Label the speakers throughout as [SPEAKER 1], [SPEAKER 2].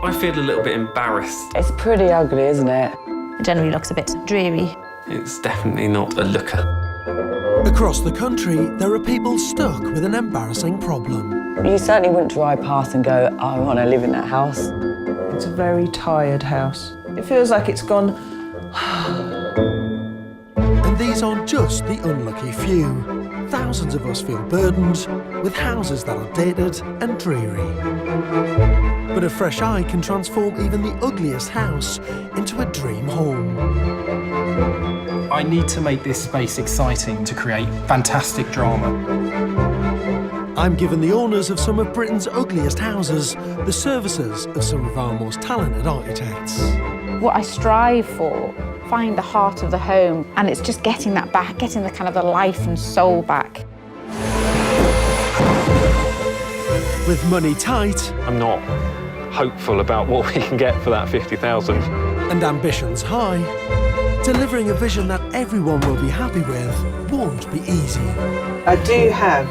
[SPEAKER 1] I feel a little bit embarrassed.
[SPEAKER 2] It's pretty ugly, isn't it?
[SPEAKER 3] It generally looks a bit dreary.
[SPEAKER 1] It's definitely not a looker.
[SPEAKER 4] Across the country, there are people stuck with an embarrassing problem.
[SPEAKER 2] You certainly wouldn't drive past and go, I want to live in that house.
[SPEAKER 5] It's a very tired house. It feels like it's gone.
[SPEAKER 4] And these aren't just the unlucky few. Thousands of us feel burdened with houses that are dated and dreary. But a fresh eye can transform even the ugliest house into a dream home.
[SPEAKER 6] I need to make this space exciting to create fantastic drama.
[SPEAKER 4] I'm given the honours of some of Britain's ugliest houses, the services of some of our most talented architects.
[SPEAKER 7] What I strive for, find the heart of the home, and it's just getting that back, getting the kind of the life and soul back.
[SPEAKER 4] With money tight,
[SPEAKER 8] I'm not hopeful about what we can get for that 50,000.
[SPEAKER 4] And ambitions high, delivering a vision that everyone will be happy with won't be easy.
[SPEAKER 5] I do have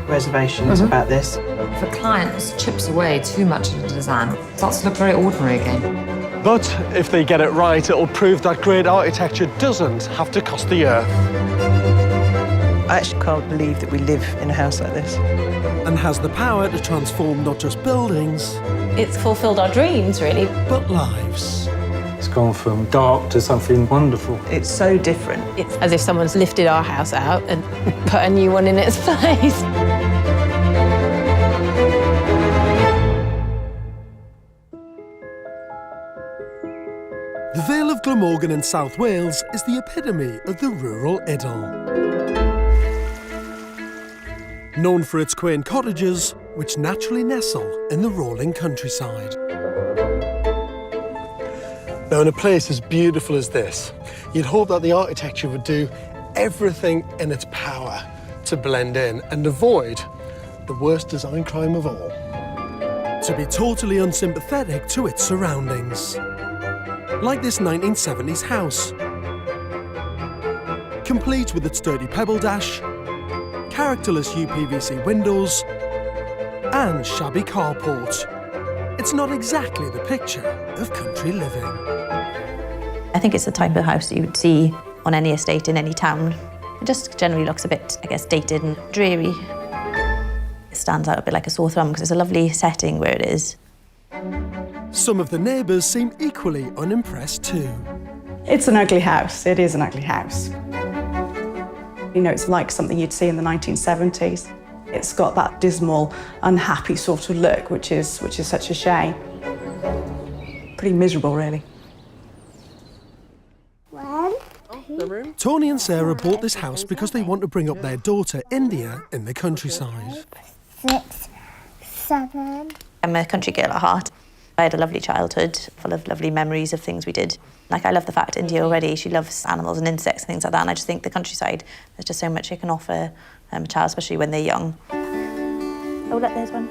[SPEAKER 5] reservations about this.
[SPEAKER 9] For clients, chips away too much of the design. It starts to look very ordinary again.
[SPEAKER 10] But if they get it right, it'll prove that great architecture doesn't have to cost the earth.
[SPEAKER 5] I actually can't believe that we live in a house like this.
[SPEAKER 4] And has the power to transform not just buildings,
[SPEAKER 11] it's fulfilled our dreams, really.
[SPEAKER 4] but lives.
[SPEAKER 6] It's gone from dark to something wonderful.
[SPEAKER 5] It's so different.
[SPEAKER 11] It's as if someone's lifted our house out and put a new one in its place.
[SPEAKER 4] The Vale of Glamorgan in South Wales is the epitome of the rural idyll. Known for its quaint cottages, which naturally nestle in the rolling countryside. Now, in a place as beautiful as this, you'd hope that the architecture would do everything in its power to blend in and avoid the worst design crime of all. To be totally unsympathetic to its surroundings. Like this 1970s house. Complete with its sturdy pebble dash, characterless UPVC windows, and shabby carport. It's not exactly the picture of country living.
[SPEAKER 3] I think it's the type of house that you would see on any estate in any town. It just generally looks a bit, I guess, dated and dreary. It stands out a bit like a sore thumb because it's a lovely setting where it is.
[SPEAKER 4] Some of the neighbours seem equally unimpressed too.
[SPEAKER 12] It's an ugly house. It is an ugly house. You know, it's like something you'd see in the 1970s. It's got that dismal, unhappy sort of look, which is such a shame. Pretty miserable, really.
[SPEAKER 4] Tony and Sarah bought this house because they want to bring up their daughter, India, in the countryside.
[SPEAKER 13] 6, 7.
[SPEAKER 3] I'm a country girl at heart. I had a lovely childhood, full of lovely memories of things we did. Like, I love the fact India already, she loves animals and insects and things like that, and I just think the countryside, there's just so much it can offer a child, especially when they're young. Oh, look, there's one.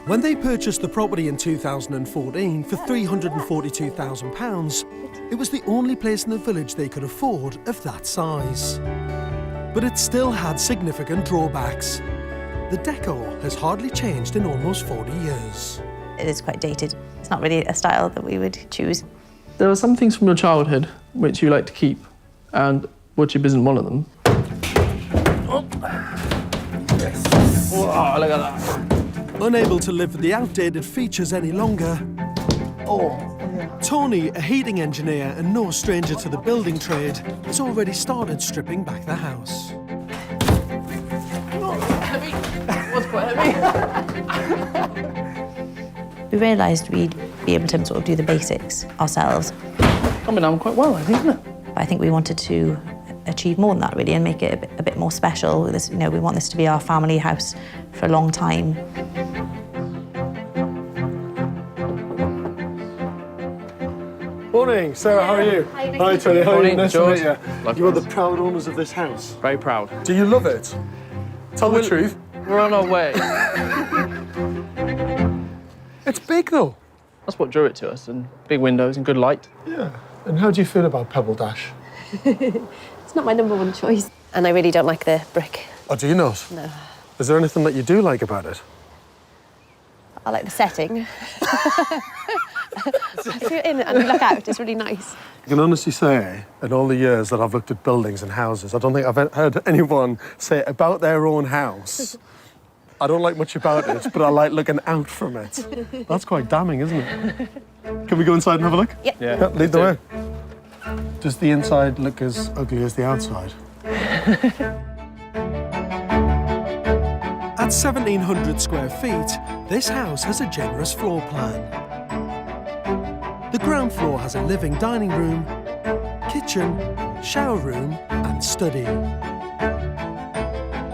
[SPEAKER 4] When they purchased the property in 2014 for £342,000, it was the only place in the village they could afford of that size. But it still had significant drawbacks. The decor has hardly changed in almost 40 years.
[SPEAKER 3] It is quite dated. It's not really a style that we would choose.
[SPEAKER 14] There are some things from your childhood which you like to keep, and woodchip isn't one of them.
[SPEAKER 6] Oh. Yes. Oh, look at that.
[SPEAKER 4] Unable to live with the outdated features any longer, Tony, a heating engineer and no stranger to the building trade, has already started stripping back the house.
[SPEAKER 14] Heavy. It was quite heavy.
[SPEAKER 3] We realised we'd be able to sort of do the basics ourselves.
[SPEAKER 14] Coming down quite well, I think, isn't it?
[SPEAKER 3] But I think we wanted to achieve more than that, really, and make it a bit more special. This, you know, we want this to be our family house for a long time.
[SPEAKER 4] Morning, Sarah, how are you? Hi, Tony, how are you? Nice to meet you. You are the proud owners of this house.
[SPEAKER 14] Very proud.
[SPEAKER 4] Do you love it? Tell the truth.
[SPEAKER 14] We're on our way.
[SPEAKER 4] It's big, though.
[SPEAKER 14] That's what drew it to us, and big windows and good light.
[SPEAKER 4] Yeah. And how do you feel about Pebble Dash?
[SPEAKER 11] It's not my number one choice. And I really don't like the brick.
[SPEAKER 4] Oh, do you not?
[SPEAKER 11] No.
[SPEAKER 4] Is there anything that you do like about it?
[SPEAKER 11] I like the setting. If you're in and look out, it's really nice.
[SPEAKER 4] I can honestly say, in all the years that I've looked at buildings and houses, I don't think I've heard anyone say about their own house, I don't like much about it, but I like looking out from it. That's quite damning, isn't it? Can we go inside and have a look?
[SPEAKER 11] Yep.
[SPEAKER 4] Yeah, lead the way. Does the inside look as ugly as the outside?
[SPEAKER 15] At 1,700 square feet, this house has a generous floor plan. The ground floor has a living dining room, kitchen, shower room and study.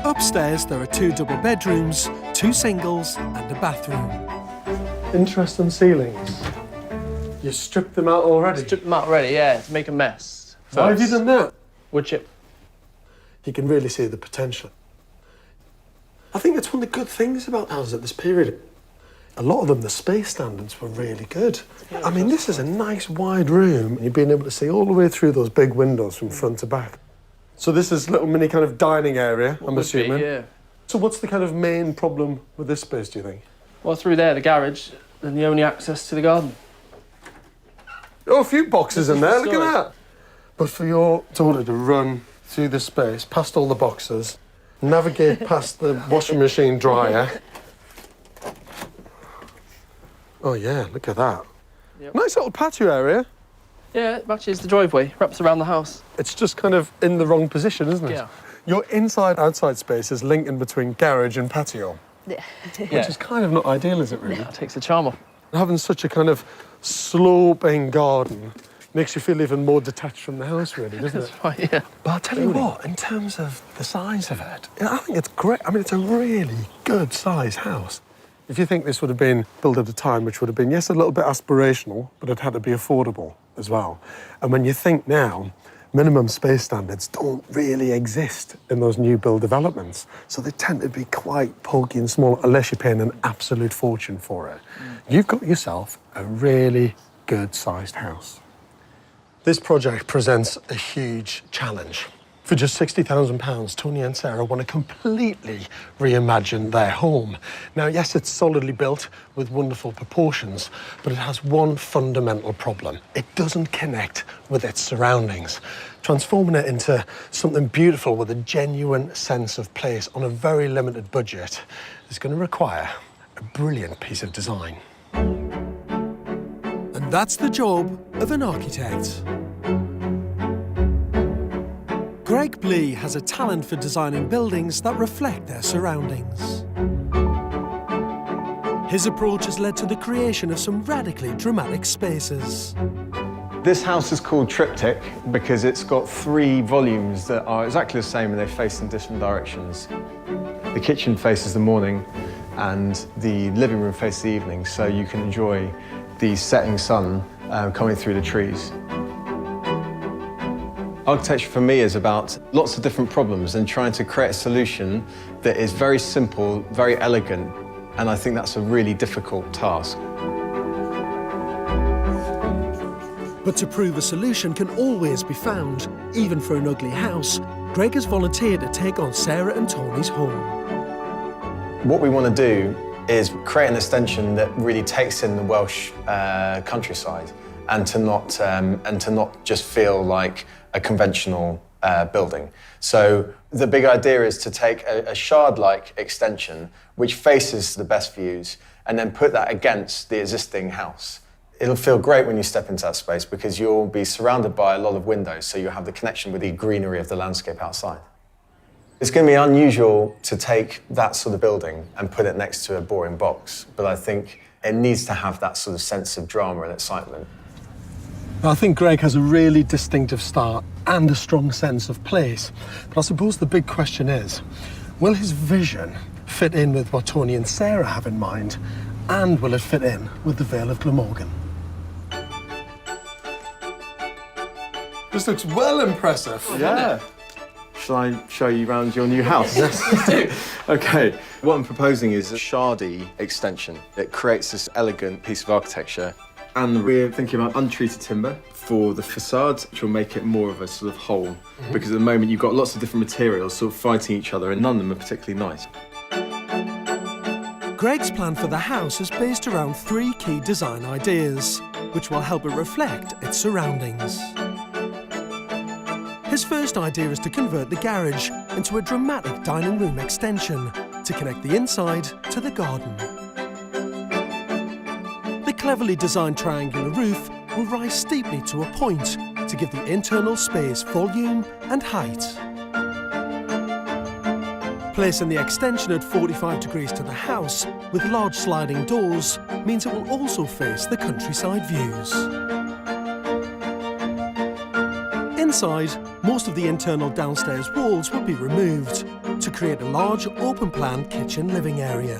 [SPEAKER 15] Upstairs there are 2 double bedrooms, 2 singles and a bathroom.
[SPEAKER 4] Interesting ceilings. You stripped them out already?
[SPEAKER 14] Stripped them out already, yeah, to make a mess.
[SPEAKER 4] Why have you done that?
[SPEAKER 14] Wood chip.
[SPEAKER 4] You can really see the potential. I think it's one of the good things about houses at this period. A lot of them, the space standards were really good. I mean, this is a nice wide room, and you've been able to see all the way through those big windows from front to back. So this is a little mini kind of dining area, I'm assuming.
[SPEAKER 14] Yeah.
[SPEAKER 4] So what's the kind of main problem with this space, do you think?
[SPEAKER 14] Well, through there, the garage, and the only access to the garden.
[SPEAKER 4] Oh, a few boxes in there, look at that. But for your daughter to run through this space, past all the boxes, navigate past the washing machine dryer. Oh yeah, look at that. Yep. Nice little patio area.
[SPEAKER 14] Yeah, it matches the driveway, wraps around the house.
[SPEAKER 4] It's just kind of in the wrong position, isn't it?
[SPEAKER 14] Yeah.
[SPEAKER 4] Your inside-outside space is linked in between garage and patio.
[SPEAKER 11] Yeah.
[SPEAKER 4] Which is kind of not ideal, is it really?
[SPEAKER 14] Yeah, it takes the charm off.
[SPEAKER 4] Having such a kind of sloping garden makes you feel even more detached from the house, really, doesn't it?
[SPEAKER 14] That's right, yeah.
[SPEAKER 4] But I'll tell you what, in terms of the size of it, I think it's great. I mean, it's a really good size house. If you think this would have been built at a time which would have been, yes, a little bit aspirational, but it had to be affordable as well. And when you think now, minimum space standards don't really exist in those new build developments. So they tend to be quite pokey and small unless you're paying an absolute fortune for it. You've got yourself a really good-sized house. This project presents a huge challenge. For just £60,000, Tony and Sarah want to completely reimagine their home. Now, yes, it's solidly built with wonderful proportions, but it has one fundamental problem. It doesn't connect with its surroundings. Transforming it into something beautiful with a genuine sense of place on a very limited budget is going to require a brilliant piece of design.
[SPEAKER 15] And that's the job of an architect. Greg Blee has a talent for designing buildings that reflect their surroundings. His approach has led to the creation of some radically dramatic spaces.
[SPEAKER 8] This house is called Triptych because it's got 3 volumes that are exactly the same and they face in different directions. The kitchen faces the morning and the living room faces the evening, so you can enjoy the setting sun coming through the trees. Architecture for me is about lots of different problems and trying to create a solution that is very simple, very elegant, and I think that's a really difficult task.
[SPEAKER 15] But to prove a solution can always be found, even for an ugly house, Greg has volunteered to take on Sarah and Tony's home.
[SPEAKER 8] What we want to do is create an extension that really takes in the Welsh countryside and to not just feel like a conventional building. So the big idea is to take a shard-like extension which faces the best views and then put that against the existing house. It'll feel great when you step into that space because you'll be surrounded by a lot of windows, so you'll have the connection with the greenery of the landscape outside. It's going to be unusual to take that sort of building and put it next to a boring box, but I think it needs to have that sort of sense of drama and excitement.
[SPEAKER 4] I think Greg has a really distinctive start and a strong sense of place. But I suppose the big question is, will his vision fit in with what Tony and Sarah have in mind? And will it fit in with the Vale of Glamorgan? This looks well impressive.
[SPEAKER 8] Yeah. Shall I show you around your new house? Yes, do. OK. What I'm proposing is a shardy extension that creates this elegant piece of architecture. And we're thinking about untreated timber for the facades, which will make it more of a sort of whole. Because at the moment you've got lots of different materials sort of fighting each other and none of them are particularly nice.
[SPEAKER 15] Greg's plan for the house is based around 3 key design ideas, which will help it reflect its surroundings. His first idea is to convert the garage into a dramatic dining room extension to connect the inside to the garden. The cleverly designed triangular roof will rise steeply to a point to give the internal space volume and height. Placing the extension at 45 degrees to the house with large sliding doors means it will also face the countryside views. Inside, most of the internal downstairs walls will be removed to create a large open-plan kitchen living area.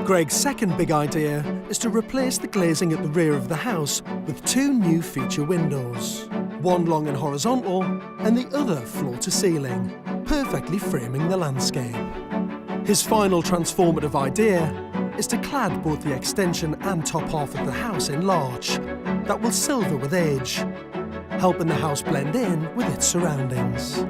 [SPEAKER 15] Greg's second big idea is to replace the glazing at the rear of the house with 2 new feature windows, one long and horizontal and the other floor to ceiling, perfectly framing the landscape. His final transformative idea is to clad both the extension and top half of the house in larch that will silver with age, helping the house blend in with its surroundings.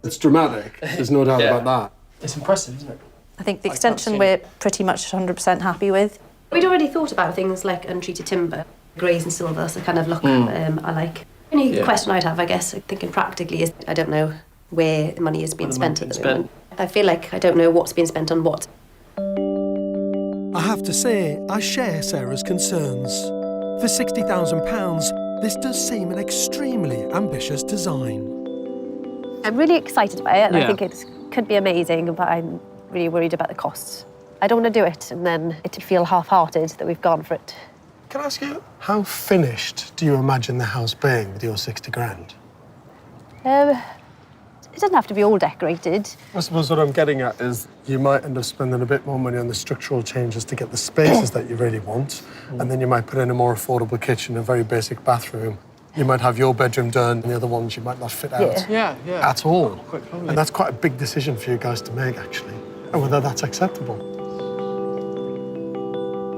[SPEAKER 4] It's dramatic, there's no doubt about that.
[SPEAKER 6] It's impressive, isn't it?
[SPEAKER 3] I think the extension we're pretty much 100% happy with.
[SPEAKER 11] We'd already thought about things like untreated timber, greys and silver, so kind of look I like. The only question I'd have, I guess, thinking practically, is I don't know where the money is being spent at the moment. I feel like I don't know what's being spent on what.
[SPEAKER 15] I have to say, I share Sarah's concerns. For £60,000, this does seem an extremely ambitious design.
[SPEAKER 16] I'm really excited by it, and I think it could be amazing, but I'm really worried about the costs. I don't want to do it and then it feel half-hearted that we've gone for it.
[SPEAKER 4] Can I ask you, how finished do you imagine the house being with your 60 grand?
[SPEAKER 16] It doesn't have to be all decorated.
[SPEAKER 4] I suppose what I'm getting at is you might end up spending a bit more money on the structural changes to get the spaces that you really want, and then you might put in a more affordable kitchen, a very basic bathroom. You might have your bedroom done, and the other ones you might not fit out at all. And that's quite a big decision for you guys to make, actually, and whether that's acceptable.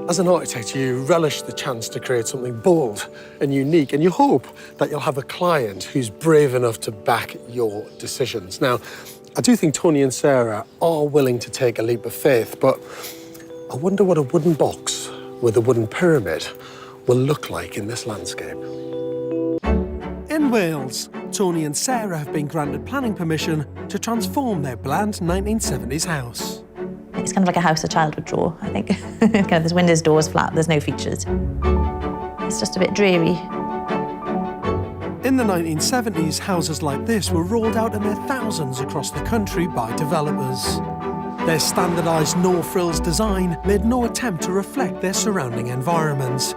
[SPEAKER 4] As an architect, you relish the chance to create something bold and unique, and you hope that you'll have a client who's brave enough to back your decisions. Now, I do think Tony and Sarah are willing to take a leap of faith, but I wonder what a wooden box with a wooden pyramid will look like in this landscape.
[SPEAKER 15] In Wales, Tony and Sarah have been granted planning permission to transform their bland 1970s house.
[SPEAKER 3] It's kind of like a house a child would draw, I think. Kind of there's windows, doors, flat, there's no features. It's just a bit dreary.
[SPEAKER 15] In the 1970s, houses like this were rolled out in their thousands across the country by developers. Their standardised no-frills design made no attempt to reflect their surrounding environments.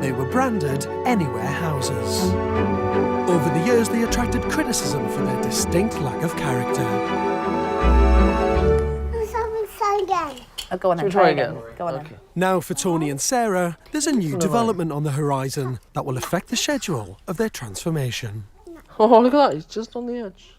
[SPEAKER 15] They were branded anywhere houses. Over the years, they attracted criticism for their distinct lack of character.
[SPEAKER 16] Oh, go on then,
[SPEAKER 14] try again.
[SPEAKER 16] Go on then.
[SPEAKER 15] Now for Tony and Sarah, there's a new development on the horizon that will affect the schedule of their transformation.
[SPEAKER 14] Oh, look at that, he's just on the edge.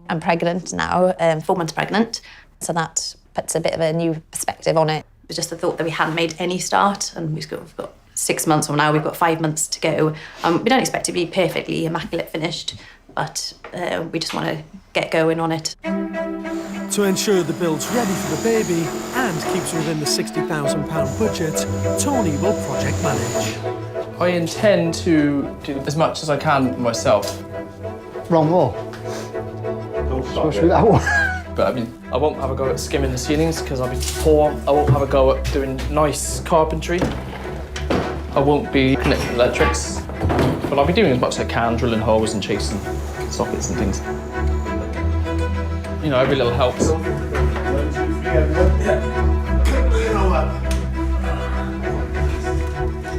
[SPEAKER 3] I'm pregnant now, 4 months pregnant, so that puts a bit of a new perspective on it. It was just the thought that we hadn't made any start, and we've got 6 months from now, we've got 5 months to go. We don't expect to be perfectly immaculate finished, but we just want to get going on it.
[SPEAKER 15] To ensure the build's ready for the baby and keeps within the £60,000 budget, Tony will project manage.
[SPEAKER 6] I intend to do as much as I can myself.
[SPEAKER 10] Wrong wall. Supposed to be that one.
[SPEAKER 6] But I mean, I won't have a go at skimming the ceilings because I'll be poor. I won't have a go at doing nice carpentry. I won't be connecting electrics. But I'll be doing as much as I can, drilling holes and chasing sockets and things. You know, every little helps.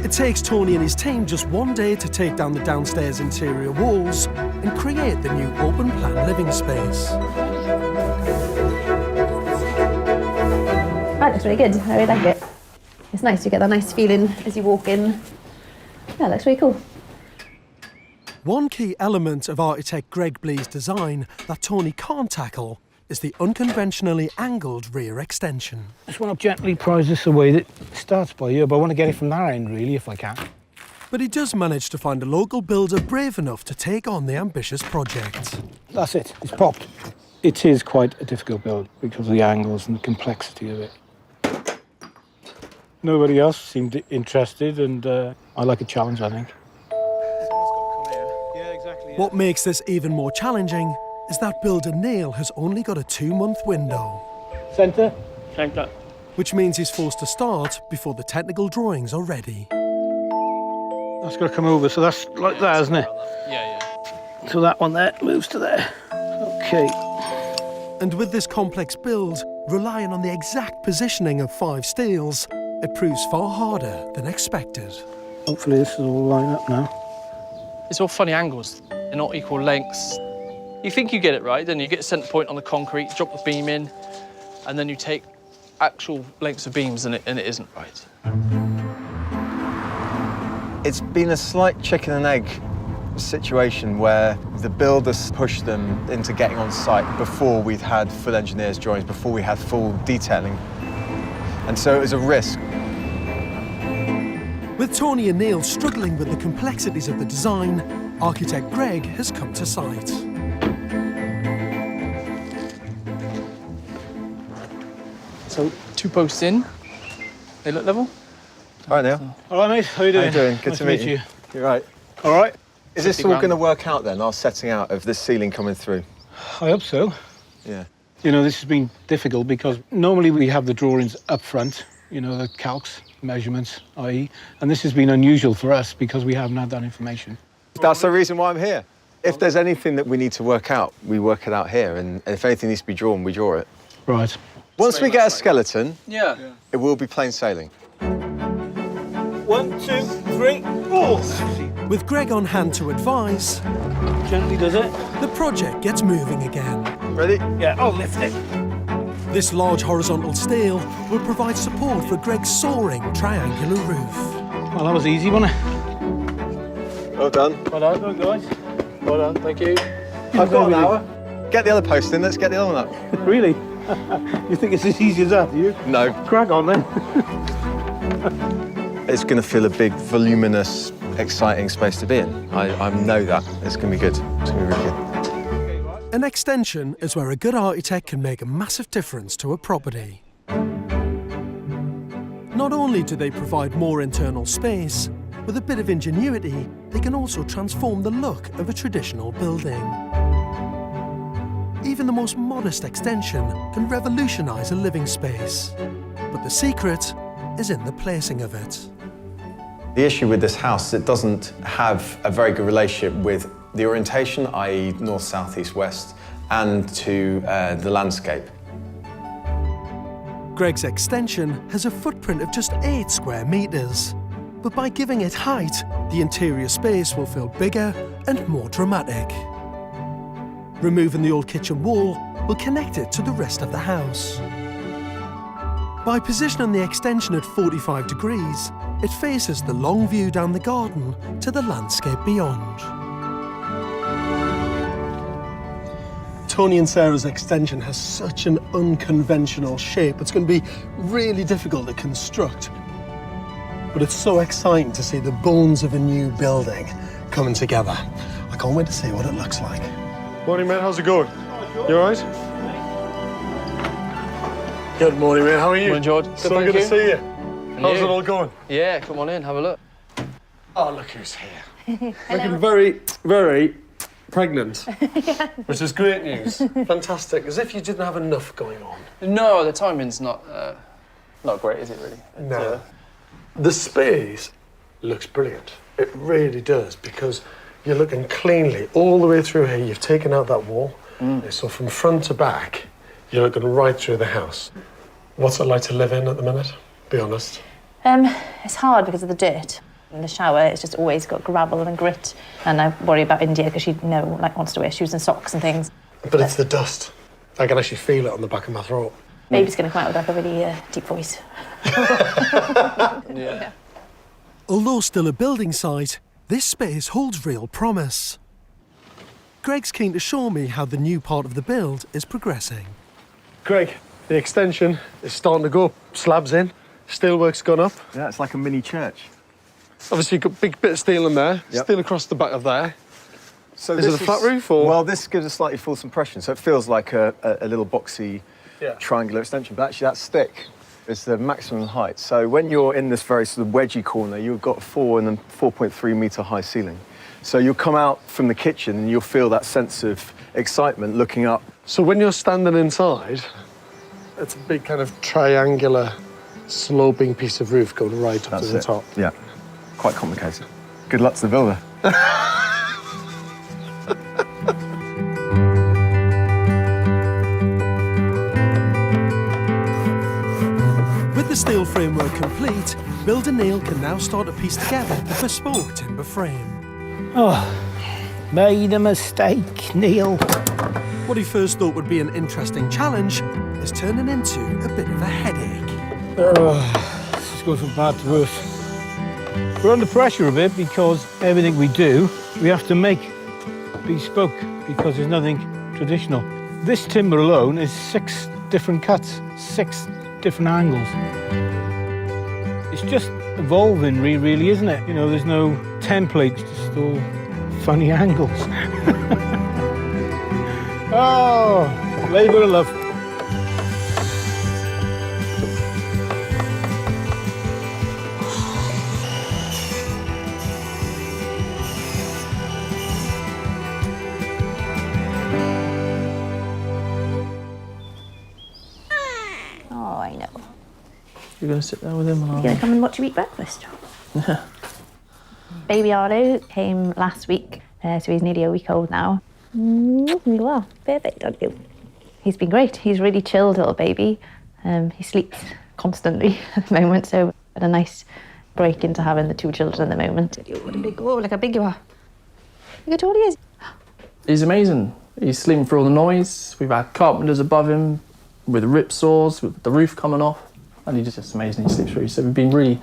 [SPEAKER 15] It takes Tony and his team just one day to take down the downstairs interior walls and create the new open-plan living space.
[SPEAKER 16] That looks really good. I really like it. It's nice to get that nice feeling as you walk in. Yeah, it looks really cool.
[SPEAKER 15] One key element of architect Greg Blee's design that Tony can't tackle is the unconventionally angled rear extension.
[SPEAKER 10] I just want to gently prise this away. It starts by here, but I want to get it from that end, really, if I can.
[SPEAKER 15] But he does manage to find a local builder brave enough to take on the ambitious project.
[SPEAKER 10] That's it. It's popped.
[SPEAKER 17] It is quite a difficult build because of the angles and the complexity of it. Nobody else seemed interested, and I like a challenge, I think.
[SPEAKER 15] What makes this even more challenging is that builder Neil has only got a 2-month window.
[SPEAKER 17] Centre? Centre.
[SPEAKER 15] Which means he's forced to start before the technical drawings are ready.
[SPEAKER 17] That's got to come over, so that's like that, isn't it?
[SPEAKER 6] Yeah.
[SPEAKER 17] So that one there moves to there. OK.
[SPEAKER 15] And with this complex build, relying on the exact positioning of 5 steels, it proves far harder than expected.
[SPEAKER 17] Hopefully this is all lined up now.
[SPEAKER 6] It's all funny angles. They're not equal lengths. You think you get it right, then you get a centre point on the concrete, drop the beam in, and then you take actual lengths of beams and it isn't right.
[SPEAKER 8] It's been a slight chicken and egg situation where the builders pushed them into getting on site before we'd had full engineers' drawings, before we had full detailing. And so it was a risk.
[SPEAKER 15] With Tony and Neil struggling with the complexities of the design, architect Greg has come to site.
[SPEAKER 6] So 2 posts in, they look level.
[SPEAKER 8] All right, Neil.
[SPEAKER 17] All right, mate. How are you doing?
[SPEAKER 8] How you doing? Good
[SPEAKER 17] nice
[SPEAKER 8] to meet you. You're right.
[SPEAKER 17] All right.
[SPEAKER 8] Is this all going to work out then, our setting out of this ceiling coming through?
[SPEAKER 17] I hope so.
[SPEAKER 8] Yeah.
[SPEAKER 17] You know, this has been difficult because normally we have the drawings up front, you know, the calcs, measurements, i.e. And this has been unusual for us because we haven't had that information.
[SPEAKER 8] That's the reason why I'm here. If there's anything that we need to work out, we work it out here. And if anything needs to be drawn, we draw it.
[SPEAKER 17] Right.
[SPEAKER 8] Once we get a skeleton,
[SPEAKER 6] it
[SPEAKER 8] will be plain sailing.
[SPEAKER 17] 1, 2, 3, 4.
[SPEAKER 15] With Greg on hand to advise,
[SPEAKER 17] gently does it.
[SPEAKER 15] The project gets moving again.
[SPEAKER 8] Ready?
[SPEAKER 17] Yeah, I'll lift it.
[SPEAKER 15] This large horizontal steel will provide support for Greg's soaring triangular roof.
[SPEAKER 17] Well, that was easy, wasn't it?
[SPEAKER 8] Well done.
[SPEAKER 17] Well done, guys. Well done, thank you.
[SPEAKER 8] I've got an hour. Get the other post in, let's get the other one up.
[SPEAKER 17] Really? You think it's as easy as that, do you?
[SPEAKER 8] No.
[SPEAKER 17] Crack on then.
[SPEAKER 8] It's going to feel a big, voluminous, exciting space to be in. I know that. It's going to be good. It's going to be really good.
[SPEAKER 15] An extension is where a good architect can make a massive difference to a property. Not only do they provide more internal space, with a bit of ingenuity, they can also transform the look of a traditional building. Even the most modest extension can revolutionise a living space. But the secret is in the placing of it.
[SPEAKER 8] The issue with this house, it doesn't have a very good relationship with the orientation, i.e. north, south, east, west, and to the landscape.
[SPEAKER 15] Greg's extension has a footprint of just 8 square metres. But by giving it height, the interior space will feel bigger and more dramatic. Removing the old kitchen wall will connect it to the rest of the house. By positioning the extension at 45 degrees, it faces the long view down the garden to the landscape beyond. Tony and Sarah's extension has such an unconventional shape. It's going to be really difficult to construct. But it's so exciting to see the bones of a new building coming together. I can't wait to see what it looks like.
[SPEAKER 4] Morning, mate. How's it going? You all right? Good morning, mate. How are you?
[SPEAKER 6] Morning, George.
[SPEAKER 4] So good to see you. How's it all going?
[SPEAKER 6] Yeah, come on in, have a look.
[SPEAKER 4] Oh, look who's here. Looking very, very pregnant, which is great news. Fantastic. As if you didn't have enough going on.
[SPEAKER 6] No, the timing's not great, is it, really?
[SPEAKER 4] No. The space looks brilliant. It really does, because you're looking cleanly all the way through here. You've taken out that wall. So from front to back, you're looking right through the house. What's it like to live in at the minute? Be honest.
[SPEAKER 3] It's hard because of the dirt. In the shower, it's just always got gravel and grit. And I worry about India because she wants to wear shoes and socks and things.
[SPEAKER 4] But it's the dust. I can actually feel it on the back of my throat.
[SPEAKER 3] Baby's going to come out with a really deep voice.
[SPEAKER 6] Yeah.
[SPEAKER 15] Although still a building site, this space holds real promise. Greg's keen to show me how the new part of the build is progressing.
[SPEAKER 4] Greg, the extension is starting to go. Slabs in, steelwork's gone up.
[SPEAKER 8] Yeah, it's like a mini church.
[SPEAKER 4] Obviously, you've got a big bit of steel in there, steel across the back of there.
[SPEAKER 8] So
[SPEAKER 10] is it a flat roof or?
[SPEAKER 8] Well, this gives a slightly fulsome impression, so it feels like a little boxy triangular extension, but actually that's thick. It's the maximum height. So when you're in this very sort of wedgy corner, you've got 4.3 metre high ceiling. So you'll come out from the kitchen and you'll feel that sense of excitement looking up.
[SPEAKER 10] So when you're standing inside, it's a big kind of triangular sloping piece of roof going right up to the top.
[SPEAKER 8] Yeah, quite complicated. Good luck to the builder.
[SPEAKER 15] With the steel framework complete, builder Neil can now start to piece together the bespoke timber frame.
[SPEAKER 18] Oh, made a mistake, Neil.
[SPEAKER 15] What he first thought would be an interesting challenge is turning into a bit of a headache.
[SPEAKER 18] This is going from bad to worse. We're under pressure a bit because everything we do, we have to make bespoke because there's nothing traditional. This timber alone is 6 different cuts, 6 different angles. It's just evolving, really, isn't it? You know, there's no template, just all funny angles. Oh, labour of love.
[SPEAKER 3] Oh, I know.
[SPEAKER 14] You're going to sit there with him?
[SPEAKER 3] You're going to come and watch you eat breakfast?
[SPEAKER 14] Yeah.
[SPEAKER 3] Baby Arlo came last week, so he's nearly a week old now. You are perfect, aren't you? He's been great. He's a really chilled little baby. He sleeps constantly at the moment, so had a nice break into having the 2 children at the moment. What a big, oh, look how big you are. Look how tall he is.
[SPEAKER 14] He's amazing. He's sleeping through all the noise. We've had carpenters above him with rip saws, with the roof coming off, and he's just amazing. He sleeps through. So we've been really,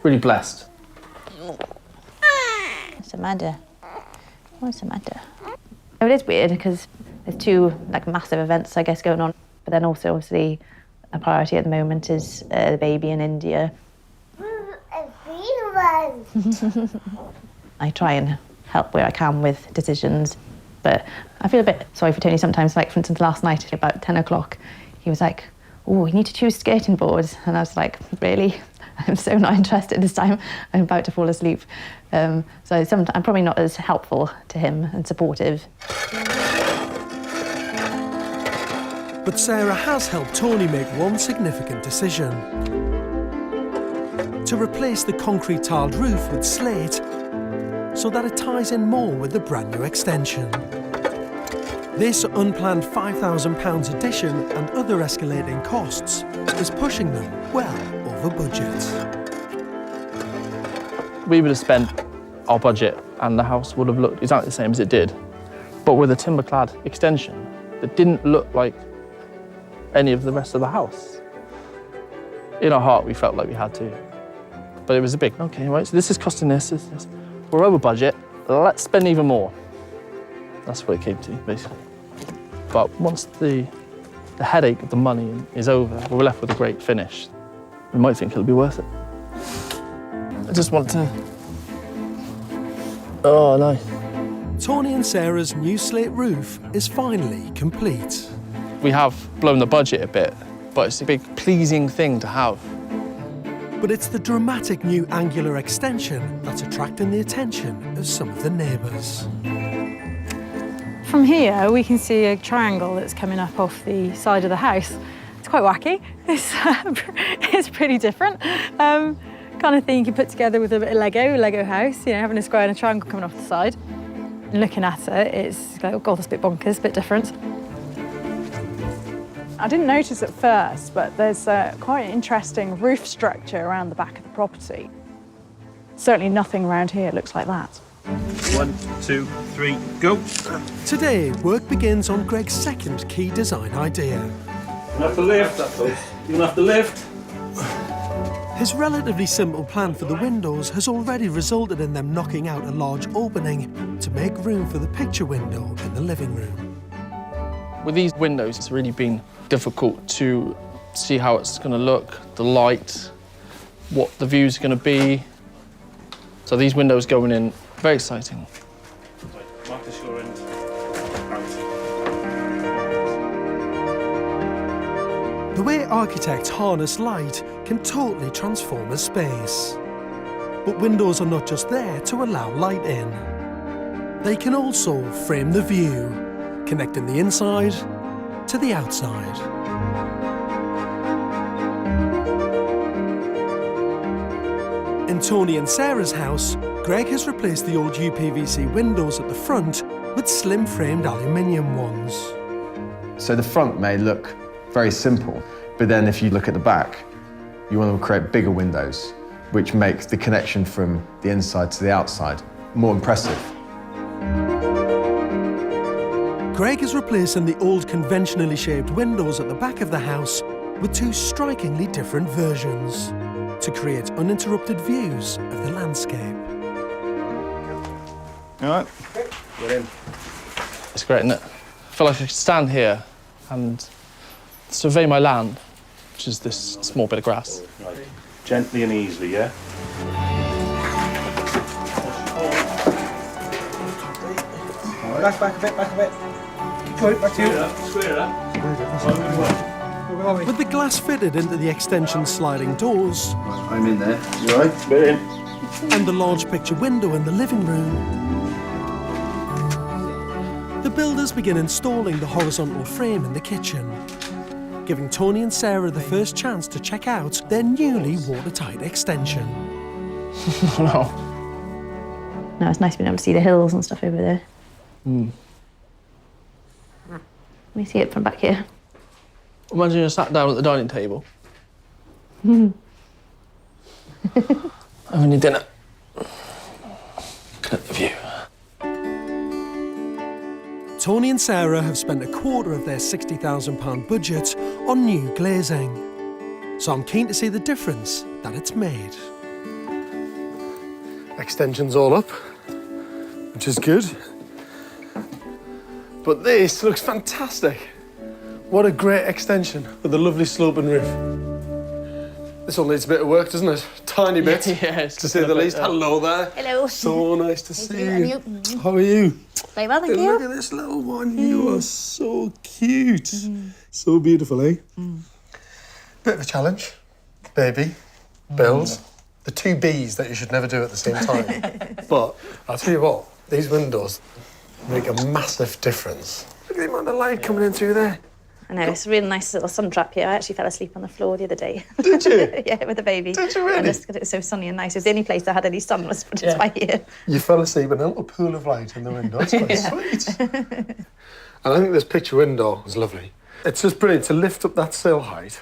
[SPEAKER 14] really blessed.
[SPEAKER 3] What's the matter? What's the matter? It is weird because there's 2 like massive events, I guess, going on. But then also, obviously, a priority at the moment is the baby in India. I try and help where I can with decisions, but I feel a bit sorry for Tony sometimes. Like, for instance, last night about 10 o'clock, he was like, "Oh, we need to choose skating boards," and I was like, "Really? I'm so not interested this time. I'm about to fall asleep." So sometimes I'm probably not as helpful to him and supportive.
[SPEAKER 15] But Sarah has helped Tony make one significant decision. To replace the concrete tiled roof with slate so that it ties in more with the brand new extension. This unplanned £5,000 addition and other escalating costs is pushing them well over budget.
[SPEAKER 14] We would have spent our budget and the house would have looked exactly the same as it did, but with a timber-clad extension that didn't look like any of the rest of the house. In our heart, we felt like we had to, but it was a big, okay, right, so this is costing this. We're over budget, let's spend even more. That's what it came to, basically. But once the headache of the money is over, we're left with a great finish. We might think it'll be worth it. I just want to... Oh, nice.
[SPEAKER 15] Tony and Sarah's new slate roof is finally complete.
[SPEAKER 14] We have blown the budget a bit, but it's a big, pleasing thing to have.
[SPEAKER 15] But it's the dramatic new angular extension that's attracting the attention of some of the neighbours.
[SPEAKER 19] From here, we can see a triangle that's coming up off the side of the house. It's quite wacky. It's pretty different. Kind of thing you can put together with a bit of Lego house, you know, having a square and a triangle coming off the side. And looking at it, it's like, oh God, that's a bit bonkers, a bit different.
[SPEAKER 12] I didn't notice at first, but there's quite an interesting roof structure around the back of the property. Certainly nothing around here looks like that.
[SPEAKER 20] 1, 2, 3, go.
[SPEAKER 15] Today, work begins on Greg's second key design idea.
[SPEAKER 20] You have to lift. You have to lift.
[SPEAKER 15] His relatively simple plan for the windows has already resulted in them knocking out a large opening to make room for the picture window in the living room.
[SPEAKER 14] With these windows, it's really been difficult to see how it's going to look, the light, what the view's going to be. So these windows going in, very exciting.
[SPEAKER 20] Mark the shore in.
[SPEAKER 15] The way architects harness light can totally transform a space. But windows are not just there to allow light in. They can also frame the view, connecting the inside to the outside. In Tony and Sarah's house, Greg has replaced the old UPVC windows at the front with slim-framed aluminium ones.
[SPEAKER 8] So the front may look very simple, but then if you look at the back, you want to create bigger windows, which makes the connection from the inside to the outside more impressive.
[SPEAKER 15] Greg is replacing the old conventionally shaped windows at the back of the house with two strikingly different versions to create uninterrupted views of the landscape.
[SPEAKER 14] All right. Get in. It's great, isn't it? I feel like I could stand here and survey my land, which is this small bit of grass.
[SPEAKER 20] Right. Gently and easily, yeah?
[SPEAKER 18] Back a bit, back a bit. Keep going, back to you.
[SPEAKER 20] Square up.
[SPEAKER 15] With the glass fitted into the extension sliding doors,
[SPEAKER 20] I'm in there. You all right? Bit in.
[SPEAKER 15] and the large picture window in the living room, the builders begin installing the horizontal frame in the kitchen, giving Tony and Sarah the first chance to check out their newly watertight extension.
[SPEAKER 3] No, it's nice being able to see the hills and stuff over there. Let me see it from back here.
[SPEAKER 14] Imagine you're sat down at the dining table. Having your dinner. Looking at the view.
[SPEAKER 15] Tony and Sarah have spent a quarter of their £60,000 budget on new glazing, so I'm keen to see the difference that it's made.
[SPEAKER 10] Extension's all up, which is good. But this looks fantastic. What a great extension with a lovely sloping roof. This all needs a bit of work, doesn't it? Tiny bit, to say the least. Hello there.
[SPEAKER 3] Hello.
[SPEAKER 10] So nice to see you. How are you?
[SPEAKER 3] Very well, thank
[SPEAKER 10] Hey,
[SPEAKER 3] you.
[SPEAKER 10] Look at this little one. You are so cute. So beautiful, eh? Bit of a challenge. Baby, build. The two Bs that you should never do at the same time. But I'll tell you what, these windows make a massive difference. Look at the amount of light coming in through there.
[SPEAKER 3] I know, it's a really nice little sun trap here. I actually fell asleep on the floor the other day.
[SPEAKER 10] Did you?
[SPEAKER 3] Yeah, with the baby.
[SPEAKER 10] Did you really?
[SPEAKER 3] And just 'cause it was so sunny and nice. It was the only place that had any sun was just by here.
[SPEAKER 10] You fell asleep in a little pool of light in the window. It's quite sweet. And I think this picture window is lovely. It's just brilliant to lift up that sill height,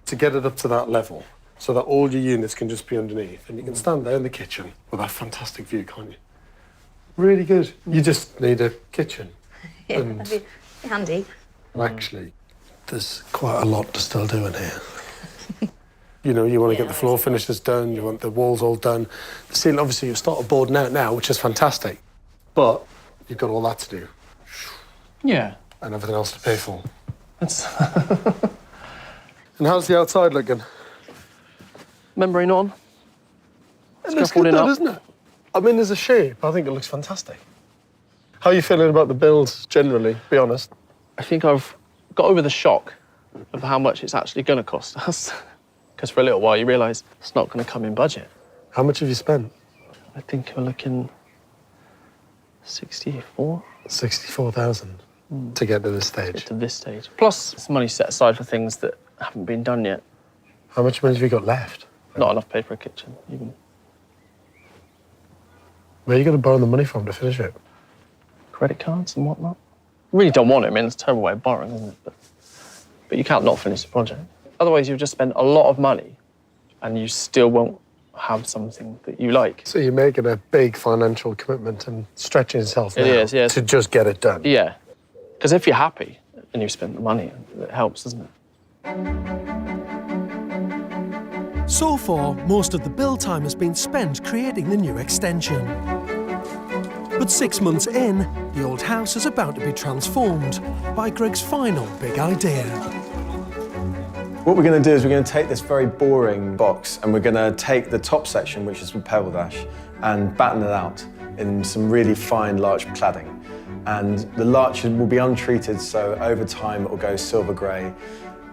[SPEAKER 10] to get it up to that level, so that all your units can just be underneath. And you can stand there in the kitchen with that fantastic view, can't you? Really good. You just need a kitchen.
[SPEAKER 3] Yeah,
[SPEAKER 10] And
[SPEAKER 3] that'd be handy.
[SPEAKER 10] actually, there's quite a lot to still do in here. You know, you want to get the floor finishes done, you want the walls all done. The ceiling, obviously, you've started boarding out now, which is fantastic. But you've got all that to do.
[SPEAKER 14] Yeah.
[SPEAKER 10] And everything else to pay for.
[SPEAKER 14] That's
[SPEAKER 10] And how's the outside looking?
[SPEAKER 14] membrane on.
[SPEAKER 10] It looks good,
[SPEAKER 14] Scaffolding up.
[SPEAKER 10] doesn't it? I mean, as a shape, I think it looks fantastic. How are you feeling about the build generally, be honest?
[SPEAKER 14] I think I've got over the shock of how much it's actually going to cost us. Because for a little while you realise it's not going to come in budget.
[SPEAKER 10] How much have you spent?
[SPEAKER 14] I think we're looking 64.
[SPEAKER 10] 64,000 to get to this stage.
[SPEAKER 14] To this stage. Plus some money set aside for things that haven't been done yet.
[SPEAKER 10] How much money have you got left?
[SPEAKER 14] Not enough pay for a kitchen, even.
[SPEAKER 10] Where are you going to borrow the money from to finish it?
[SPEAKER 14] Credit cards and whatnot. Really don't want it. I mean, it's a terrible way of borrowing, isn't it? But you can't not finish the project. Otherwise, you'll just spend a lot of money and you still won't have something that you like.
[SPEAKER 10] So you're making a big financial commitment and stretching yourself now
[SPEAKER 14] It is, yes.
[SPEAKER 10] to just get it done.
[SPEAKER 14] Yeah. Because if you're happy and you spend the money, it helps, doesn't it?
[SPEAKER 15] So far, most of the build time has been spent creating the new extension. But 6 months in, the old house is about to be transformed by Greg's final big idea.
[SPEAKER 8] What we're going to do is we're going to take this very boring box and we're going to take the top section, which is with pebble dash, and batten it out in some really fine larch cladding. And the larch will be untreated, so over time it will go silver grey.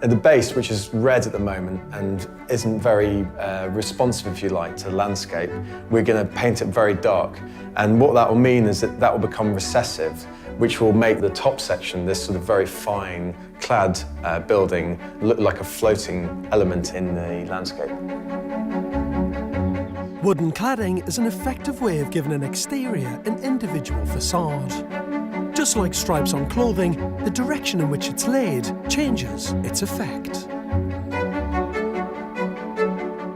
[SPEAKER 8] At the base, which is red at the moment and isn't very responsive, if you like, to landscape, we're going to paint it very dark. And what that will mean is that that will become recessive, which will make the top section, this sort of very fine clad building, look like a floating element in the landscape.
[SPEAKER 15] Wooden cladding is an effective way of giving an exterior an individual facade. Just like stripes on clothing, the direction in which it's laid changes its effect.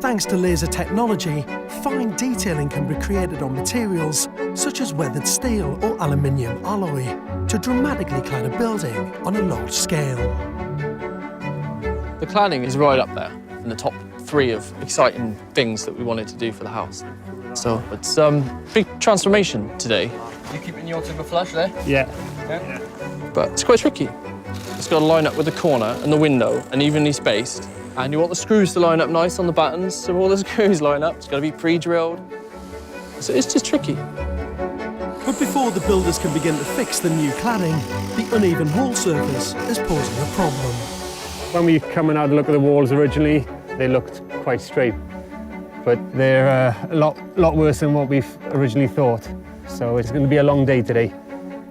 [SPEAKER 15] Thanks to laser technology, fine detailing can be created on materials such as weathered steel or aluminium alloy to dramatically clad a building on a large scale.
[SPEAKER 14] The cladding is right up there in the top 3 of exciting things that we wanted to do for the house. So it's a big transformation today.
[SPEAKER 6] You keeping your timber flush there?
[SPEAKER 14] Yeah. But it's quite tricky. It's got to line up with the corner and the window and evenly spaced. And you want the screws to line up nice on the battens, so all the screws line up. It's got to be pre-drilled. So it's just tricky.
[SPEAKER 15] But before the builders can begin to fix the new cladding, the uneven wall surface is posing a problem.
[SPEAKER 21] When we come and had a look at the walls originally, they looked quite straight. But they're a lot worse than what we've originally thought. So it's going to be a long day today.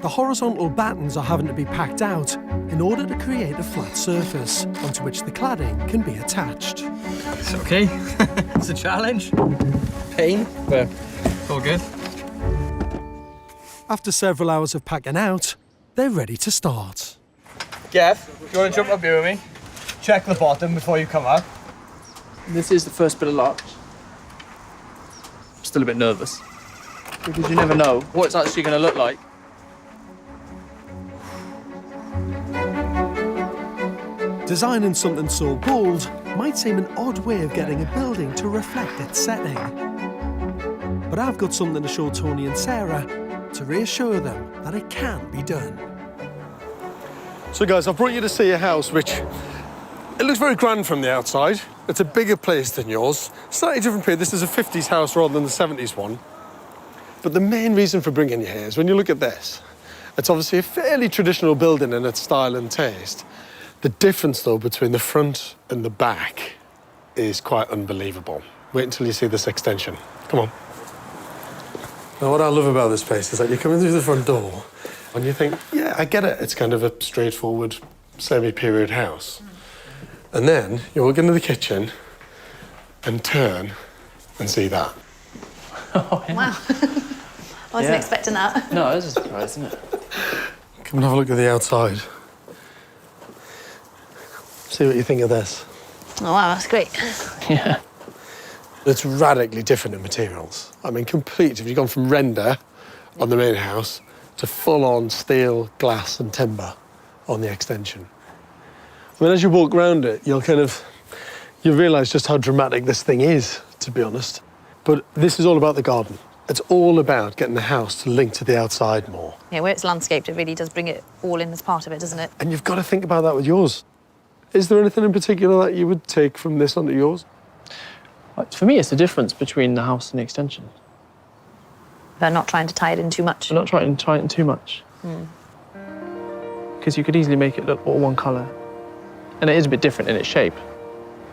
[SPEAKER 15] The horizontal battens are having to be packed out in order to create a flat surface onto which the cladding can be attached.
[SPEAKER 6] It's okay. It's a challenge. Pain, but it's all good.
[SPEAKER 15] After several hours of packing out, they're ready to start.
[SPEAKER 6] Gav, do you want to jump up here with me? Check the bottom before you come up.
[SPEAKER 14] This is the first bit of larch. I'm still a bit nervous, because you never know what it's actually going to look like.
[SPEAKER 15] Designing something so bold might seem an odd way of getting a building to reflect its setting. But I've got something to show Tony and Sarah to reassure them that it can be done.
[SPEAKER 10] So guys, I've brought you to see a house which, it looks very grand from the outside. It's a bigger place than yours. Slightly different period. This is a 50s house rather than the 70s one. But the main reason for bringing you here is when you look at this, it's obviously a fairly traditional building in its style and taste. The difference, though, between the front and the back is quite unbelievable. Wait until you see this extension. Come on. Now, what I love about this place is that you come in through the front door and you think, yeah, I get it. It's kind of a straightforward, semi-period house. And then you walk into the kitchen and turn and see that.
[SPEAKER 3] Oh, yeah. Wow. I wasn't expecting that.
[SPEAKER 14] No, it's a surprise, isn't it?
[SPEAKER 10] Come and have a look at the outside. See what you think of this.
[SPEAKER 3] Oh, wow, that's great.
[SPEAKER 14] Yeah.
[SPEAKER 10] It's radically different in materials. I mean, complete. If you've gone from render on the main house to full-on steel, glass and timber on the extension. I mean, as you walk around it, you realise just how dramatic this thing is, to be honest. But this is all about the garden. It's all about getting the house to link to the outside more.
[SPEAKER 3] Yeah, where it's landscaped, it really does bring it all in as part of it, doesn't it?
[SPEAKER 10] And you've got to think about that with yours. Is there anything in particular that you would take from this onto yours?
[SPEAKER 14] For me, it's the difference between the house and the extension.
[SPEAKER 3] They're not trying to tie it in too much.
[SPEAKER 14] They're not trying to tie it in too much. Because you could easily make it look all one colour. And it is a bit different in its shape.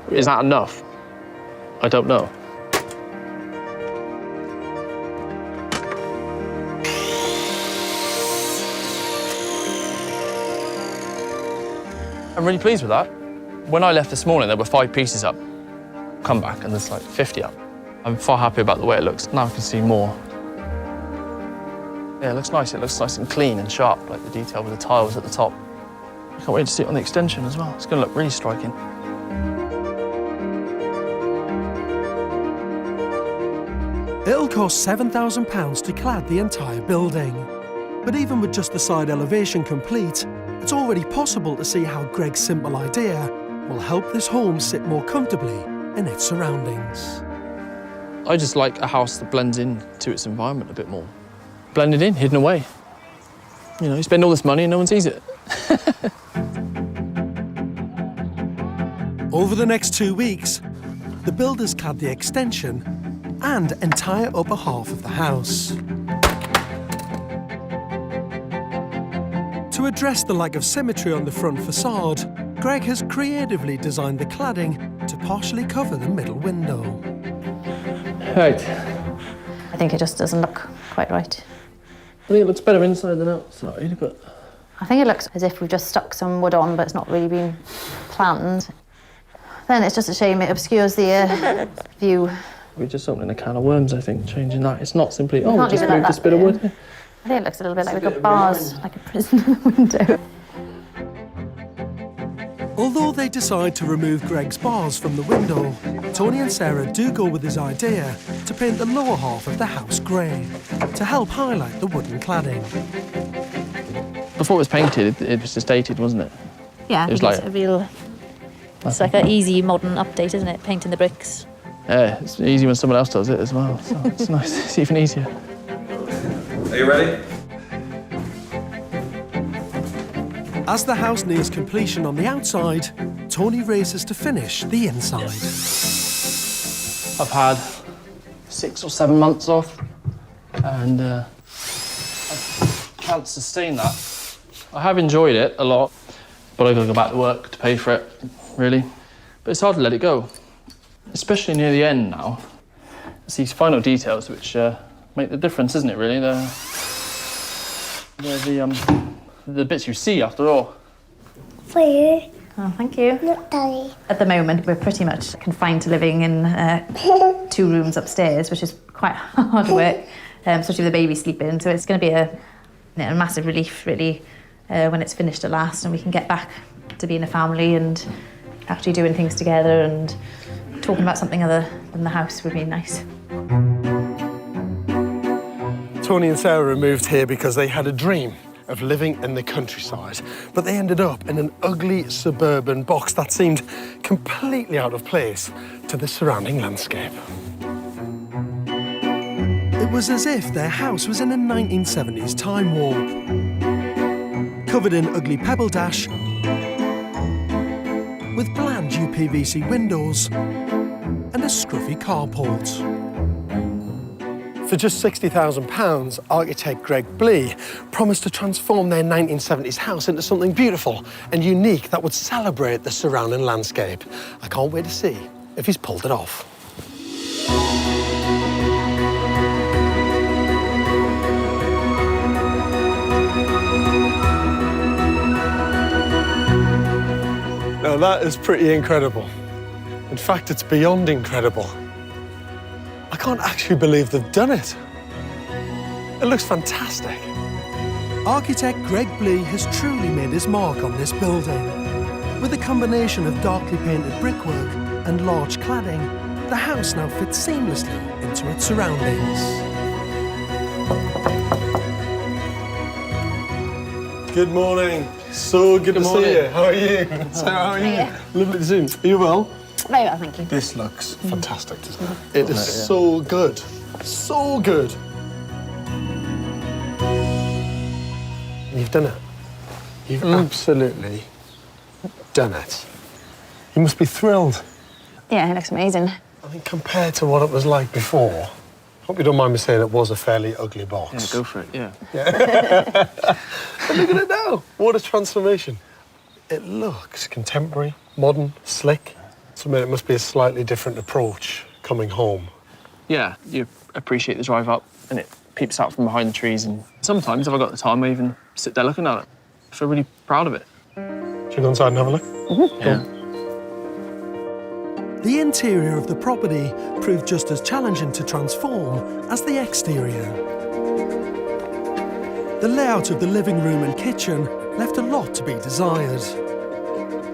[SPEAKER 14] Is that enough? I don't know. I'm really pleased with that. When I left this morning, there were 5 pieces up. Come back and there's like 50 up. I'm far happier about the way it looks. Now I can see more. Yeah, it looks nice. It looks nice and clean and sharp, like the detail with the tiles at the top. I can't wait to see it on the extension as well. It's going to look really striking.
[SPEAKER 15] It'll cost £7,000 to clad the entire building. But even with just the side elevation complete, it's already possible to see how Greg's simple idea will help this home sit more comfortably in its surroundings.
[SPEAKER 14] I just like a house that blends into its environment a bit more. Blended in, hidden away. You know, you spend all this money and no one sees it.
[SPEAKER 15] Over the next 2 weeks, the builders clad the extension and entire upper half of the house. To address the lack of symmetry on the front facade, Greg has creatively designed the cladding to partially cover the middle window.
[SPEAKER 6] Right.
[SPEAKER 3] I think it just doesn't look quite right.
[SPEAKER 6] I think it looks better inside than outside, but...
[SPEAKER 3] I think it looks as if we've just stuck some wood on, but it's not really been planned. Then it's just a shame it obscures the view.
[SPEAKER 6] We're just opening a can of worms, I think, changing that. It's not simply, oh, just move this bit of wood.
[SPEAKER 3] I think it looks a little bit like we've got bars, like a prison in the window.
[SPEAKER 15] Although they decide to remove Greg's bars from the window, Tony and Sarah do go with his idea to paint the lower half of the house grey to help highlight the wooden cladding.
[SPEAKER 6] Before it was painted, it was just dated, wasn't it?
[SPEAKER 1] Yeah,
[SPEAKER 6] it was
[SPEAKER 1] like... It's like an easy modern update, isn't it? Painting the bricks.
[SPEAKER 6] Yeah, it's easy when someone else does it as well, so it's nice. It's even easier.
[SPEAKER 22] Are you ready?
[SPEAKER 15] As the house nears completion on the outside, Tony races to finish the inside.
[SPEAKER 6] I've had 6 or 7 months off, and I can't sustain that. I have enjoyed it a lot, but I've got to go back to work to pay for it, really. But it's hard to let it go, especially near the end now. It's these final details which make the difference, isn't it, really? The bits you see, after all.
[SPEAKER 11] For you.
[SPEAKER 3] Oh, thank you.
[SPEAKER 11] Not Daddy.
[SPEAKER 3] At the moment, we're pretty much confined to living in 2 rooms upstairs, which is quite hard work, especially with the baby sleeping. So it's going to be a massive relief, really, when it's finished at last and we can get back to being a family and actually doing things together and talking about something other than the house would be nice.
[SPEAKER 4] Tony and Sarah moved here because they had a dream of living in the countryside, but they ended up in an ugly suburban box that seemed completely out of place to the surrounding landscape.
[SPEAKER 15] It was as if their house was in a 1970s time warp, covered in ugly pebble dash, with bland UPVC windows and a scruffy carport.
[SPEAKER 4] For just £60,000, architect Greg Blee promised to transform their 1970s house into something beautiful and unique that would celebrate the surrounding landscape. I can't wait to see if he's pulled it off. Now that is pretty incredible. In fact, it's beyond incredible. I can't actually believe they've done it. It looks fantastic.
[SPEAKER 15] Architect Greg Blee has truly made his mark on this building. With a combination of darkly painted brickwork and large cladding, the house now fits seamlessly into its surroundings.
[SPEAKER 4] Good morning. So good to see you. How are you? So how are you? Lovely to see you. Are you well?
[SPEAKER 3] Very well, thank you.
[SPEAKER 4] This looks fantastic, doesn't it? It is so good. So good. You've done it. You've absolutely done it. You must be thrilled.
[SPEAKER 3] Yeah, it looks amazing.
[SPEAKER 4] I mean, compared to what it was like before, hope you don't mind me saying it was a fairly ugly box.
[SPEAKER 6] Yeah, go for it, yeah.
[SPEAKER 4] But look at it now. What a transformation. It looks contemporary, modern, slick. So, I mean, it must be a slightly different approach coming home.
[SPEAKER 6] Yeah, you appreciate the drive up and it peeps out from behind the trees, and sometimes, if I've got the time, I even sit there looking at it. I feel really proud of it.
[SPEAKER 4] Should we go inside and have a look?
[SPEAKER 6] Yeah.
[SPEAKER 15] The interior of the property proved just as challenging to transform as the exterior. The layout of the living room and kitchen left a lot to be desired.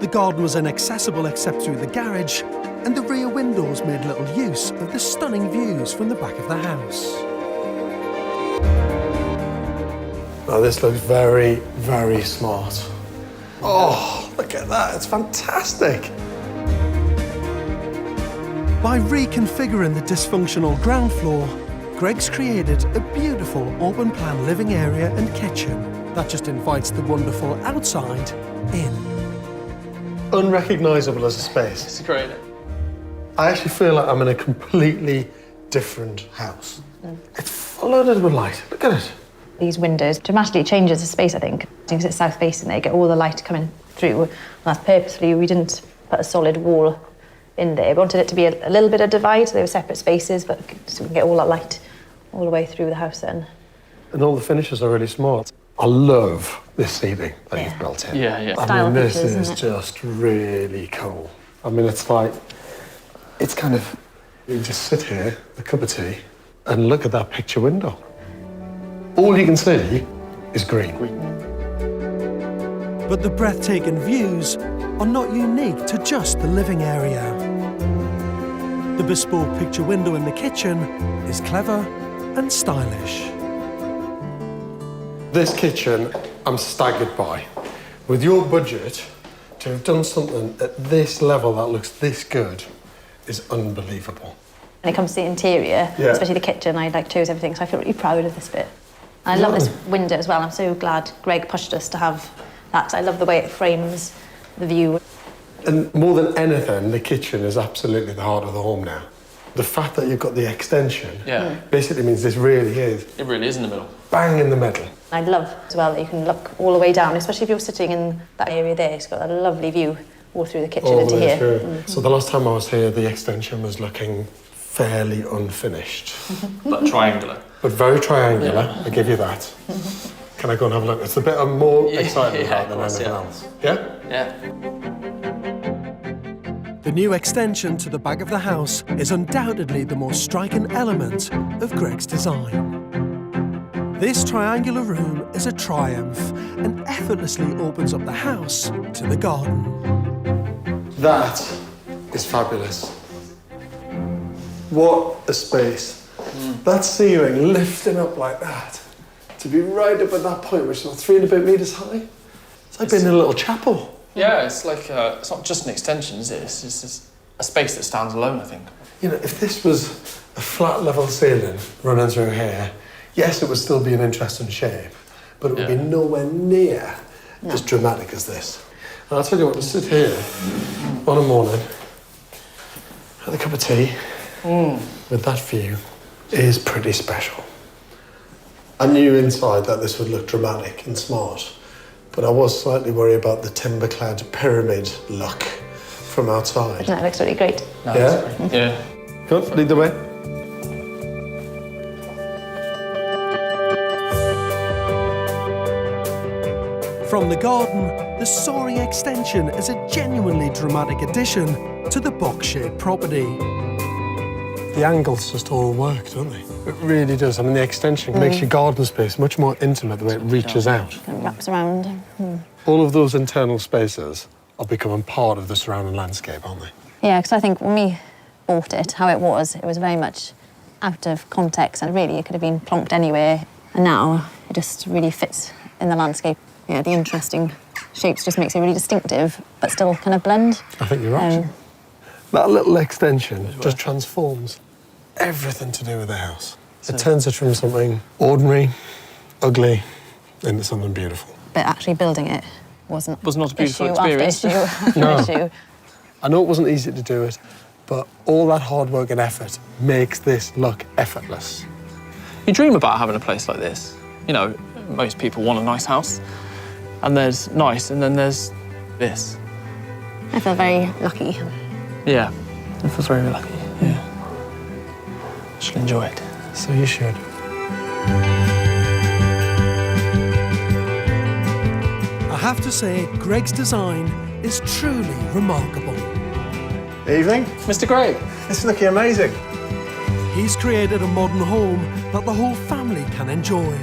[SPEAKER 15] The garden was inaccessible except through the garage, and the rear windows made little use of the stunning views from the back of the house.
[SPEAKER 4] Oh, this looks very, very smart. Oh, look at that. It's fantastic.
[SPEAKER 15] By reconfiguring the dysfunctional ground floor, Greg's created a beautiful open-plan living area and kitchen that just invites the wonderful outside in.
[SPEAKER 4] Unrecognisable as a space.
[SPEAKER 6] It's great.
[SPEAKER 4] I actually feel like I'm in a completely different house. It's flooded with light. Look at it.
[SPEAKER 3] These windows dramatically changes the space, I think. Because it's south-facing, they get all the light coming through. And that's purposefully, we didn't put a solid wall in there. We wanted it to be a little bit of divide, so they were separate spaces, but so we can get all that light all the way through the house then.
[SPEAKER 10] And all the finishes are really smart. I love this ceiling that you've built in.
[SPEAKER 6] Yeah, yeah.
[SPEAKER 10] I mean, this is just really cool. I mean, it's like, it's kind of, you just sit here, a cup of tea, and look at that picture window. All you can see is green.
[SPEAKER 15] But the breathtaking views are not unique to just the living area. The bespoke picture window in the kitchen is clever and stylish.
[SPEAKER 10] This kitchen, I'm staggered by. With your budget, to have done something at this level that looks this good is unbelievable.
[SPEAKER 3] When it comes to the interior,
[SPEAKER 10] Yeah.
[SPEAKER 3] especially the kitchen, I chose everything, so I feel really proud of this bit. And I love this window as well. I'm so glad Greg pushed us to have that. I love the way it frames the view.
[SPEAKER 10] And more than anything, the kitchen is absolutely the heart of the home now. The fact that you've got the extension basically means this really is...
[SPEAKER 6] It really is in the middle.
[SPEAKER 10] Bang in the middle.
[SPEAKER 3] I love as well that you can look all the way down, especially if you're sitting in that area there. It's got that lovely view all through the kitchen
[SPEAKER 10] All
[SPEAKER 3] into
[SPEAKER 10] the way
[SPEAKER 3] here.
[SPEAKER 10] through. So the last time I was here, the extension was looking fairly unfinished.
[SPEAKER 6] But triangular.
[SPEAKER 10] But very triangular, I give you that. Can I go and have a look? It's the bit I'm more excited about than anything else. Yeah?
[SPEAKER 6] Yeah.
[SPEAKER 15] The new extension to the back of the house is undoubtedly the most striking element of Greg's design. This triangular room is a triumph and effortlessly opens up the house to the garden.
[SPEAKER 10] That is fabulous. What a space. That ceiling lifting up like that, to be right up at that point, which is about 3 and a bit metres high. It's like being in a little chapel.
[SPEAKER 6] Yeah, it's like, it's not just an extension, is it? It's just a space that stands alone, I think.
[SPEAKER 10] You know, if this was a flat level ceiling running through here, yes, it would still be an interesting shape, but it would be nowhere near as dramatic as this. And I'll tell you what, to sit here on a morning, have a cup of tea, with that view, is pretty special. I knew inside that this would look dramatic and smart, but I was slightly worried about the timber-clad pyramid look from outside.
[SPEAKER 3] That looks really great.
[SPEAKER 6] No,
[SPEAKER 10] Yeah?
[SPEAKER 6] Yeah.
[SPEAKER 10] Go on, lead the way.
[SPEAKER 15] From the garden, the soaring extension is a genuinely dramatic addition to the box-shaped property.
[SPEAKER 10] The angles just all work, don't they? It really does. I mean, the extension makes your garden space much more intimate the way it reaches out.
[SPEAKER 3] And wraps around.
[SPEAKER 10] All of those internal spaces are becoming part of the surrounding landscape, aren't they?
[SPEAKER 3] Yeah, because I think when we bought it, how it was very much out of context, and really it could have been plonked anywhere. And now it just really fits in the landscape. Yeah, the interesting shapes just makes it really distinctive, but still kind of blend.
[SPEAKER 10] I think you're right. That little extension just transforms everything to do with the house. It turns it from something ordinary, ugly, into something beautiful.
[SPEAKER 3] But actually building it was not
[SPEAKER 6] a beautiful
[SPEAKER 3] issue
[SPEAKER 6] experience.
[SPEAKER 3] After issue.
[SPEAKER 10] I know it wasn't easy to do it, but all that hard work and effort makes this look effortless.
[SPEAKER 6] You dream about having a place like this. You know, most people want a nice house, and there's nice, and then there's this.
[SPEAKER 3] I feel very lucky.
[SPEAKER 6] Yeah, I feel very lucky, yeah. Should enjoy it.
[SPEAKER 10] So you should.
[SPEAKER 15] I have to say, Greg's design is truly remarkable.
[SPEAKER 8] Evening.
[SPEAKER 6] Mr. Greg.
[SPEAKER 8] This is looking amazing.
[SPEAKER 15] He's created a modern home that the whole family can enjoy,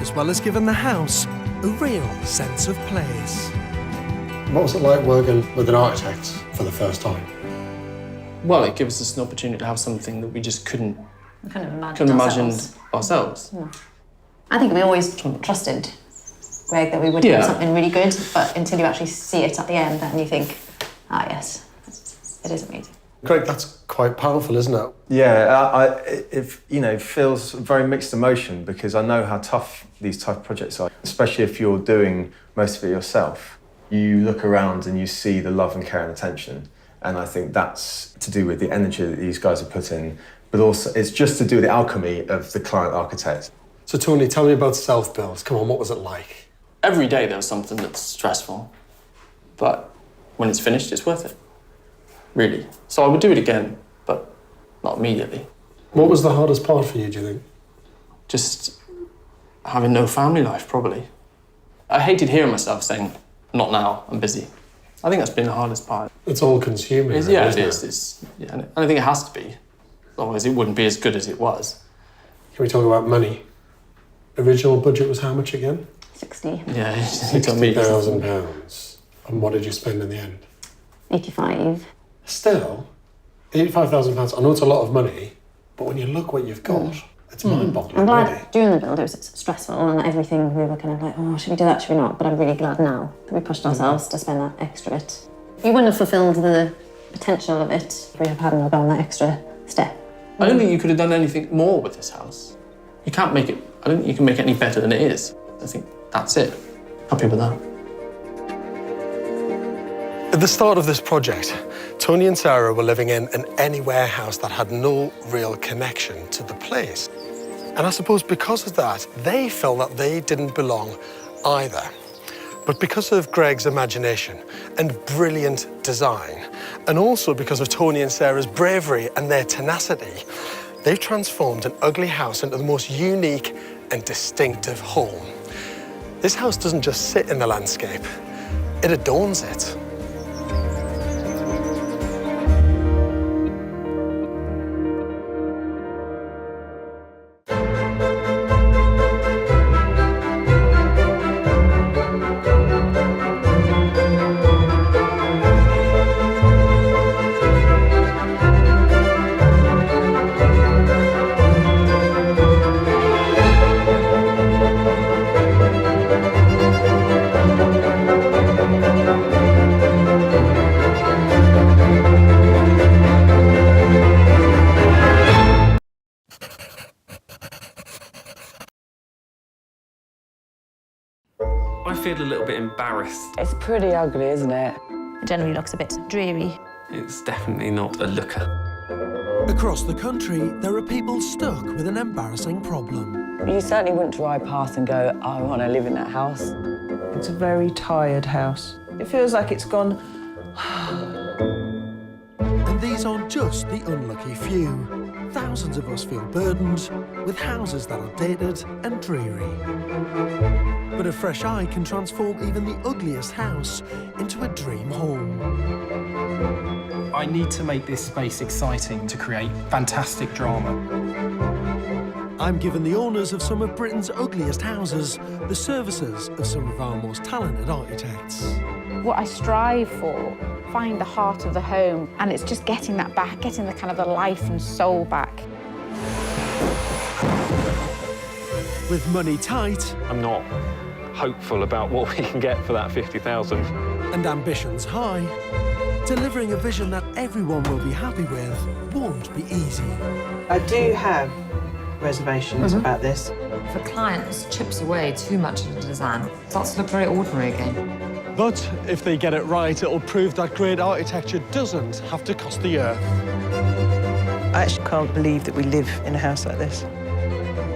[SPEAKER 15] as well as giving the house a real sense of place.
[SPEAKER 10] What was it like working with an architect for the first time?
[SPEAKER 6] Well, it gives us an opportunity to have something that we just couldn't
[SPEAKER 3] Couldn't
[SPEAKER 6] imagine ourselves.
[SPEAKER 3] I think we always trusted Greg that we would do something really good, but until you actually see it at the end, then you think, yes, it is amazing.
[SPEAKER 10] Greg, that's quite powerful, isn't it?
[SPEAKER 8] Yeah, it feels very mixed emotion because I know how tough these type of projects are, especially if you're doing most of it yourself. You look around and you see the love and care and attention, and I think that's to do with the energy that these guys have put in, but also it's just to do with the alchemy of the client architect.
[SPEAKER 10] So Tony, tell me about self-builds. Come on, what was it like?
[SPEAKER 6] Every day there was something that's stressful. but when it's finished, it's worth it, really. So I would do it again, but not immediately.
[SPEAKER 10] What was the hardest part for you, do you think?
[SPEAKER 6] Just having no family life, probably. I hated hearing myself saying, not now, I'm busy. I think that's been the hardest part.
[SPEAKER 10] It's all consuming.
[SPEAKER 6] It is. And I think it has to be. Otherwise, it wouldn't be as good as it was.
[SPEAKER 10] Can we talk about money? Original budget was how much again?
[SPEAKER 2] 60.
[SPEAKER 6] Yeah,
[SPEAKER 10] £60,000. And what did you spend in the end?
[SPEAKER 2] 85.
[SPEAKER 10] Still, £85,000. I know it's a lot of money, but when you look what you've got, it's mind-boggling.
[SPEAKER 2] I'm glad
[SPEAKER 10] really.
[SPEAKER 2] during the build it was stressful and everything we were kind of like, oh, should we do that, should we not? But I'm really glad now that we pushed ourselves to spend that extra bit. You wouldn't have fulfilled the potential of it if we hadn't gone that extra step.
[SPEAKER 6] I don't think you could have done anything more with this house. You can't make it, I don't think you can make it any better than it is. I think that's it. Happy with that.
[SPEAKER 4] At the start of this project, Tony and Sarah were living in an anywhere house that had no real connection to the place. And I suppose because of that, they felt that they didn't belong either. But because of Greg's imagination and brilliant design, and also because of Tony and Sarah's bravery and their tenacity, they've transformed an ugly house into the most unique and distinctive home. This house doesn't just sit in the landscape, it adorns it.
[SPEAKER 7] I feel a little bit embarrassed.
[SPEAKER 23] It's pretty ugly, isn't it?
[SPEAKER 3] It generally looks a bit dreary.
[SPEAKER 7] It's definitely not a looker.
[SPEAKER 15] Across the country, there are people stuck with an embarrassing problem.
[SPEAKER 23] You certainly wouldn't drive past and go, I want to live in that house.
[SPEAKER 5] It's a very tired house. It feels like it's gone...
[SPEAKER 15] And these aren't just the unlucky few. Thousands of us feel burdened with houses that are dated and dreary. But a fresh eye can transform even the ugliest house into a dream home.
[SPEAKER 24] I need to make this space exciting to create fantastic drama.
[SPEAKER 15] I'm giving the owners of some of Britain's ugliest houses the services of some of our most talented architects.
[SPEAKER 25] What I strive for, find the heart of the home, and it's just getting that back, getting the kind of the life and soul back.
[SPEAKER 15] With money tight,
[SPEAKER 26] I'm not hopeful about what we can get for that 50,000.
[SPEAKER 15] And ambitions high, delivering a vision that everyone will be happy with won't be easy.
[SPEAKER 5] I do have reservations about this.
[SPEAKER 9] If a client chips away too much of the design, it starts to look very ordinary again.
[SPEAKER 4] But if they get it right, it'll prove that great architecture doesn't have to cost the earth.
[SPEAKER 5] I actually can't believe that we live in a house like this.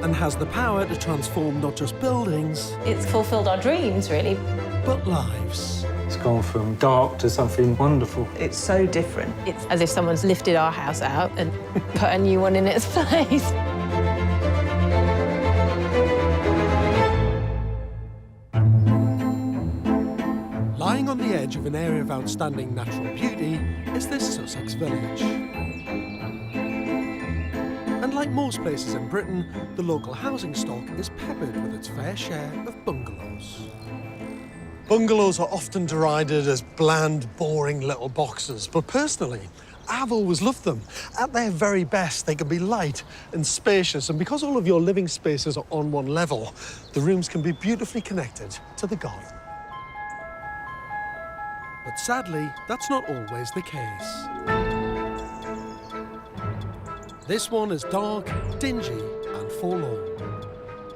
[SPEAKER 15] And has the power to transform not just buildings...
[SPEAKER 27] It's fulfilled our dreams, really.
[SPEAKER 15] ...but lives.
[SPEAKER 24] It's gone from dark to something wonderful.
[SPEAKER 5] It's so different.
[SPEAKER 27] It's as if someone's lifted our house out and put a new one in its place.
[SPEAKER 15] Lying on the edge of an area of outstanding natural beauty is this Sussex village. And like most places in Britain, the local housing stock is peppered with its fair share of bungalows. Bungalows are often derided as bland, boring little boxes, but personally, I've always loved them. At their very best, they can be light and spacious, and because all of your living spaces are on one level, the rooms can be beautifully connected to the garden. But sadly, that's not always the case. This one is dark, dingy, and forlorn.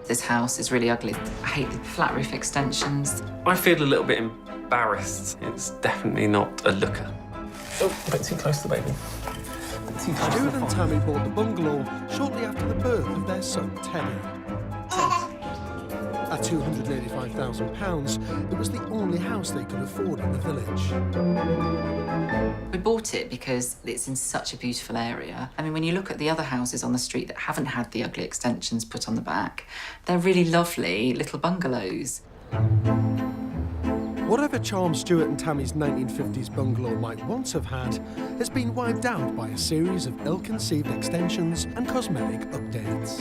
[SPEAKER 9] This house is really ugly. I hate the flat roof extensions.
[SPEAKER 7] I feel a little bit embarrassed. It's definitely not a looker.
[SPEAKER 6] Oh, a bit too close to the baby.
[SPEAKER 15] Stuart and Tammy bought the bungalow shortly after the birth of their son, Teddy. At £285,000, it was the only house they could afford in the village.
[SPEAKER 12] We bought it because it's in such a beautiful area. I mean, when you look at the other houses on the street that haven't had the ugly extensions put on the back, they're really lovely little bungalows.
[SPEAKER 15] Whatever charm Stuart and Tammy's 1950s bungalow might once have had has been wiped out by a series of ill-conceived extensions and cosmetic updates.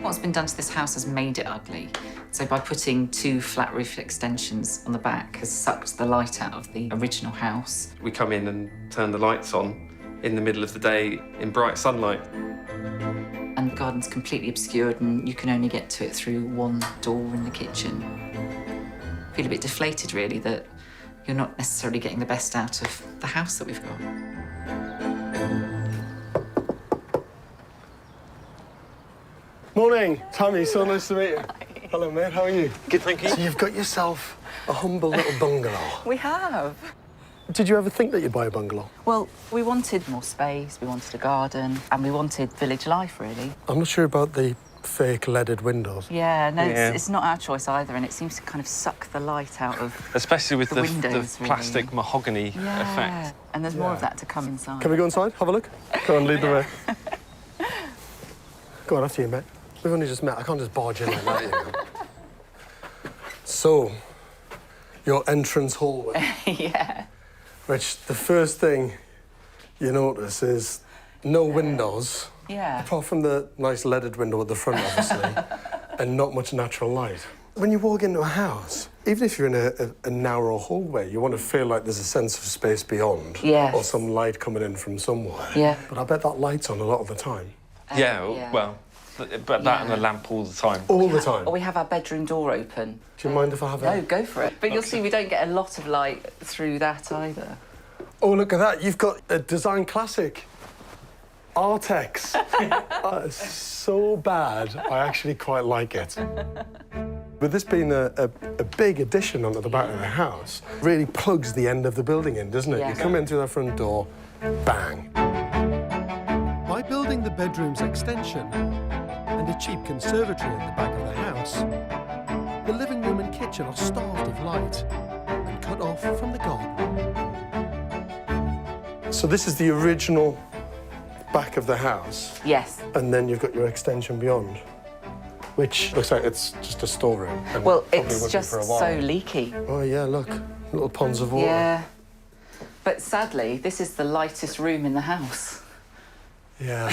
[SPEAKER 12] What's been done to this house has made it ugly. So by putting 2 flat roof extensions on the back has sucked the light out of the original house.
[SPEAKER 7] We come in and turn the lights on in the middle of the day in bright sunlight.
[SPEAKER 12] And the garden's completely obscured and you can only get to it through one door in the kitchen. I feel a bit deflated, really, that you're not necessarily getting the best out of the house that we've got.
[SPEAKER 4] Morning, Tammy, so nice to meet you. Hello, mate, how are you? Good, thank you. So you've got yourself a humble little bungalow.
[SPEAKER 12] We have.
[SPEAKER 4] Did you ever think that you'd buy a bungalow?
[SPEAKER 12] Well, we wanted more space, we wanted a garden, and we wanted village life, really.
[SPEAKER 4] I'm not sure about the fake leaded windows.
[SPEAKER 12] Yeah, no, it's not our choice either, and it seems to kind of suck the light out of
[SPEAKER 26] Especially with the
[SPEAKER 12] windows,
[SPEAKER 26] plastic
[SPEAKER 12] really.
[SPEAKER 26] mahogany effect.
[SPEAKER 12] And there's more of that to come inside.
[SPEAKER 4] Can we go inside, have a look? Go on, lead the way. Go on, after you, mate. We've only just met, I can't just barge in like that, you know. So, your entrance hallway.
[SPEAKER 12] Yeah.
[SPEAKER 4] Which, the first thing you notice is no windows.
[SPEAKER 12] Yeah.
[SPEAKER 4] Apart from the nice leaded window at the front, obviously, and not much natural light. When you walk into a house, even if you're in a narrow hallway, you want to feel like there's a sense of space beyond.
[SPEAKER 12] Yes.
[SPEAKER 4] Or some light coming in from somewhere.
[SPEAKER 12] Yeah.
[SPEAKER 4] But I bet that light's on a lot of the time.
[SPEAKER 26] Well, but that and a lamp all the time.
[SPEAKER 4] All the time?
[SPEAKER 12] Or we have our bedroom door open.
[SPEAKER 4] Do you mind if I have
[SPEAKER 12] No, go for it. But you'll see we don't get a lot of light through that either.
[SPEAKER 4] Oh, look at that. You've got a design classic. Artex. That is so bad, I actually quite like it. With this being a big addition onto the back of the house, really plugs the end of the building in, doesn't it?
[SPEAKER 12] Yeah.
[SPEAKER 4] You come in through that front door, bang.
[SPEAKER 15] By building the bedroom's extension and a cheap conservatory at the back of the house, the living room and kitchen are starved of light and cut off from the garden.
[SPEAKER 4] So this is the original back of the house.
[SPEAKER 12] Yes.
[SPEAKER 4] And then you've got your extension beyond, which looks like it's just a storeroom. and
[SPEAKER 12] Well,
[SPEAKER 4] probably
[SPEAKER 12] it's
[SPEAKER 4] would be
[SPEAKER 12] just
[SPEAKER 4] for a while.
[SPEAKER 12] so leaky.
[SPEAKER 4] Oh, yeah, look. Little ponds of water.
[SPEAKER 12] Yeah. But sadly, this is the lightest room in the house.
[SPEAKER 4] Yeah.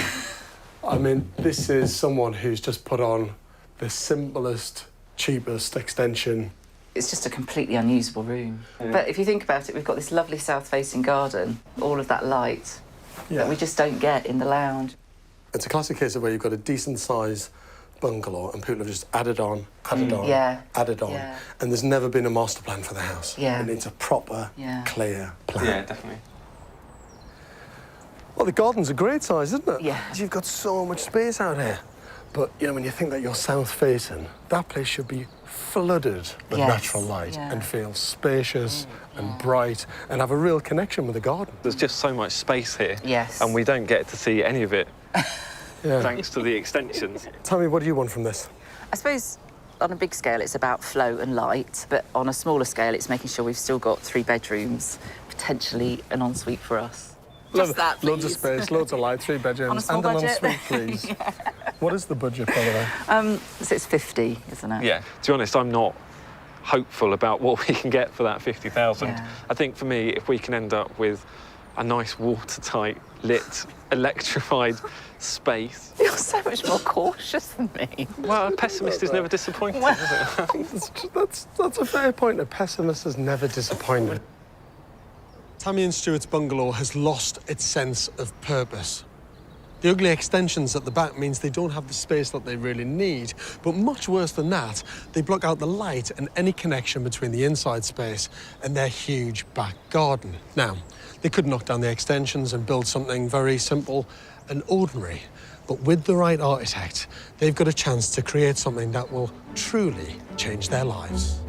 [SPEAKER 4] I mean, this is someone who's just put on the simplest, cheapest extension.
[SPEAKER 12] It's just a completely unusable room.
[SPEAKER 4] Yeah.
[SPEAKER 12] But if you think about it, we've got this lovely south-facing garden, all of that light that we just don't get in the lounge.
[SPEAKER 4] It's a classic case of where you've got a decent-sized bungalow and people have just added on, added on, added on.
[SPEAKER 12] Yeah.
[SPEAKER 4] And there's never been a master plan for the house.
[SPEAKER 12] Yeah.
[SPEAKER 4] It needs a proper, clear plan.
[SPEAKER 7] Yeah, definitely.
[SPEAKER 4] Well, the garden's a great size, isn't it?
[SPEAKER 12] Yeah.
[SPEAKER 4] You've got so much space out here. But, you know, when you think that you're south-facing, that place should be flooded with natural light and feel spacious and bright and have a real connection with the garden.
[SPEAKER 26] There's just so much space here.
[SPEAKER 12] Yes.
[SPEAKER 26] And we don't get to see any of it thanks to the extensions.
[SPEAKER 4] Tell me, what do you want from this?
[SPEAKER 12] I suppose on a big scale, it's about flow and light, but on a smaller scale, it's making sure we've still got 3 bedrooms, potentially an ensuite for us. Just that, please.
[SPEAKER 4] Loads of space, loads of light, 3 bedrooms,
[SPEAKER 12] On a small
[SPEAKER 4] and an
[SPEAKER 12] budget.
[SPEAKER 4] ensuite, please. What is the budget, by the way?
[SPEAKER 12] So it's 50, isn't it?
[SPEAKER 26] Yeah. To be honest, I'm not hopeful about what we can get for that 50,000.
[SPEAKER 12] Yeah.
[SPEAKER 26] I think for me, if we can end up with a nice watertight, lit, electrified space.
[SPEAKER 12] You're so much more cautious than me.
[SPEAKER 26] Well, a pessimist is never disappointed, is it?
[SPEAKER 4] That's a fair point. A pessimist is never disappointed. Tammy and Stuart's bungalow has lost its sense of purpose. The ugly extensions at the back means they don't have the space that they really need, but much worse than that, they block out the light and any connection between the inside space and their huge back garden. Now, they could knock down the extensions and build something very simple and ordinary, but with the right architect, they've got a chance to create something that will truly change their lives.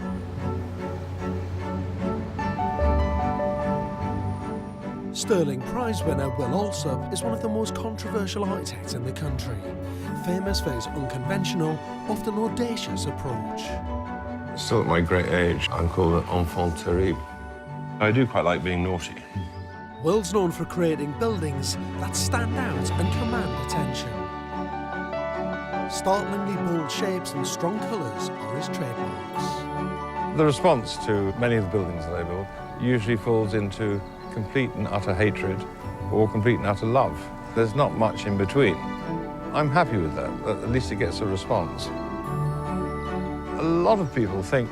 [SPEAKER 15] Stirling Prize winner Will Alsop is one of the most controversial architects in the country, famous for his unconventional, often audacious approach.
[SPEAKER 13] Still at my great age, I'm called an enfant terrible. I do quite like being naughty.
[SPEAKER 15] Will's known for creating buildings that stand out and command attention. Startlingly bold shapes and strong colours are his trademarks.
[SPEAKER 13] The response to many of the buildings that I build usually falls into complete and utter hatred or complete and utter love. There's not much in between. I'm happy with that. At least it gets a response. A lot of people think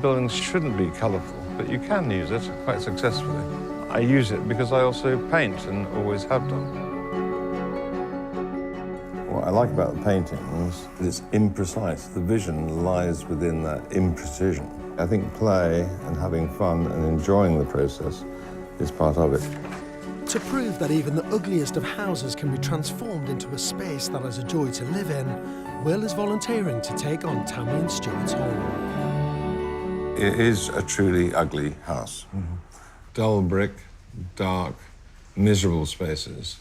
[SPEAKER 13] buildings shouldn't be colourful, but you can use it quite successfully. I use it because I also paint and always have done. What I like about the painting is that it's imprecise. The vision lies within that imprecision. I think play and having fun and enjoying the process is part of it.
[SPEAKER 15] To prove that even the ugliest of houses can be transformed into a space that is a joy to live in, Will is volunteering to take on Tammy and Stuart's home.
[SPEAKER 13] It is a truly ugly house. Dull brick, dark, miserable spaces.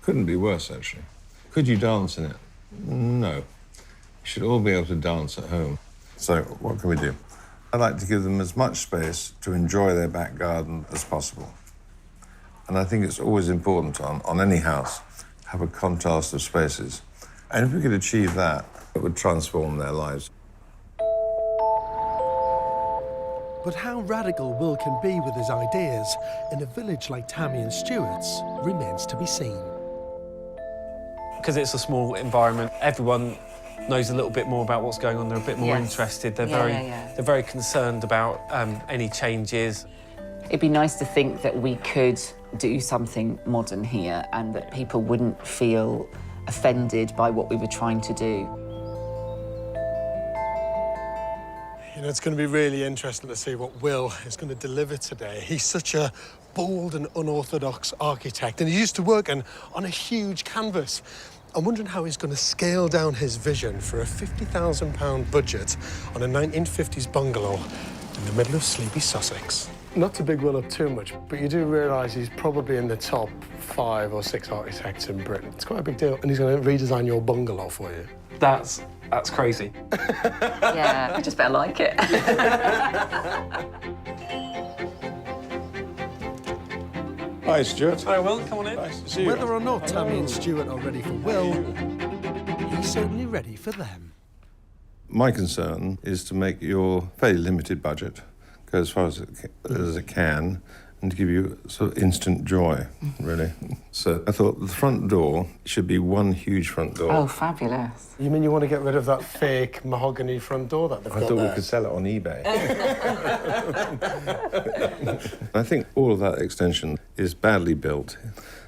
[SPEAKER 13] Couldn't be worse, actually. Could you dance in it? No. You should all be able to dance at home. So, what can we do? I like to give them as much space to enjoy their back garden as possible. And I think it's always important on any house to have a contrast of spaces. And if we could achieve that, it would transform their lives.
[SPEAKER 15] But how radical Will can be with his ideas in a village like Tammy and Stuart's remains to be seen.
[SPEAKER 26] Because it's a small environment, everyone knows a little bit more about what's going on. They're a bit more interested. They're they're very concerned about any changes.
[SPEAKER 9] It'd be nice to think that we could do something modern here and that people wouldn't feel offended by what we were trying to do.
[SPEAKER 4] You know, it's going to be really interesting to see what Will is going to deliver today. He's such a bold and unorthodox architect, and he used to work on a huge canvas. I'm wondering how he's going to scale down his vision for a £50,000 budget on a 1950s bungalow in the middle of sleepy Sussex.
[SPEAKER 10] Not to big Will up too much, but you do realise he's probably in the top 5 or 6 architects in Britain. It's quite a big deal, and he's going to redesign your bungalow for you.
[SPEAKER 26] That's crazy.
[SPEAKER 9] Yeah, I just better like it.
[SPEAKER 13] Hi, Stuart.
[SPEAKER 26] Hi, Will. Come on in.
[SPEAKER 13] Nice to see you.
[SPEAKER 15] Whether or not Tammy and Stuart are ready for Will, he's certainly ready for them.
[SPEAKER 13] My concern is to make your fairly limited budget go as far as it can and to give you sort of instant joy, really. So I thought the front door should be one huge front door.
[SPEAKER 9] Oh, fabulous.
[SPEAKER 10] You mean you want to get rid of that fake mahogany front door that they've got
[SPEAKER 13] I thought
[SPEAKER 10] there?
[SPEAKER 13] we could sell it on eBay. I think all of that extension is badly built.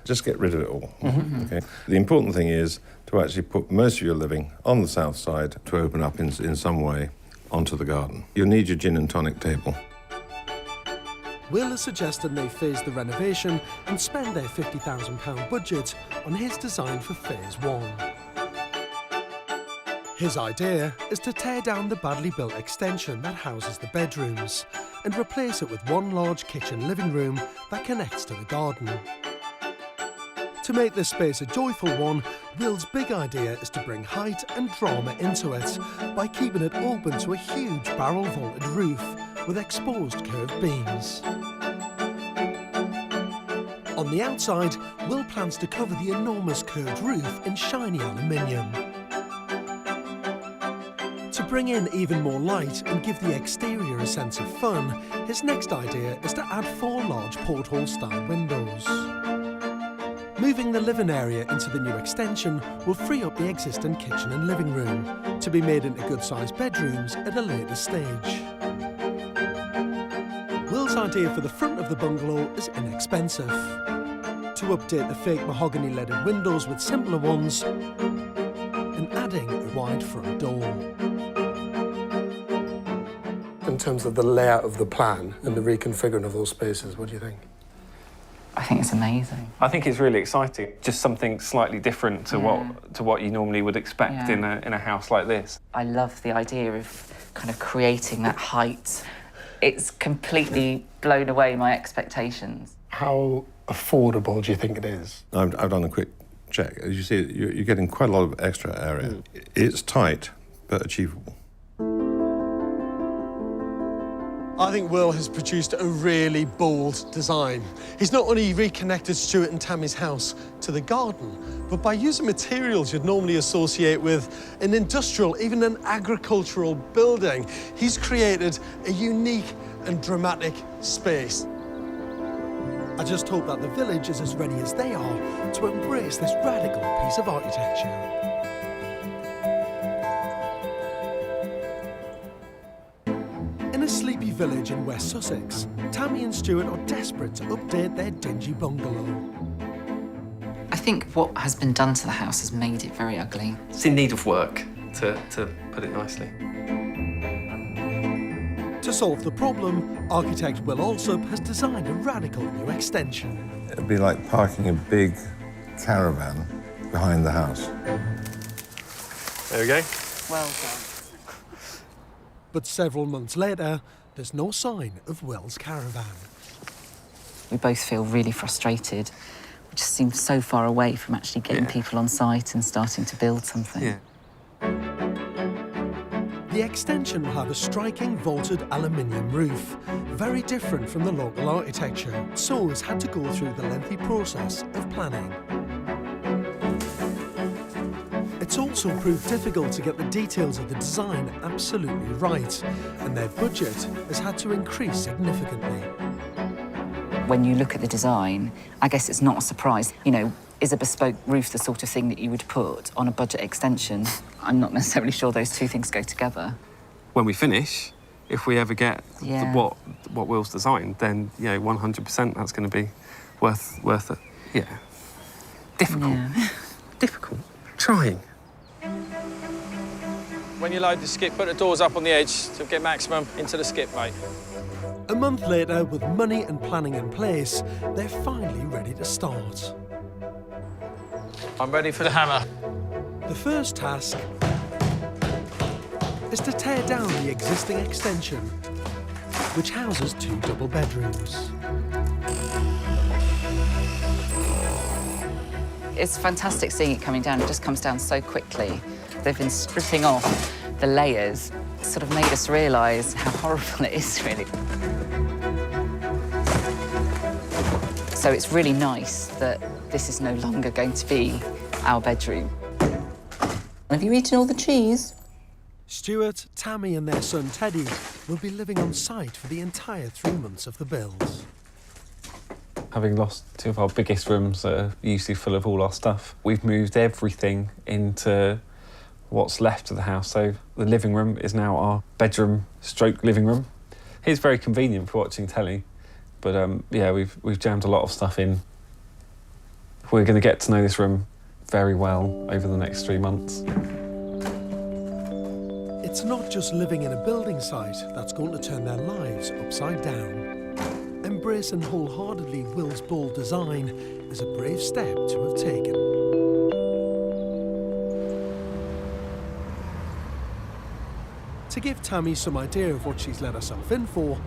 [SPEAKER 13] Just get rid of it all, okay? The important thing is to actually put most of your living on the south side to open up in some way onto the garden. You'll need your gin and tonic table.
[SPEAKER 15] Will has suggested they phase the renovation and spend their £50,000 budget on his design for Phase 1. His idea is to tear down the badly built extension that houses the bedrooms and replace it with one large kitchen living room that connects to the garden. To make this space a joyful one, Will's big idea is to bring height and drama into it by keeping it open to a huge barrel-vaulted roof with exposed curved beams. On the outside, Will plans to cover the enormous curved roof in shiny aluminium. To bring in even more light and give the exterior a sense of fun, his next idea is to add 4 large porthole-style windows. Moving the living area into the new extension will free up the existing kitchen and living room to be made into good-sized bedrooms at a later stage. Will's idea for the front of the bungalow is inexpensive. To update the fake mahogany-leaded windows with simpler ones and adding a wide front door.
[SPEAKER 10] In terms of the layout of the plan and the reconfiguring of those spaces, what do you think?
[SPEAKER 9] I think it's amazing.
[SPEAKER 26] I think it's really exciting. Just something slightly different to what you normally would expect in a house like this.
[SPEAKER 9] I love the idea of kind of creating that height. It's completely blown away my expectations.
[SPEAKER 10] How affordable do you think it is?
[SPEAKER 13] I've done a quick check. As you see, you're getting quite a lot of extra area. It's tight, but achievable.
[SPEAKER 4] I think Will has produced a really bold design. He's not only reconnected Stuart and Tammy's house to the garden, but by using materials you'd normally associate with an industrial, even an agricultural building, he's created a unique and dramatic space.
[SPEAKER 15] I just hope that the village is as ready as they are to embrace this radical piece of architecture. In a sleepy village in West Sussex, Tammy and Stuart are desperate to update their dingy bungalow.
[SPEAKER 9] I think what has been done to the house has made it very ugly.
[SPEAKER 7] It's in need of work, to put it nicely.
[SPEAKER 15] To solve the problem, architect Will Alsop has designed a radical new extension.
[SPEAKER 13] It'd be like parking a big caravan behind the house.
[SPEAKER 7] There we go.
[SPEAKER 9] Well done.
[SPEAKER 15] But several months later, there's no sign of Will's caravan.
[SPEAKER 9] We both feel really frustrated. We just seem so far away from actually getting people on site and starting to build something.
[SPEAKER 7] Yeah.
[SPEAKER 15] The extension will have a striking vaulted aluminium roof, very different from the local architecture, so has had to go through the lengthy process of planning. It's also proved difficult to get the details of the design absolutely right, and their budget has had to increase significantly.
[SPEAKER 9] When you look at the design, I guess it's not a surprise. You know, is a bespoke roof the sort of thing that you would put on a budget extension? I'm not necessarily sure those two things go together.
[SPEAKER 7] When we finish, if we ever get what Will's designed, then 100% that's going to be worth it. Yeah. Difficult.
[SPEAKER 9] Yeah.
[SPEAKER 7] Difficult. Trying.
[SPEAKER 26] When you load the skip, put the doors up on the edge to get maximum into the skip, mate.
[SPEAKER 15] A month later, with money and planning in place, they're finally ready to start.
[SPEAKER 26] I'm ready for the hammer.
[SPEAKER 15] The first task is to tear down the existing extension, which houses 2 double bedrooms.
[SPEAKER 9] It's fantastic seeing it coming down. It just comes down so quickly. They've been stripping off the layers. It sort of made us realise how horrible it is, really. So it's really nice that this is no longer going to be our bedroom.
[SPEAKER 3] Have you eaten all the cheese?
[SPEAKER 15] Stuart, Tammy and their son Teddy will be living on site for the entire 3 months of the build.
[SPEAKER 26] Having lost 2 of our biggest rooms that are usually full of all our stuff, we've moved everything into what's left of the house. So the living room is now our bedroom stroke living room. It's very convenient for watching telly, but we've jammed a lot of stuff in. We're going to get to know this room very well over the next 3 months.
[SPEAKER 15] It's not just living in a building site that's going to turn their lives upside down. Embracing wholeheartedly Will's bold design is a brave step to have taken. To give Tammy some idea of what she's let herself in for,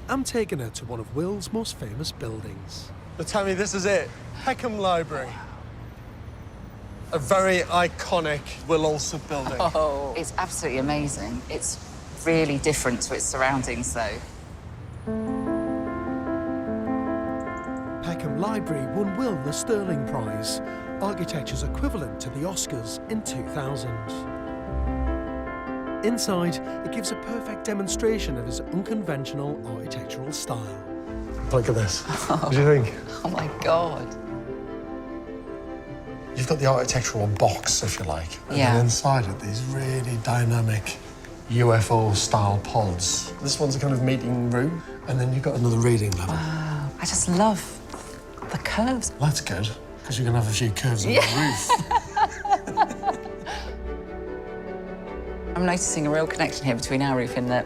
[SPEAKER 15] I'm taking her to one of Will's most famous buildings.
[SPEAKER 4] But Tammy, this is it. Peckham Library. A very iconic Will Alsop building.
[SPEAKER 9] Oh, it's absolutely amazing. It's really different to its surroundings, though.
[SPEAKER 15] Peckham Library won Will the Sterling Prize, architecture's equivalent to the Oscars, in 2000. Inside, it gives a perfect demonstration of his unconventional architectural style.
[SPEAKER 4] Look at this. What do you think?
[SPEAKER 9] Oh, my God.
[SPEAKER 4] You've got the architectural box, if you like. And
[SPEAKER 9] Yeah.
[SPEAKER 4] then inside it, these really dynamic UFO-style pods. This one's a kind of meeting room, and then you've got another reading level.
[SPEAKER 9] Wow, I just love the curves.
[SPEAKER 4] Well, that's good, because you're going to have a few curves on the roof.
[SPEAKER 9] I'm noticing a real connection here between our roof and a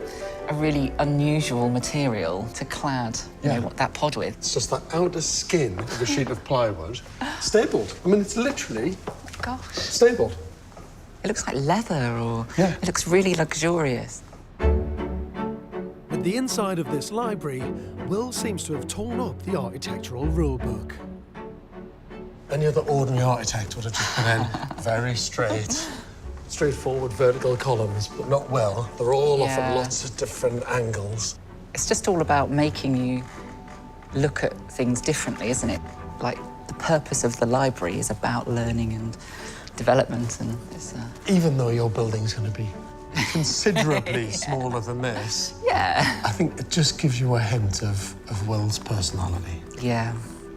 [SPEAKER 9] really unusual material to clad that pod with.
[SPEAKER 4] It's just that outer skin of a sheet of plywood, stapled. I mean, it's literally stapled.
[SPEAKER 9] It looks like leather, or it looks really luxurious.
[SPEAKER 15] With the inside of this library, Will seems to have torn up the architectural rulebook.
[SPEAKER 10] Any other ordinary architect would have just put in very straightforward vertical columns, but not Will. They're all off at lots of different angles.
[SPEAKER 9] It's just all about making you look at things differently, isn't it? Like, the purpose of the library is about learning and development, and it's...
[SPEAKER 10] Even though your building's going to be considerably smaller than this, I think it just gives you a hint of Will's personality.
[SPEAKER 9] Yeah.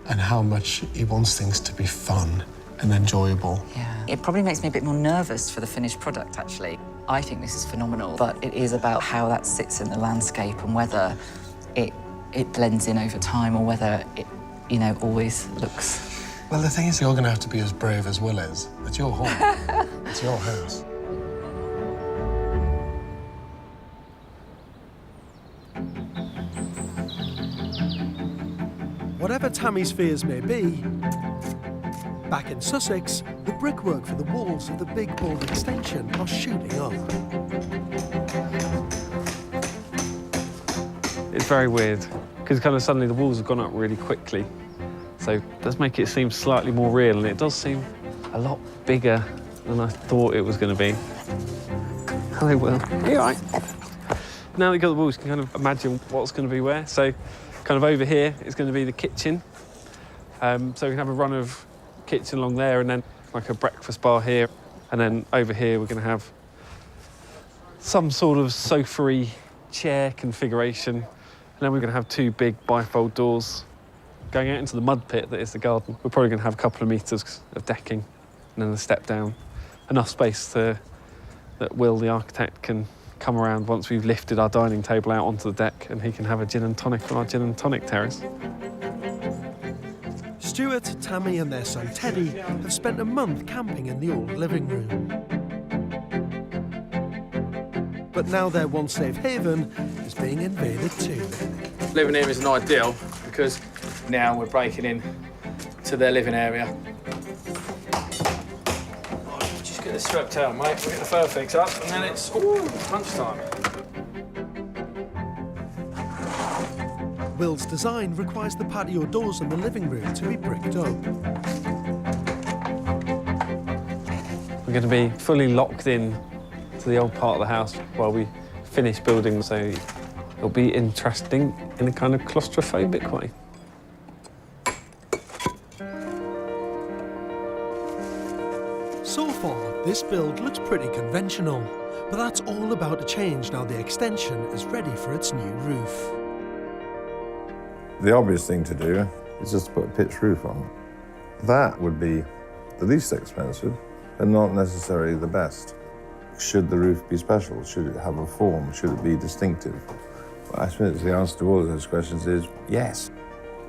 [SPEAKER 10] And how much he wants things to be fun and enjoyable.
[SPEAKER 9] Yeah. It probably makes me a bit more nervous for the finished product, actually. I think this is phenomenal, but it is about how that sits in the landscape and whether it blends in over time or whether it, you know, always looks...
[SPEAKER 10] Well, the thing is, you're going to have to be as brave as Will is. It's your home. It's your house.
[SPEAKER 15] Whatever Tammy's fears may be, back in Sussex, the brickwork for the walls of the big bold extension are shooting up.
[SPEAKER 26] It's very weird, because kind of suddenly the walls have gone up really quickly. So it does make it seem slightly more real, and it does seem a lot bigger than I thought it was going to be. Hello, Will. Are you all right? Now that you've got the walls, you can kind of imagine what's going to be where. So kind of over here is going to be the kitchen. So we can have a run of kitchen along there, and then like a breakfast bar here. And then over here, we're going to have some sort of sofa-y chair configuration. And then we're going to have two big bifold doors going out into the mud pit that is the garden. We're probably going to have a couple of metres of decking and then a step down. Enough space that Will, the architect, can come around once we've lifted our dining table out onto the deck, and he can have a gin and tonic on our gin and tonic terrace.
[SPEAKER 15] Stuart, Tammy and their son Teddy have spent a month camping in the old living room. But now their once safe haven is being invaded too.
[SPEAKER 6] Living here isn't ideal because now we're breaking in to their living area. Just get this swept out, mate. We'll get the fur fix up, and then it's lunchtime.
[SPEAKER 15] Will's design requires the patio doors in the living room to be bricked up.
[SPEAKER 26] We're going to be fully locked in to the old part of the house while we finish building, so it'll be interesting in a kind of claustrophobic way.
[SPEAKER 15] So far, this build looks pretty conventional, but that's all about to change now the extension is ready for its new roof.
[SPEAKER 13] The obvious thing to do is just to put a pitch roof on. That would be the least expensive, but not necessarily the best. Should the roof be special? Should it have a form? Should it be distinctive? Well, I suppose the answer to all of those questions is yes.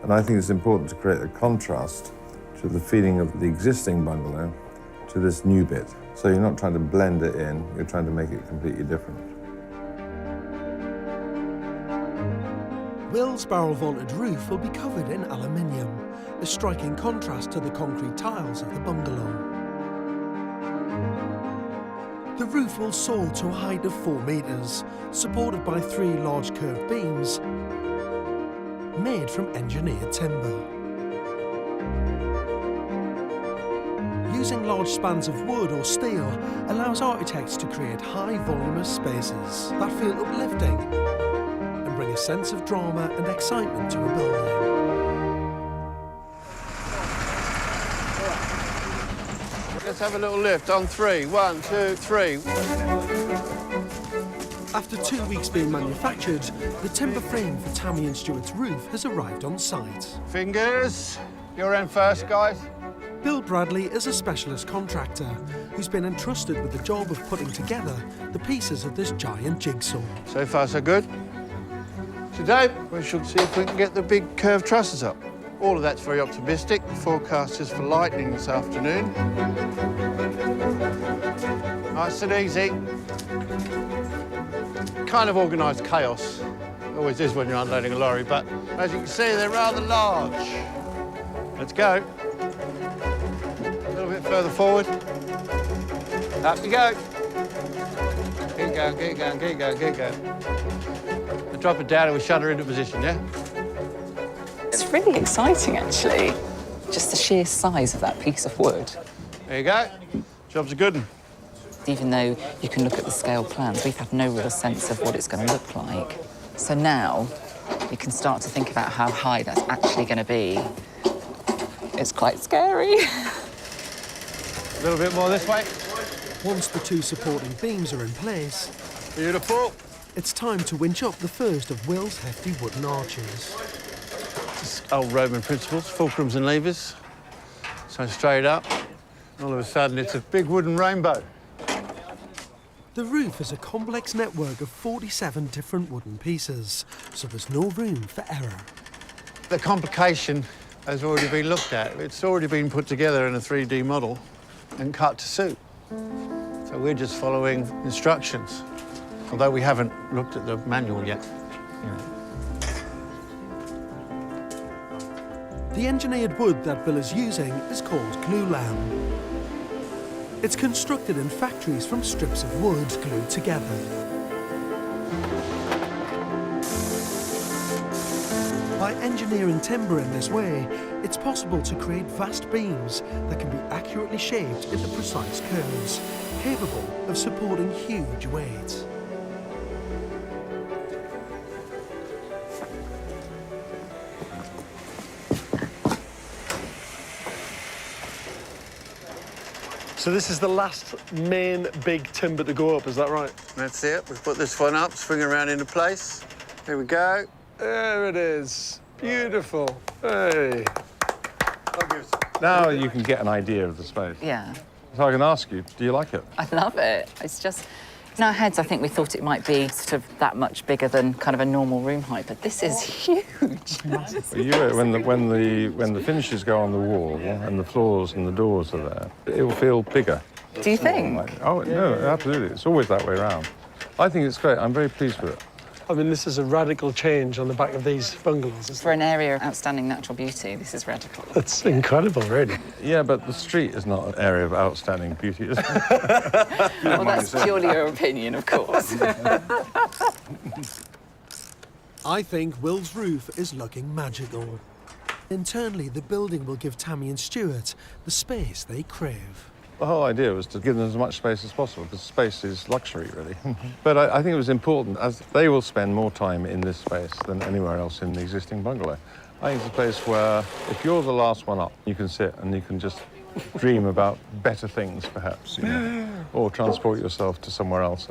[SPEAKER 13] And I think it's important to create a contrast to the feeling of the existing bungalow to this new bit. So you're not trying to blend it in, you're trying to make it completely different.
[SPEAKER 15] Will's barrel-vaulted roof will be covered in aluminium, a striking contrast to the concrete tiles of the bungalow. The roof will soar to a height of 4 metres, supported by 3 large curved beams made from engineered timber. Using large spans of wood or steel allows architects to create high voluminous spaces that feel uplifting and bring a sense of drama and excitement to a building.
[SPEAKER 14] Let's have a little lift on 3. 1, 2, 3.
[SPEAKER 15] After 2 weeks being manufactured, the timber frame for Tammy and Stuart's roof has arrived on site.
[SPEAKER 14] Fingers, you're in first, guys.
[SPEAKER 15] Bill Bradley is a specialist contractor who's been entrusted with the job of putting together the pieces of this giant jigsaw.
[SPEAKER 14] So far, so good. Today, we shall see if we can get the big curved trusses up. All of that's very optimistic. The forecast is for lightning this afternoon. Nice and easy. Kind of organised chaos. Always is when you're unloading a lorry, but as you can see, they're rather large. Let's go. A little bit further forward. Up you go. Keep going, keep going, keep going, keep going. drop it down and we shut her into position, yeah?
[SPEAKER 9] It's really exciting, actually. Just the sheer size of that piece of wood.
[SPEAKER 14] There you go. Job's a good one.
[SPEAKER 9] Even though you can look at the scale plans, we've had no real sense of what it's going to look like. So now we can start to think about how high that's actually going to be. It's quite scary.
[SPEAKER 14] A little bit more this way.
[SPEAKER 15] Once the two supporting beams are in place,
[SPEAKER 14] beautiful.
[SPEAKER 15] It's time to winch up the first of Will's hefty wooden arches.
[SPEAKER 14] Just old Roman principles, fulcrums and levers. So straight up. All of a sudden, it's a big wooden rainbow.
[SPEAKER 15] The roof is a complex network of 47 different wooden pieces, so there's no room for error.
[SPEAKER 14] The complication has already been looked at. It's already been put together in a 3D model and cut to suit. So we're just following instructions, although we haven't looked at the manual yet.
[SPEAKER 15] The engineered wood that Bill is using is called glulam. It's constructed in factories from strips of wood glued together. By engineering timber in this way, it's possible to create vast beams that can be accurately shaped into precise curves, capable of supporting huge weight.
[SPEAKER 10] So this is the last main big timber to go up, is that right?
[SPEAKER 14] That's it. We've put this one up, swing around into place. Here we go.
[SPEAKER 10] There it is. Beautiful. Hey.
[SPEAKER 13] Now you can get an idea of the space.
[SPEAKER 9] Yeah.
[SPEAKER 13] So I can ask you, do you like it?
[SPEAKER 9] I love it. It's just... In our heads, I think we thought it might be sort of that much bigger than kind of a normal room height, but this is huge.
[SPEAKER 13] Well, when the finishes go on the wall and the floors and the doors are there, it will feel bigger.
[SPEAKER 9] Do you think?
[SPEAKER 13] Oh, no, absolutely. It's always that way around. I think it's great. I'm very pleased with it.
[SPEAKER 10] I mean, this is a radical change on the back of these bungalows.
[SPEAKER 9] For an area of outstanding natural beauty, this is radical.
[SPEAKER 10] It's incredible, really.
[SPEAKER 13] Yeah, but the street is not an area of outstanding beauty, is it?
[SPEAKER 9] Well, that's purely your opinion, of course.
[SPEAKER 15] I think Will's roof is looking magical. Internally, the building will give Tammy and Stuart the space they crave.
[SPEAKER 13] The whole idea was to give them as much space as possible, because space is luxury, really. But I think it was important, as they will spend more time in this space than anywhere else in the existing bungalow. I think it's a place where, if you're the last one up, you can sit and you can just dream about better things, perhaps, you know, or transport yourself to somewhere else,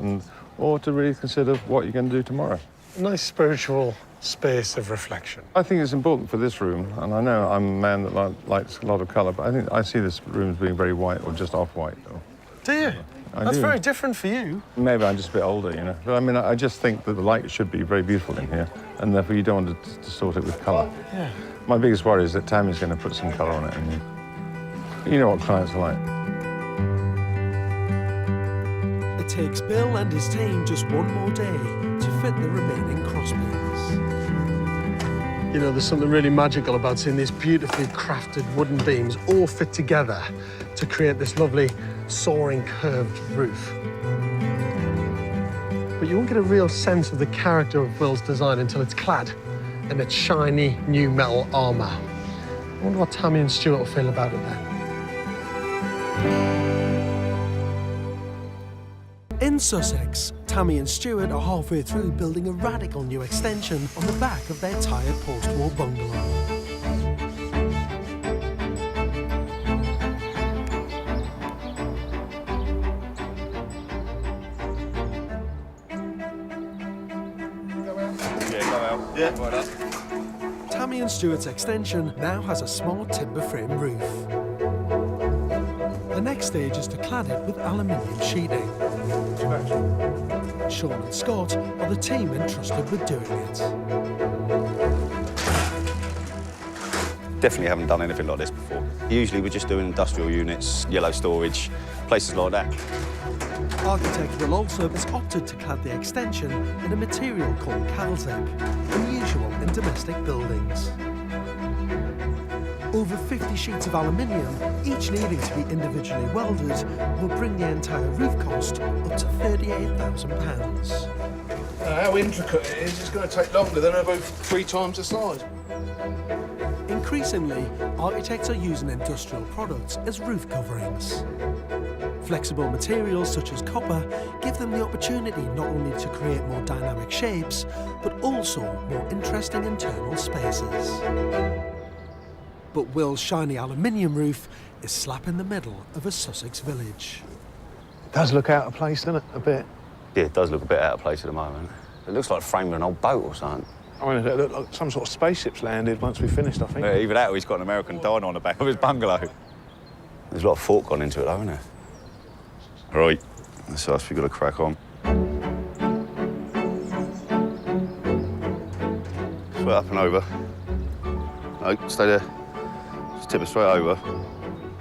[SPEAKER 13] or to really consider what you're going to do tomorrow.
[SPEAKER 10] A nice spiritual space of reflection.
[SPEAKER 13] I think it's important for this room, and I know I'm a man that likes a lot of colour, but I think I see this room as being very white or just off-white.
[SPEAKER 10] Do you? That's
[SPEAKER 13] do.
[SPEAKER 10] very different for you.
[SPEAKER 13] Maybe I'm just a bit older, you know. But I mean, I just think that the light should be very beautiful in here, and therefore you don't want to distort it with colour.
[SPEAKER 10] Yeah.
[SPEAKER 13] My biggest worry is that Tammy's going to put some colour on it, and you know what clients are like.
[SPEAKER 15] It takes Bill and his team just one more day to fit the remaining crossbeams.
[SPEAKER 10] You know, there's something really magical about seeing these beautifully crafted wooden beams all fit together to create this lovely soaring curved roof. But you won't get a real sense of the character of Will's design until it's clad in its shiny new metal armour. I wonder what Tammy and Stuart will feel about it then.
[SPEAKER 15] In Sussex, Tammy and Stuart are halfway through building a radical new extension on the back of their tired post-war bungalow.
[SPEAKER 14] Yeah.
[SPEAKER 15] Tammy and Stuart's extension now has a smart timber frame roof. The next stage is to clad it with aluminium sheeting. Sean and Scott are the team entrusted with doing it.
[SPEAKER 1] Definitely haven't done anything like this before. Usually we're just doing industrial units, yellow storage, places like that.
[SPEAKER 15] Architect Will also has opted to clad the extension in a material called calzec, unusual in domestic buildings. Over 50 sheets of aluminium, each needing to be individually welded, will bring the entire roof cost up to £38,000.
[SPEAKER 10] how intricate it is, it's going to take longer than about 3 times the size.
[SPEAKER 15] Increasingly, architects are using industrial products as roof coverings. Flexible materials such as copper give them the opportunity not only to create more dynamic shapes, but also more interesting internal spaces. But Will's shiny aluminium roof is slap in the middle of a Sussex village.
[SPEAKER 10] It does look out of place, doesn't it, a bit?
[SPEAKER 1] Yeah, it does look a bit out of place at the moment. It looks like framing an old boat or something.
[SPEAKER 10] I mean, it looked like some sort of spaceship's landed once we finished, I think.
[SPEAKER 1] Yeah, either that or he's got an American diner on the back of his bungalow. There's a lot of thought gone into it, though, isn't there? Right, so we've got to crack on. Straight up and over. No, stay there. Just tip it straight over.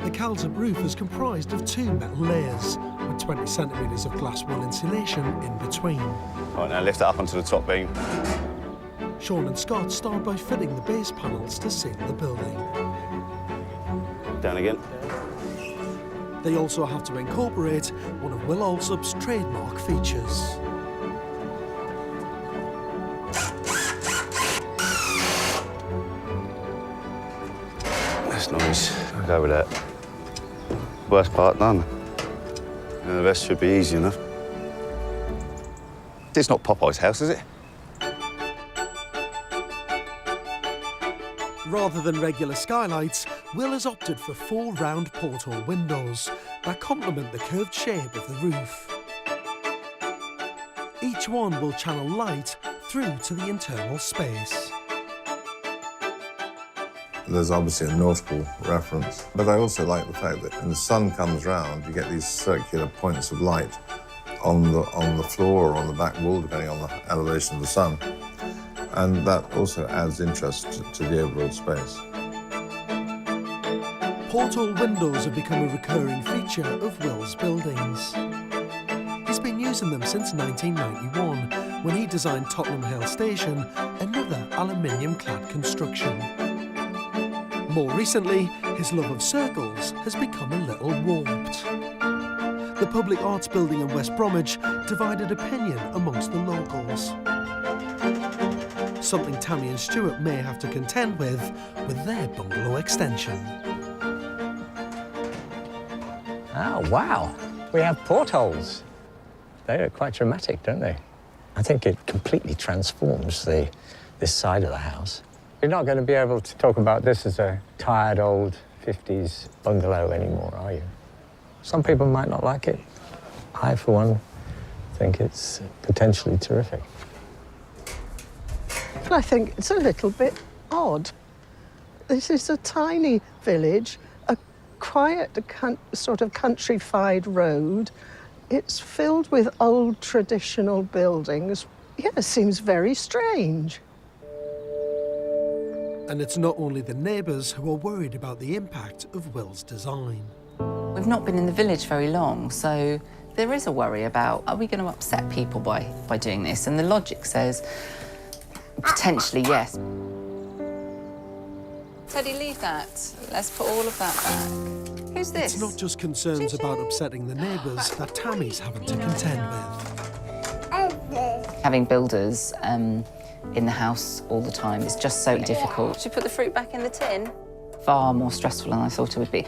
[SPEAKER 15] The Calzip roof is comprised of 2 metal layers, with 20 centimetres of glass wool insulation in between.
[SPEAKER 1] Right, now lift it up onto the top beam.
[SPEAKER 15] Sean and Scott start by fitting the base panels to seal the building.
[SPEAKER 1] Down again.
[SPEAKER 15] They also have to incorporate one of Will Alsop's trademark features.
[SPEAKER 1] That's nice. I'll go with that. Worst part done. And the rest should be easy enough. It's not Popeye's house, is it?
[SPEAKER 15] Rather than regular skylights, Will has opted for 4 round porthole windows that complement the curved shape of the roof. Each one will channel light through to the internal space.
[SPEAKER 13] There's obviously a nautical reference, but I also like the fact that when the sun comes round, you get these circular points of light on the floor or on the back wall, depending on the elevation of the sun. And that also adds interest to the overall space.
[SPEAKER 15] Porthole windows have become a recurring feature of Will's buildings. He's been using them since 1991, when he designed Tottenham Hale Station, another aluminium-clad construction. More recently, his love of circles has become a little warped. The public arts building in West Bromwich divided opinion amongst the locals. Something Tammy and Stuart may have to contend with their bungalow extension.
[SPEAKER 16] Oh, wow. We have portholes. They are quite dramatic, don't they? I think it completely transforms this side of the house. You're not going to be able to talk about this as a tired old 50s bungalow anymore, are you? Some people might not like it. I, for one, think it's potentially terrific.
[SPEAKER 17] I think it's a little bit odd. This is a tiny village, a quiet sort of countrified road. It's filled with old traditional buildings. Yeah, it seems very strange.
[SPEAKER 15] And it's not only the neighbours who are worried about the impact of Will's design.
[SPEAKER 9] We've not been in the village very long, so there is a worry about, are we going to upset people by doing this? And the logic says, potentially, yes. Teddy, leave that. Let's put all of that back. Who's this?
[SPEAKER 15] It's not just concerns about upsetting the neighbours that Tammy's having to contend with.
[SPEAKER 9] Having builders in the house all the time is just so difficult.
[SPEAKER 3] Should we put the fruit back in the tin?
[SPEAKER 9] Far more stressful than I thought it would be.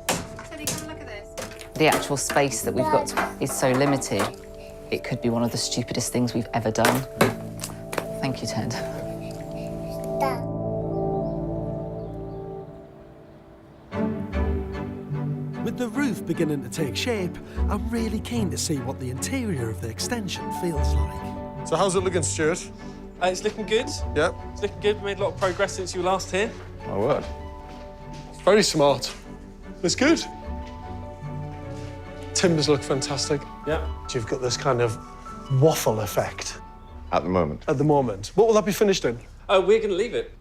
[SPEAKER 3] Teddy, come look at this.
[SPEAKER 9] The actual space that we've got is so limited. It could be one of the stupidest things we've ever done. Thank you, Ted.
[SPEAKER 15] With the roof beginning to take shape, I'm really keen to see what the interior of the extension feels like.
[SPEAKER 10] So how's it looking, Stuart?
[SPEAKER 7] It's looking good.
[SPEAKER 10] Yep.
[SPEAKER 7] It's looking good. We made a lot of progress since you were last here.
[SPEAKER 10] My word. Very smart. It's good. Timbers look fantastic.
[SPEAKER 7] Yeah.
[SPEAKER 10] You've got this kind of waffle effect.
[SPEAKER 13] At the moment.
[SPEAKER 10] At the moment. What will that be finished in?
[SPEAKER 7] Oh, we're going to leave it.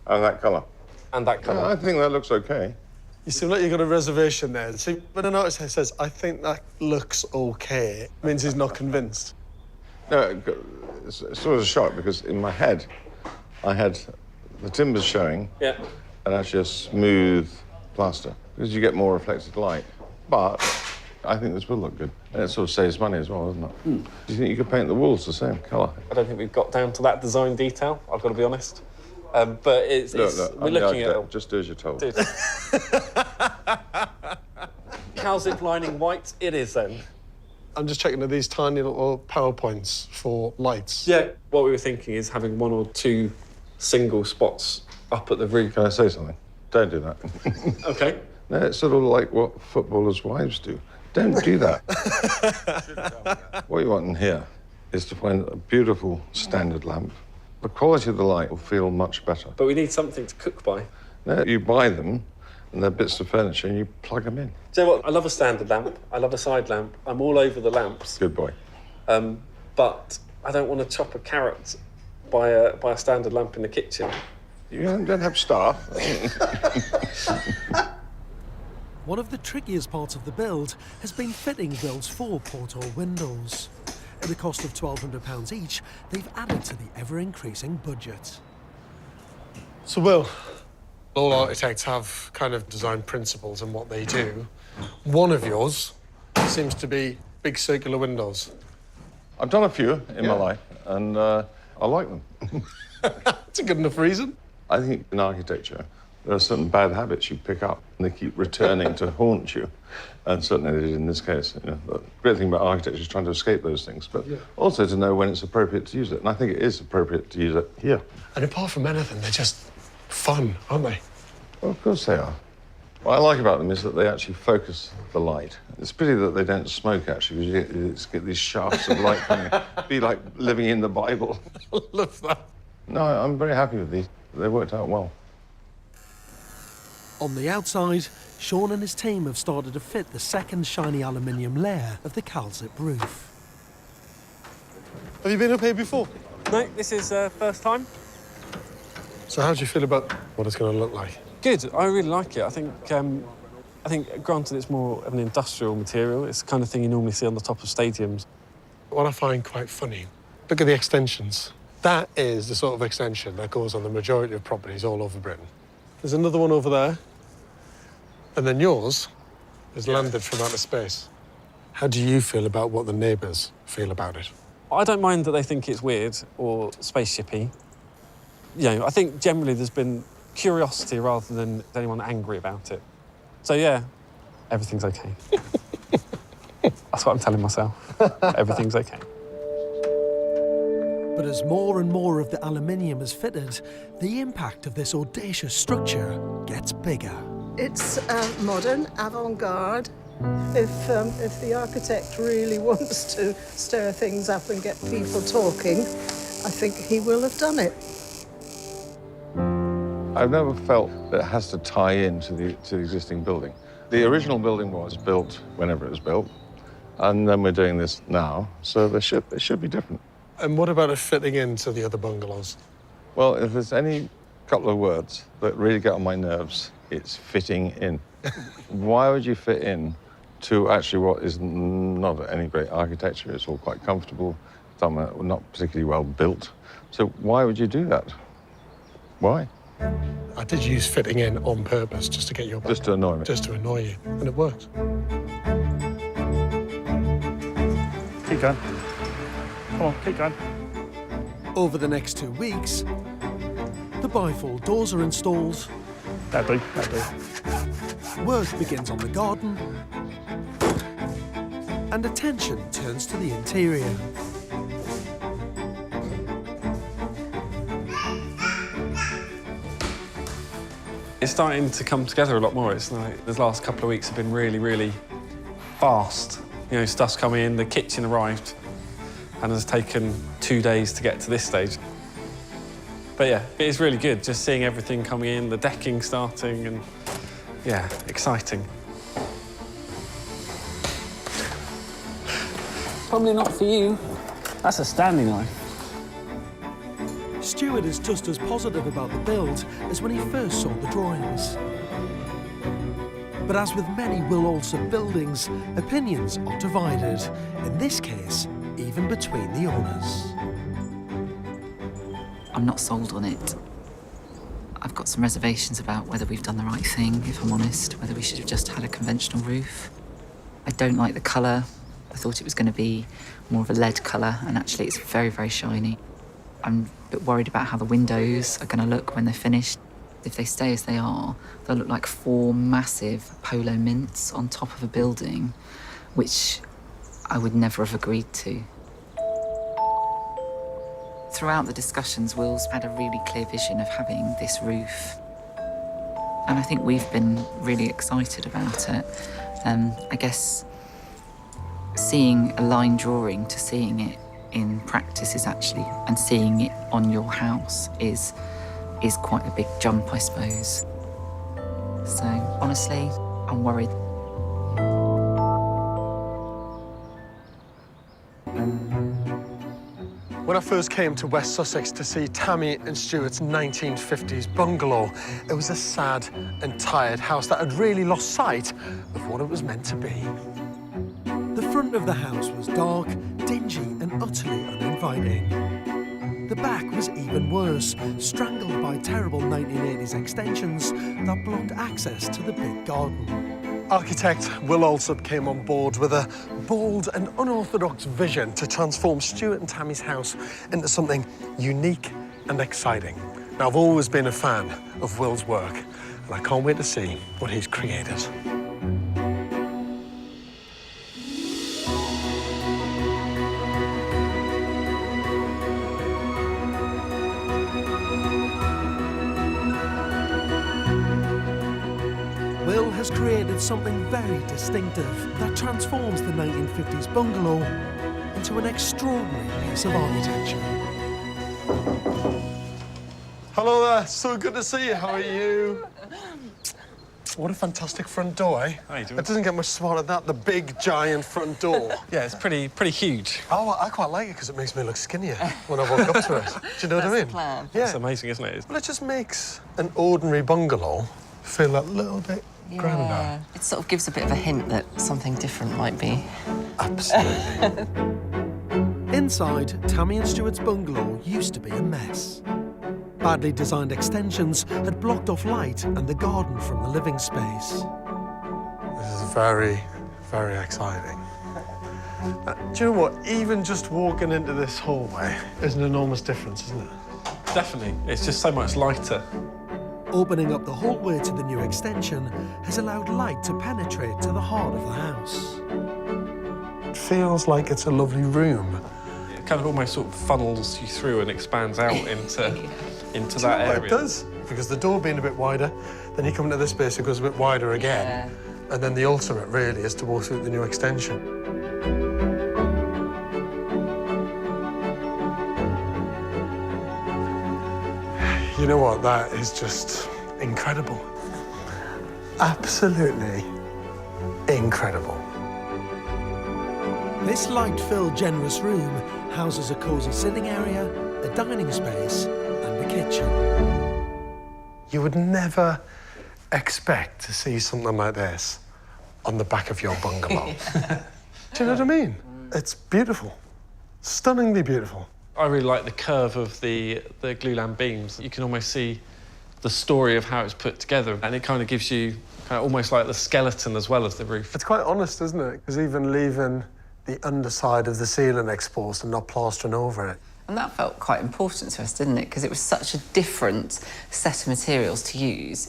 [SPEAKER 13] And that colour.
[SPEAKER 7] And that colour.
[SPEAKER 13] I think that looks okay.
[SPEAKER 10] You seem like you've got a reservation there. See, when an artist says, I think that looks okay, it means he's not convinced.
[SPEAKER 13] No, it's sort of a shock because in my head, I had the timbers showing and actually a smooth plaster because you get more reflected light. But I think this will look good. And it sort of saves money as well, doesn't it? Do you think you could paint the walls the same colour?
[SPEAKER 7] I don't think we've got down to that design detail, I've got to be honest. But
[SPEAKER 13] Look,
[SPEAKER 7] we're looking at...
[SPEAKER 13] Just do as you're told.
[SPEAKER 7] How's zip lining white? It is then.
[SPEAKER 10] I'm just checking, are these tiny little PowerPoints for lights?
[SPEAKER 7] Yeah, what we were thinking is having 1 or 2 single spots up at the roof.
[SPEAKER 13] Can I say something? Don't do that.
[SPEAKER 7] OK.
[SPEAKER 13] No, it's sort of like what footballers' wives do. Don't do that. What you want in here is to find a beautiful standard lamp. The quality of the light will feel much better.
[SPEAKER 7] But we need something to cook by.
[SPEAKER 13] No, you buy them, and they're bits of furniture, and you plug them in.
[SPEAKER 7] Do you know what? I love a standard lamp. I love a side lamp. I'm all over the lamps.
[SPEAKER 13] Good boy.
[SPEAKER 7] But I don't want to chop a carrot by a standard lamp in the kitchen.
[SPEAKER 13] You don't have staff.
[SPEAKER 15] One of the trickiest parts of the build has been fitting Bill's 4 porthole windows. At a cost of £1,200 each, they've added to the ever-increasing budget.
[SPEAKER 10] So, Will, all architects have kind of design principles in what they do. One of yours seems to be big circular windows.
[SPEAKER 13] I've done a few in my life, and I like them.
[SPEAKER 10] That's a good enough reason.
[SPEAKER 13] I think in architecture, there are certain bad habits you pick up, and they keep returning to haunt you. And certainly they did in this case. You know, the great thing about architecture is trying to escape those things, but also to know when it's appropriate to use it. And I think it is appropriate to use it here.
[SPEAKER 10] And apart from anything, they're just fun, aren't they?
[SPEAKER 13] Well, of course they are. What I like about them is that they actually focus the light. It's pity that they don't smoke, actually, because you get these shafts of light coming. It'd be like living in the Bible.
[SPEAKER 10] I love that.
[SPEAKER 13] No, I'm very happy with these. They worked out well.
[SPEAKER 15] On the outside, Sean and his team have started to fit the second shiny aluminium layer of the Calzip roof.
[SPEAKER 10] Have you been up here before?
[SPEAKER 7] No, this is first time.
[SPEAKER 10] So how do you feel about what it's going to look like?
[SPEAKER 7] Good. I really like it. I think, granted, it's more of an industrial material. It's the kind of thing you normally see on the top of stadiums.
[SPEAKER 10] What I find quite funny, look at the extensions. That is the sort of extension that goes on the majority of properties all over Britain. There's another one over there, and then yours is landed from outer space. How do you feel about what the neighbours feel about it?
[SPEAKER 7] I don't mind that they think it's weird or spaceshipy. You know, I think generally there's been curiosity rather than anyone angry about it. So, yeah, everything's OK. That's what I'm telling myself. Everything's OK.
[SPEAKER 15] But as more and more of the aluminium is fitted, the impact of this audacious structure gets bigger.
[SPEAKER 17] It's modern, avant-garde. If the architect really wants to stir things up and get people talking, I think he will have done it.
[SPEAKER 13] I've never felt that it has to tie into the existing building. The original building was built whenever it was built, and then we're doing this now, so it should be different.
[SPEAKER 10] And what about it fitting into the other bungalows?
[SPEAKER 13] Well, if there's any couple of words that really get on my nerves, it's fitting in. Why would you fit in to actually what is not any great architecture? It's all quite comfortable, some are not particularly well built. So why would you do that? Why?
[SPEAKER 10] I did use fitting in on purpose just to get your back.
[SPEAKER 13] Just to annoy me.
[SPEAKER 10] Just to annoy you, and it worked.
[SPEAKER 6] Keep going. Come on, keep going.
[SPEAKER 15] Over the next 2 weeks, the bifold doors are installed.
[SPEAKER 6] That'll do.
[SPEAKER 15] Work begins on the garden, and attention turns to the interior.
[SPEAKER 7] It's starting to come together a lot more. It's like the last couple of weeks have been really, really fast. You know, stuff's come in, the kitchen arrived, and it's taken 2 days to get to this stage. But yeah, it is really good, just seeing everything coming in, the decking starting, and yeah, exciting.
[SPEAKER 26] Probably not for you. That's a standing eye.
[SPEAKER 15] Stuart is just as positive about the build as when he first saw the drawings. But as with many Will Alsop buildings, opinions are divided, in this case, even between the owners.
[SPEAKER 12] I'm not sold on it. I've got some reservations about whether we've done the right thing, if I'm honest, whether we should have just had a conventional roof. I don't like the colour. I thought it was going to be more of a lead colour, and actually it's very, very shiny. I'm a bit worried about how the windows are going to look when they're finished. If they stay as they are, they'll look like 4 massive polo mints on top of a building, which I would never have agreed to. Throughout the discussions, Will's had a really clear vision of having this roof. And I think we've been really excited about it. I guess seeing a line drawing to seeing it in practice is actually, and seeing it on your house is quite a big jump, I suppose. So, honestly, I'm worried.
[SPEAKER 10] When I first came to West Sussex to see Tammy and Stuart's 1950s bungalow, it was a sad and tired house that had really lost sight of what it was meant to be.
[SPEAKER 15] The front of the house was dark, dingy and utterly uninviting. The back was even worse, strangled by terrible 1980s extensions that blocked access to the big garden.
[SPEAKER 10] Architect Will Alsop came on board with a bold and unorthodox vision to transform Stuart and Tammy's house into something unique and exciting. Now, I've always been a fan of Will's work, and I can't wait to see what he's created.
[SPEAKER 15] Will has created something very distinctive that transforms the 1950s bungalow into an extraordinary piece of architecture.
[SPEAKER 10] Hello there, so good to see you. How are you? What a fantastic front door, eh?
[SPEAKER 7] How you doing?
[SPEAKER 10] It doesn't get much smarter than that, the big, giant front door.
[SPEAKER 7] Yeah, it's pretty huge.
[SPEAKER 10] Oh, I quite like it because it makes me look skinnier when I walk up to it. Do you know what I mean?
[SPEAKER 12] Plan.
[SPEAKER 10] Yeah.
[SPEAKER 7] It's amazing, isn't it?
[SPEAKER 10] Well, it just makes an ordinary bungalow feel a little bit grander.
[SPEAKER 12] It sort of gives a bit of a hint that something different might be.
[SPEAKER 10] Absolutely.
[SPEAKER 15] Inside, Tammy and Stuart's bungalow used to be a mess. Badly designed extensions had blocked off light and the garden from the living space.
[SPEAKER 10] This is very, very exciting. Do you know what? Even just walking into this hallway is an enormous difference, isn't it?
[SPEAKER 7] Definitely. It's just so much lighter.
[SPEAKER 15] Opening up the hallway to the new extension has allowed light to penetrate to the heart of the house.
[SPEAKER 10] It feels like it's a lovely room.
[SPEAKER 7] It kind of almost sort of funnels you through and expands out into that area.
[SPEAKER 10] It does, because the door being a bit wider, then you come into this space, it goes a bit wider again. And then the ultimate, really, is to walk through the new extension. You know what? That is just incredible. Absolutely incredible.
[SPEAKER 15] This light-filled, generous room houses a cosy sitting area, a dining space, and a kitchen.
[SPEAKER 10] You would never expect to see something like this on the back of your bungalow. Do you know what I mean? It's beautiful. Stunningly beautiful.
[SPEAKER 7] I really like the curve of the glulam beams. You can almost see the story of how it's put together, and it kind of gives you kind of almost like the skeleton as well as the roof.
[SPEAKER 10] It's quite honest, isn't it? Because even leaving the underside of the ceiling exposed and not plastering over it.
[SPEAKER 12] And that felt quite important to us, didn't it? Because it was such a different set of materials to use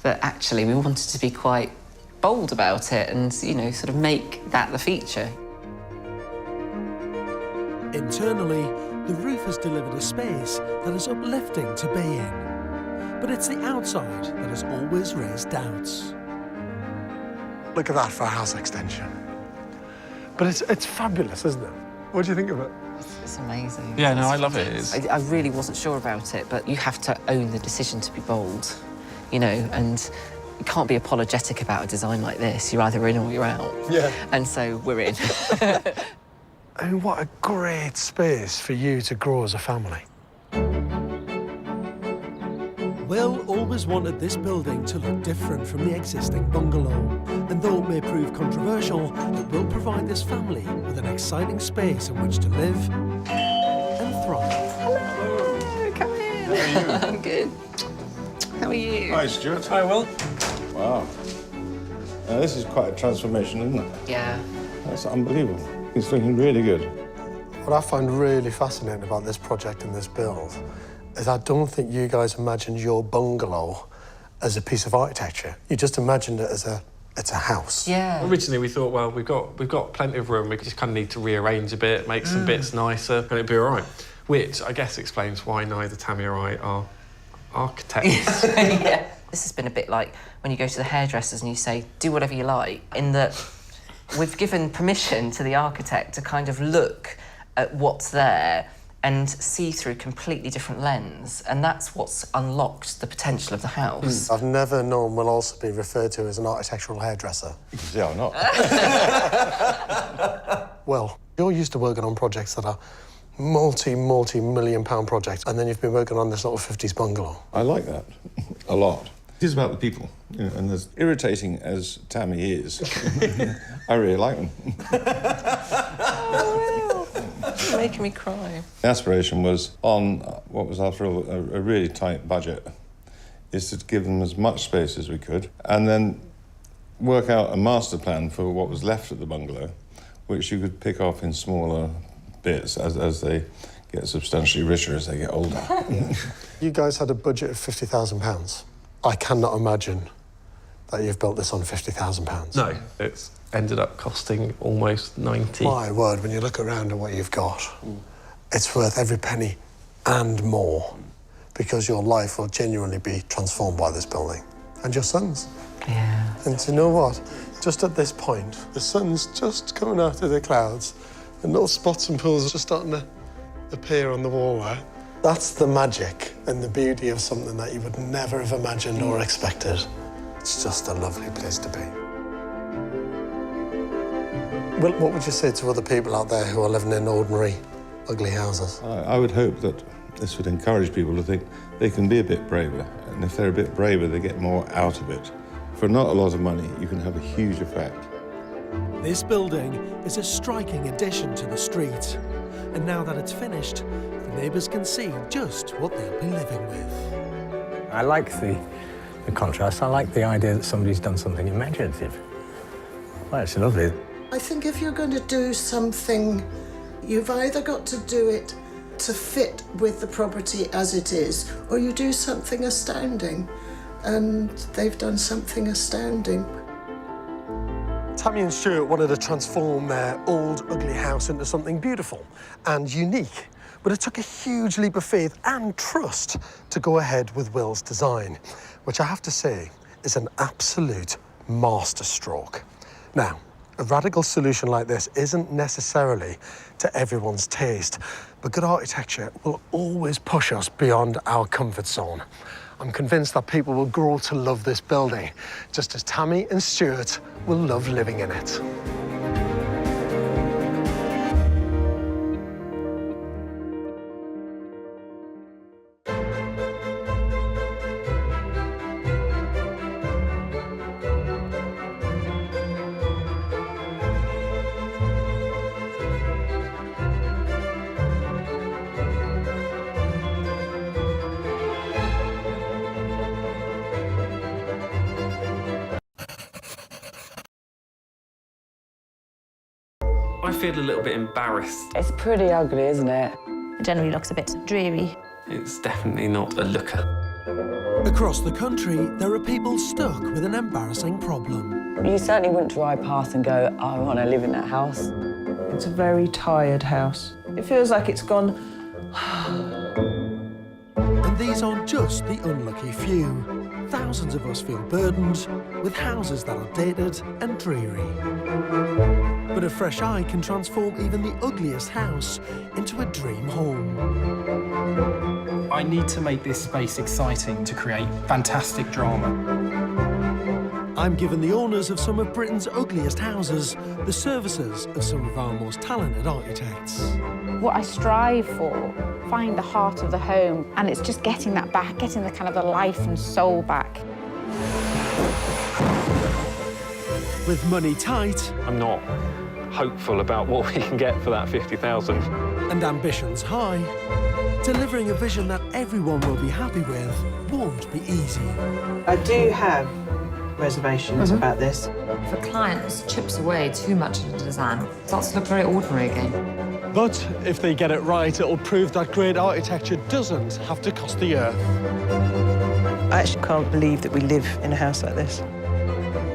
[SPEAKER 12] that actually we wanted to be quite bold about it and, you know, sort of make that the feature.
[SPEAKER 15] Internally, the roof has delivered a space that is uplifting to be in. But it's the outside that has always raised doubts.
[SPEAKER 10] Look at that for a house extension. But it's fabulous, isn't it? What do you think of it?
[SPEAKER 12] It's amazing.
[SPEAKER 7] Yeah, no, I love it.
[SPEAKER 12] I really wasn't sure about it, but you have to own the decision to be bold, you know, and you can't be apologetic about a design like this. You're either in or you're out.
[SPEAKER 10] Yeah.
[SPEAKER 12] And so we're in.
[SPEAKER 10] I mean, what a great space for you to grow as a family.
[SPEAKER 15] Will always wanted this building to look different from the existing bungalow. And though it may prove controversial, it will provide this family with an exciting space in which to live and thrive.
[SPEAKER 12] Hello, come in.
[SPEAKER 13] How are you?
[SPEAKER 12] I'm good. How are you?
[SPEAKER 13] Hi, Stuart.
[SPEAKER 7] Hi, Will.
[SPEAKER 13] Wow. Now, this is quite a transformation, isn't it?
[SPEAKER 12] Yeah.
[SPEAKER 13] That's unbelievable. It's looking really good.
[SPEAKER 10] What I find really fascinating about this project and this build is I don't think you guys imagined your bungalow as a piece of architecture. You just imagined it as it's a house.
[SPEAKER 12] Yeah.
[SPEAKER 7] Originally, we thought, well, we've got plenty of room. We just kind of need to rearrange a bit, make some bits nicer, and it'd be all right. Which I guess explains why neither Tammy or I are architects.
[SPEAKER 12] Yeah. This has been a bit like when you go to the hairdressers and you say, do whatever you like, in that we've given permission to the architect to kind of look at what's there and see through a completely different lens, and that's what's unlocked the potential of the house.
[SPEAKER 10] I've never known Will also be referred to as an architectural hairdresser.
[SPEAKER 13] You can see I'm not.
[SPEAKER 10] Well, you're used to working on projects that are multi-million-pound projects, and then you've been working on this little 50s bungalow.
[SPEAKER 13] I like that a lot. It is about the people, you know, and as irritating as Tammy is, I really like them.
[SPEAKER 12] You're making me cry.
[SPEAKER 13] The aspiration was, on what was after all a really tight budget, is to give them as much space as we could, and then work out a master plan for what was left of the bungalow, which you could pick off in smaller bits as they get substantially richer as they get older.
[SPEAKER 10] You guys had a budget of £50,000. I cannot imagine that you've built this on £50,000.
[SPEAKER 7] No, it's ended up costing almost 90.
[SPEAKER 10] My word, when you look around at what you've got, it's worth every penny and more, because your life will genuinely be transformed by this building. And your son's.
[SPEAKER 12] Yeah.
[SPEAKER 10] And you know what? Just at this point, the sun's just coming out of the clouds, and little spots and pools are just starting to appear on the wall there. That's the magic and the beauty of something that you would never have imagined or expected. It's just a lovely place to be. Well, what would you say to other people out there who are living in ordinary, ugly houses?
[SPEAKER 13] I would hope that this would encourage people to think they can be a bit braver, and if they're a bit braver, they get more out of it. For not a lot of money, you can have a huge effect.
[SPEAKER 15] This building is a striking addition to the street. And now that it's finished, the neighbours can see just what they'll be living with.
[SPEAKER 16] I like the contrast. I like the idea that somebody's done something imaginative. Well, it's lovely.
[SPEAKER 17] I think if you're going to do something, you've either got to do it to fit with the property as it is, or you do something astounding. And they've done something astounding.
[SPEAKER 10] Tammy and Stuart wanted to transform their old, ugly house into something beautiful and unique. But it took a huge leap of faith and trust to go ahead with Will's design, which I have to say is an absolute masterstroke. Now, a radical solution like this isn't necessarily to everyone's taste, but good architecture will always push us beyond our comfort zone. I'm convinced that people will grow to love this building, just as Tammy and Stuart will love living in it.
[SPEAKER 7] I feel a little bit embarrassed.
[SPEAKER 23] It's pretty ugly, isn't it?
[SPEAKER 3] It generally looks a bit dreary.
[SPEAKER 7] It's definitely not a looker.
[SPEAKER 15] Across the country, there are people stuck with an embarrassing problem.
[SPEAKER 23] You certainly wouldn't drive past and go, I want to live in that house.
[SPEAKER 5] It's a very tired house. It feels like it's gone.
[SPEAKER 15] And these aren't just the unlucky few. Thousands of us feel burdened with houses that are dated and dreary. But a fresh eye can transform even the ugliest house into a dream home.
[SPEAKER 24] I need to make this space exciting to create fantastic drama.
[SPEAKER 15] I'm giving the owners of some of Britain's ugliest houses the services of some of our most talented architects.
[SPEAKER 25] What I strive for, find the heart of the home, and it's just getting that back, getting the kind of the life and soul back.
[SPEAKER 15] With money tight,
[SPEAKER 26] I'm not hopeful about what we can get for that 50,000.
[SPEAKER 15] And ambitions high, delivering a vision that everyone will be happy with won't be easy.
[SPEAKER 5] I do have reservations about this.
[SPEAKER 12] If a client chips away too much at the design, it starts to look very ordinary again.
[SPEAKER 4] But if they get it right, it'll prove that great architecture doesn't have to cost the earth.
[SPEAKER 5] I actually can't believe that we live in a house like this.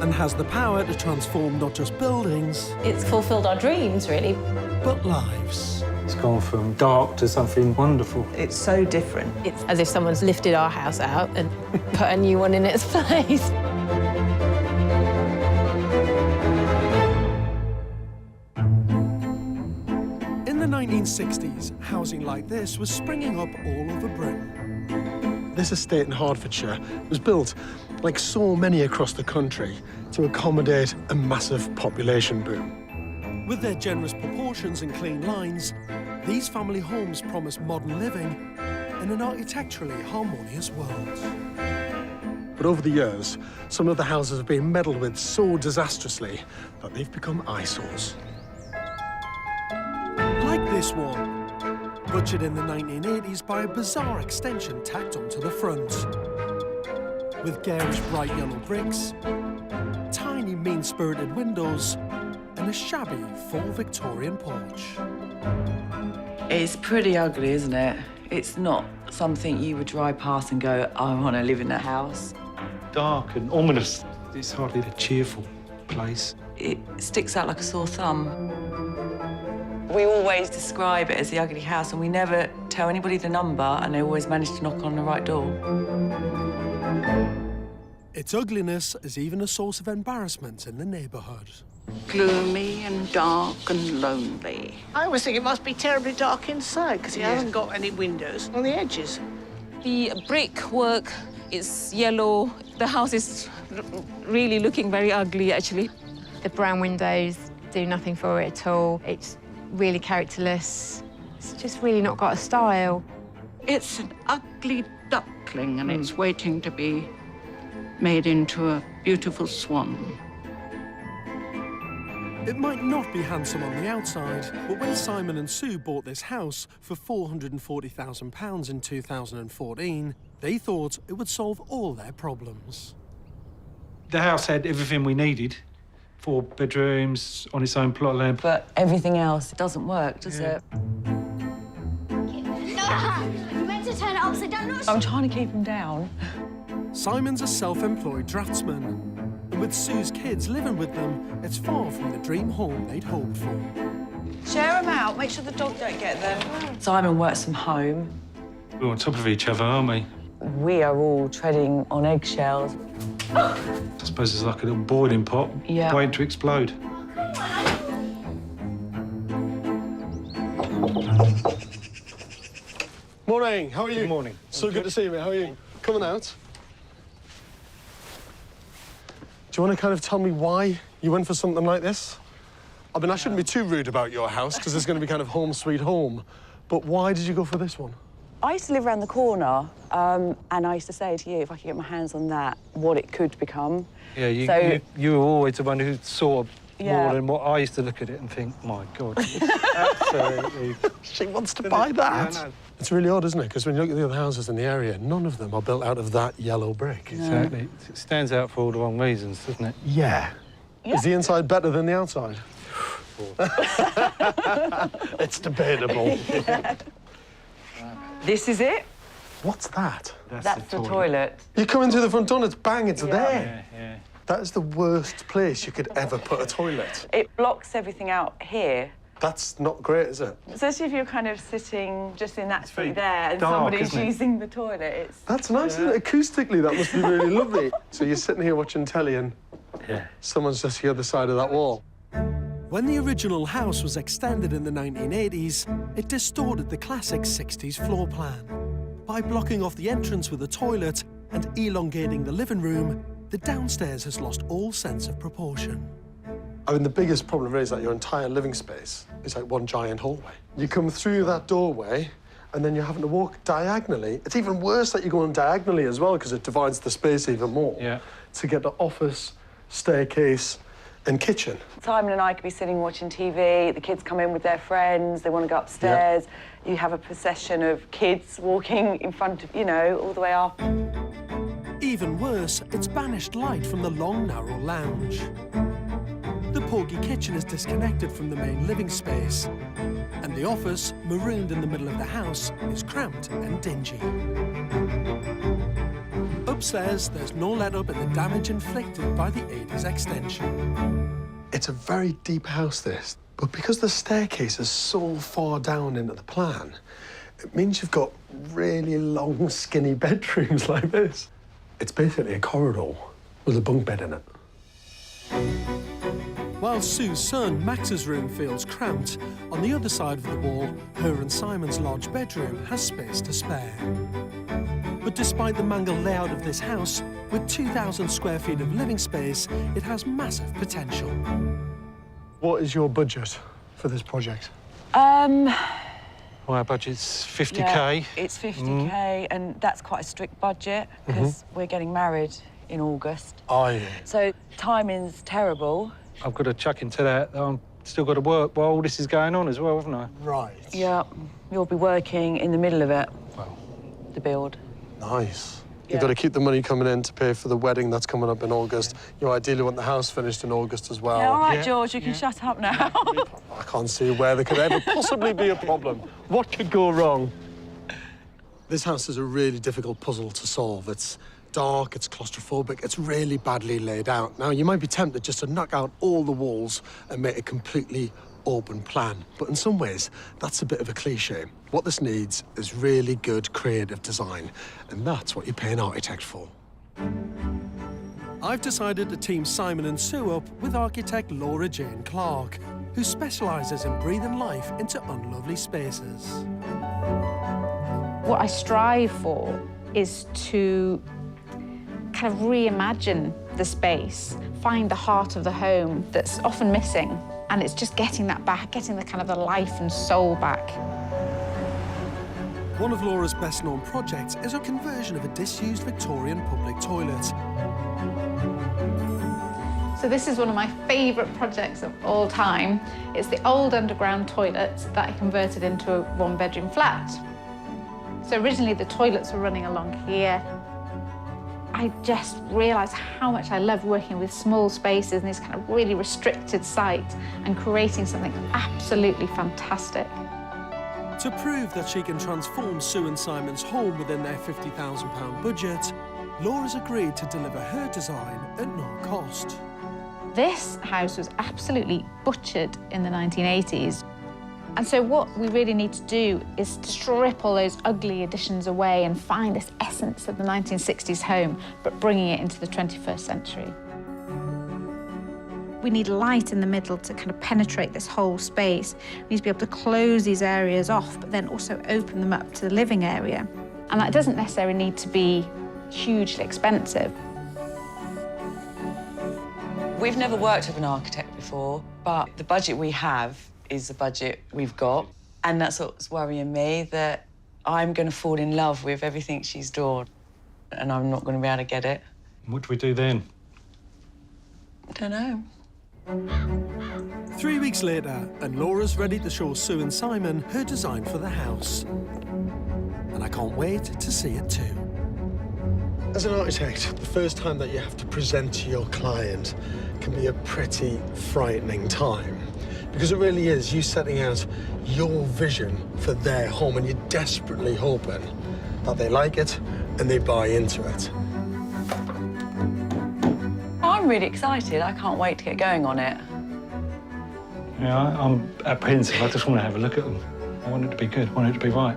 [SPEAKER 15] And has the power to transform not just buildings...
[SPEAKER 27] It's fulfilled our dreams, really.
[SPEAKER 15] ...but lives.
[SPEAKER 24] It's gone from dark to something wonderful.
[SPEAKER 5] It's so different.
[SPEAKER 27] It's as if someone's lifted our house out and put a new one in its place.
[SPEAKER 15] In the 1960s, housing like this was springing up all over Britain.
[SPEAKER 10] This estate in Hertfordshire was built, like so many across the country, to accommodate a massive population boom.
[SPEAKER 15] With their generous proportions and clean lines, these family homes promise modern living in an architecturally harmonious world.
[SPEAKER 10] But over the years, some of the houses have been meddled with so disastrously that they've become eyesores.
[SPEAKER 15] Like this one, butchered in the 1980s by a bizarre extension tacked onto the front. With garish bright yellow bricks, tiny mean-spirited windows, and a shabby full Victorian porch.
[SPEAKER 23] It's pretty ugly, isn't it? It's not something you would drive past and go, I want to live in that house.
[SPEAKER 24] Dark and ominous. It's hardly a cheerful place.
[SPEAKER 23] It sticks out like a sore thumb. We always describe it as the ugly house, and we never tell anybody the number, and they always manage to knock on the right door.
[SPEAKER 15] Its ugliness is even a source of embarrassment in the neighbourhood.
[SPEAKER 17] Gloomy and dark and lonely. I always think it must be terribly dark inside because it hasn't got any windows on the edges.
[SPEAKER 8] The brickwork is yellow. The house is really looking very ugly, actually.
[SPEAKER 11] The brown windows do nothing for it at all. It's really characterless. It's just really not got a style.
[SPEAKER 18] It's an ugly duckling and it's waiting to be made into a beautiful swan.
[SPEAKER 15] It might not be handsome on the outside, but when Simon and Sue bought this house for £440,000 in 2014, they thought it would solve all their problems.
[SPEAKER 24] The house had everything we needed. 4 bedrooms on its own plot of land.
[SPEAKER 23] But everything else doesn't work, does it?
[SPEAKER 19] No, you meant to turn it upside down.
[SPEAKER 23] I'm trying to keep him down.
[SPEAKER 15] Simon's a self-employed draftsman. And with Sue's kids living with them, it's far from the dream home they'd hoped for.
[SPEAKER 5] Share them out. Make sure the dog don't get them.
[SPEAKER 23] Simon works from home.
[SPEAKER 24] We're on top of each other, aren't we?
[SPEAKER 23] We are all treading on eggshells.
[SPEAKER 24] I suppose it's like a little boiling pot waiting to explode.
[SPEAKER 10] Morning, how are you?
[SPEAKER 24] Good morning.
[SPEAKER 10] So good to see you, mate. How are you? Coming out? Do you want to kind of tell me why you went for something like this? I mean, I shouldn't be too rude about your house, because it's going to be kind of home sweet home. But why did you go for this one?
[SPEAKER 23] I used to live around the corner, and I used to say to you, if I could get my hands on that, what it could become.
[SPEAKER 24] Yeah, you were always the one who saw more than what I used to look at it and think, my God, absolutely.
[SPEAKER 10] She wants to buy that. Yeah, it's really odd, isn't it? Because when you look at the other houses in the area, none of them are built out of that yellow brick.
[SPEAKER 24] Exactly. It stands out for all the wrong reasons, doesn't it?
[SPEAKER 10] Yeah. Is the inside better than the outside? It's debatable.
[SPEAKER 23] Yeah. This is it.
[SPEAKER 10] What's that?
[SPEAKER 23] That's the toilet.
[SPEAKER 10] You come in through the front door and it's bang, it's
[SPEAKER 23] Yeah.
[SPEAKER 10] there.
[SPEAKER 24] Yeah.
[SPEAKER 10] That is the worst place you could ever put a toilet.
[SPEAKER 23] It blocks everything out here.
[SPEAKER 10] That's not great, is it?
[SPEAKER 23] Especially if you're kind of sitting just in that seat there and
[SPEAKER 10] dark,
[SPEAKER 23] somebody's
[SPEAKER 10] isn't it?
[SPEAKER 23] using the toilet. It's...
[SPEAKER 10] That's nice, isn't it? Acoustically, that must be really lovely. So you're sitting here watching telly and someone's just the other side of that wall.
[SPEAKER 15] When the original house was extended in the 1980s, it distorted the classic 60s floor plan. By blocking off the entrance with a toilet and elongating the living room, the downstairs has lost all sense of proportion.
[SPEAKER 10] I mean, the biggest problem is that your entire living space is like one giant hallway. You come through that doorway, and then you're having to walk diagonally. It's even worse that you're going diagonally as well, because it divides the space even more.
[SPEAKER 24] Yeah.
[SPEAKER 10] To get the office, staircase, and kitchen.
[SPEAKER 23] Simon and I could be sitting watching TV, the kids come in with their friends, they want to go upstairs. You have a procession of kids walking in front of, you know, all the way up.
[SPEAKER 15] Even worse, it's banished light from the long, narrow lounge. The porgy kitchen is disconnected from the main living space, and the office, marooned in the middle of the house, is cramped and dingy. Upstairs, there's no let-up in the damage inflicted by the 80s extension.
[SPEAKER 10] It's a very deep house, this, but because the staircase is so far down into the plan, it means you've got really long, skinny bedrooms like this. It's basically a corridor with a bunk bed in it.
[SPEAKER 15] While Sue's son, Max's room, feels cramped, on the other side of the wall, her and Simon's large bedroom has space to spare. But despite the mangled layout of this house, with 2,000 square feet of living space, it has massive potential.
[SPEAKER 10] What is your budget for this project?
[SPEAKER 24] Well, our budget's 50k.
[SPEAKER 23] Yeah, it's 50k, and that's quite a strict budget because we're getting married in August.
[SPEAKER 10] Oh, yeah.
[SPEAKER 23] So timing's terrible.
[SPEAKER 24] I've got to chuck into that. I've still got to work while all this is going on as well, haven't I?
[SPEAKER 10] Right.
[SPEAKER 23] Yeah, you'll be working in the middle of it.
[SPEAKER 24] Well.
[SPEAKER 23] The build.
[SPEAKER 10] Nice.
[SPEAKER 23] Yeah.
[SPEAKER 10] You've got to keep the money coming in to pay for the wedding that's coming up in August. You ideally want the house finished in August as well.
[SPEAKER 23] Yeah, all right, George, you can shut up now.
[SPEAKER 10] I can't see where there could ever possibly be a problem. What could go wrong? This house is a really difficult puzzle to solve. It's dark, it's claustrophobic, it's really badly laid out. Now, you might be tempted just to knock out all the walls and make a completely open plan, but in some ways, that's a bit of a cliche. What this needs is really good creative design, and that's what you pay an architect for.
[SPEAKER 15] I've decided to team Simon and Sue up with architect Laura Jane Clarke, who specialises in breathing life into unlovely spaces.
[SPEAKER 25] What I strive for is to kind of reimagine the space, find the heart of the home that's often missing, and it's just getting that back, getting the kind of the life and soul back.
[SPEAKER 15] One of Laura's best-known projects is a conversion of a disused Victorian public toilet.
[SPEAKER 25] So this is one of my favourite projects of all time. It's the old underground toilet that I converted into a one-bedroom flat. So originally the toilets were running along here. I just realised how much I love working with small spaces in this kind of really restricted site and creating something absolutely fantastic.
[SPEAKER 15] To prove that she can transform Sue and Simon's home within their £50,000 budget, Laura's agreed to deliver her design at no cost.
[SPEAKER 25] This house was absolutely butchered in the 1980s. And so what we really need to do is strip all those ugly additions away and find this essence of the 1960s home, but bringing it into the 21st century. We need light in the middle to kind of penetrate this whole space. We need to be able to close these areas off, but then also open them up to the living area. And that doesn't necessarily need to be hugely expensive.
[SPEAKER 23] We've never worked with an architect before, but the budget we have is the budget we've got. And that's what's worrying me, that I'm going to fall in love with everything she's drawn, and I'm not going to be able to get it.
[SPEAKER 24] What do we do then?
[SPEAKER 23] I don't know.
[SPEAKER 15] 3 weeks later, and Laura's ready to show Sue and Simon her design for the house. And I can't wait to see it too.
[SPEAKER 10] As an architect, the first time that you have to present to your client can be a pretty frightening time. Because it really is you setting out your vision for their home, and you're desperately hoping that they like it and they buy into it.
[SPEAKER 23] I'm really excited. I can't wait to get going on it.
[SPEAKER 24] Yeah, I'm apprehensive. I just want to have a look at them. I want it to be good. I want it to be right.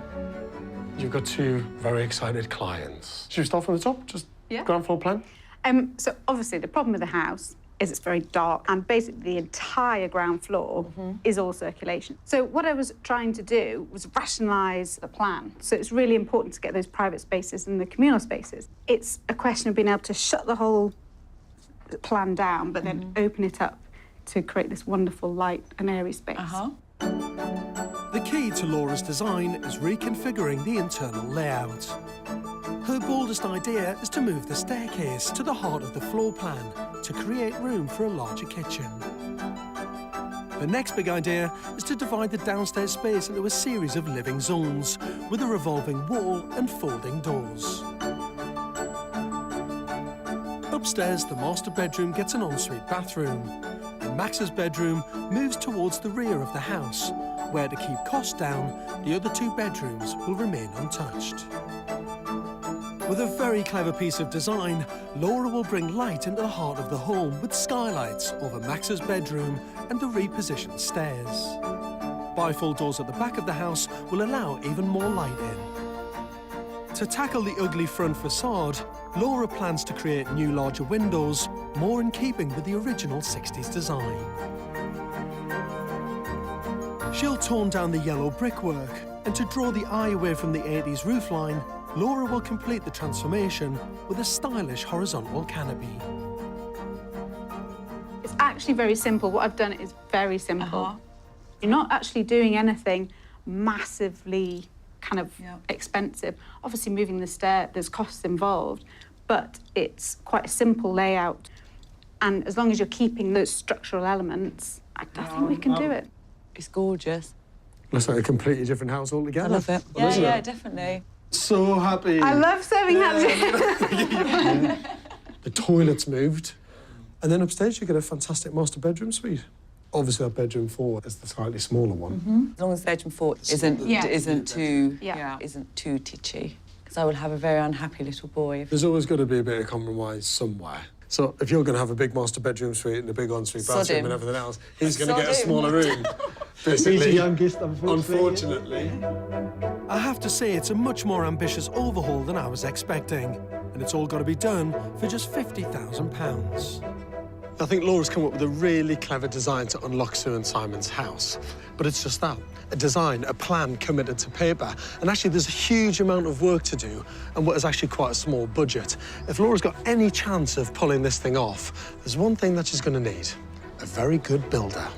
[SPEAKER 10] You've got two very excited clients. Should we start from the top? Just ground floor plan?
[SPEAKER 1] So obviously the problem with the house is it's very dark, and basically the entire ground floor is all circulation. So what I was trying to do was rationalise the plan. So it's really important to get those private spaces and the communal spaces. It's a question of being able to shut the whole plan down, but then open it up to create this wonderful light and airy space.
[SPEAKER 15] The key to Laura's design is reconfiguring the internal layout. Her boldest idea is to move the staircase to the heart of the floor plan to create room for a larger kitchen. Her next big idea is to divide the downstairs space into a series of living zones with a revolving wall and folding doors. Upstairs, the master bedroom gets an ensuite bathroom, and Max's bedroom moves towards the rear of the house, where, to keep costs down, the other 2 bedrooms will remain untouched. With a very clever piece of design, Laura will bring light into the heart of the home with skylights over Max's bedroom and the repositioned stairs. Bifold doors at the back of the house will allow even more light in. To tackle the ugly front facade, Laura plans to create new larger windows, more in keeping with the original 60s design. She'll tone down the yellow brickwork, and to draw the eye away from the 80s roofline, Laura will complete the transformation with a stylish horizontal canopy.
[SPEAKER 1] It's actually very simple. What I've done is very simple. You're not actually doing anything massively kind of expensive. Obviously, moving the stair, there's costs involved, but it's quite a simple layout. And as long as you're keeping those structural elements, I think we can do it.
[SPEAKER 23] It's gorgeous.
[SPEAKER 10] Looks like a completely different house altogether.
[SPEAKER 23] I love it. Yeah, definitely.
[SPEAKER 10] So happy.
[SPEAKER 1] I love serving hats.
[SPEAKER 10] The toilet's moved. And then upstairs you get a fantastic master bedroom suite. Obviously, our bedroom 4 is the slightly smaller one.
[SPEAKER 23] As long as bedroom 4 isn't too titchy, because I will have a very unhappy little boy.
[SPEAKER 10] There's always got to be a bit of compromise somewhere. So if you're going to have a big master bedroom suite and a big ensuite bathroom and everything else, he's going to get a smaller room. Basically.
[SPEAKER 4] He's the youngest,
[SPEAKER 10] unfortunately.
[SPEAKER 15] I have to say, it's a much more ambitious overhaul than I was expecting, and it's all got to be done for just £50,000.
[SPEAKER 10] I think Laura's come up with a really clever design to unlock Sue and Simon's house. But it's just that, a design, a plan committed to paper. And actually, there's a huge amount of work to do and what is actually quite a small budget. If Laura's got any chance of pulling this thing off, there's one thing that she's going to need: a very good builder.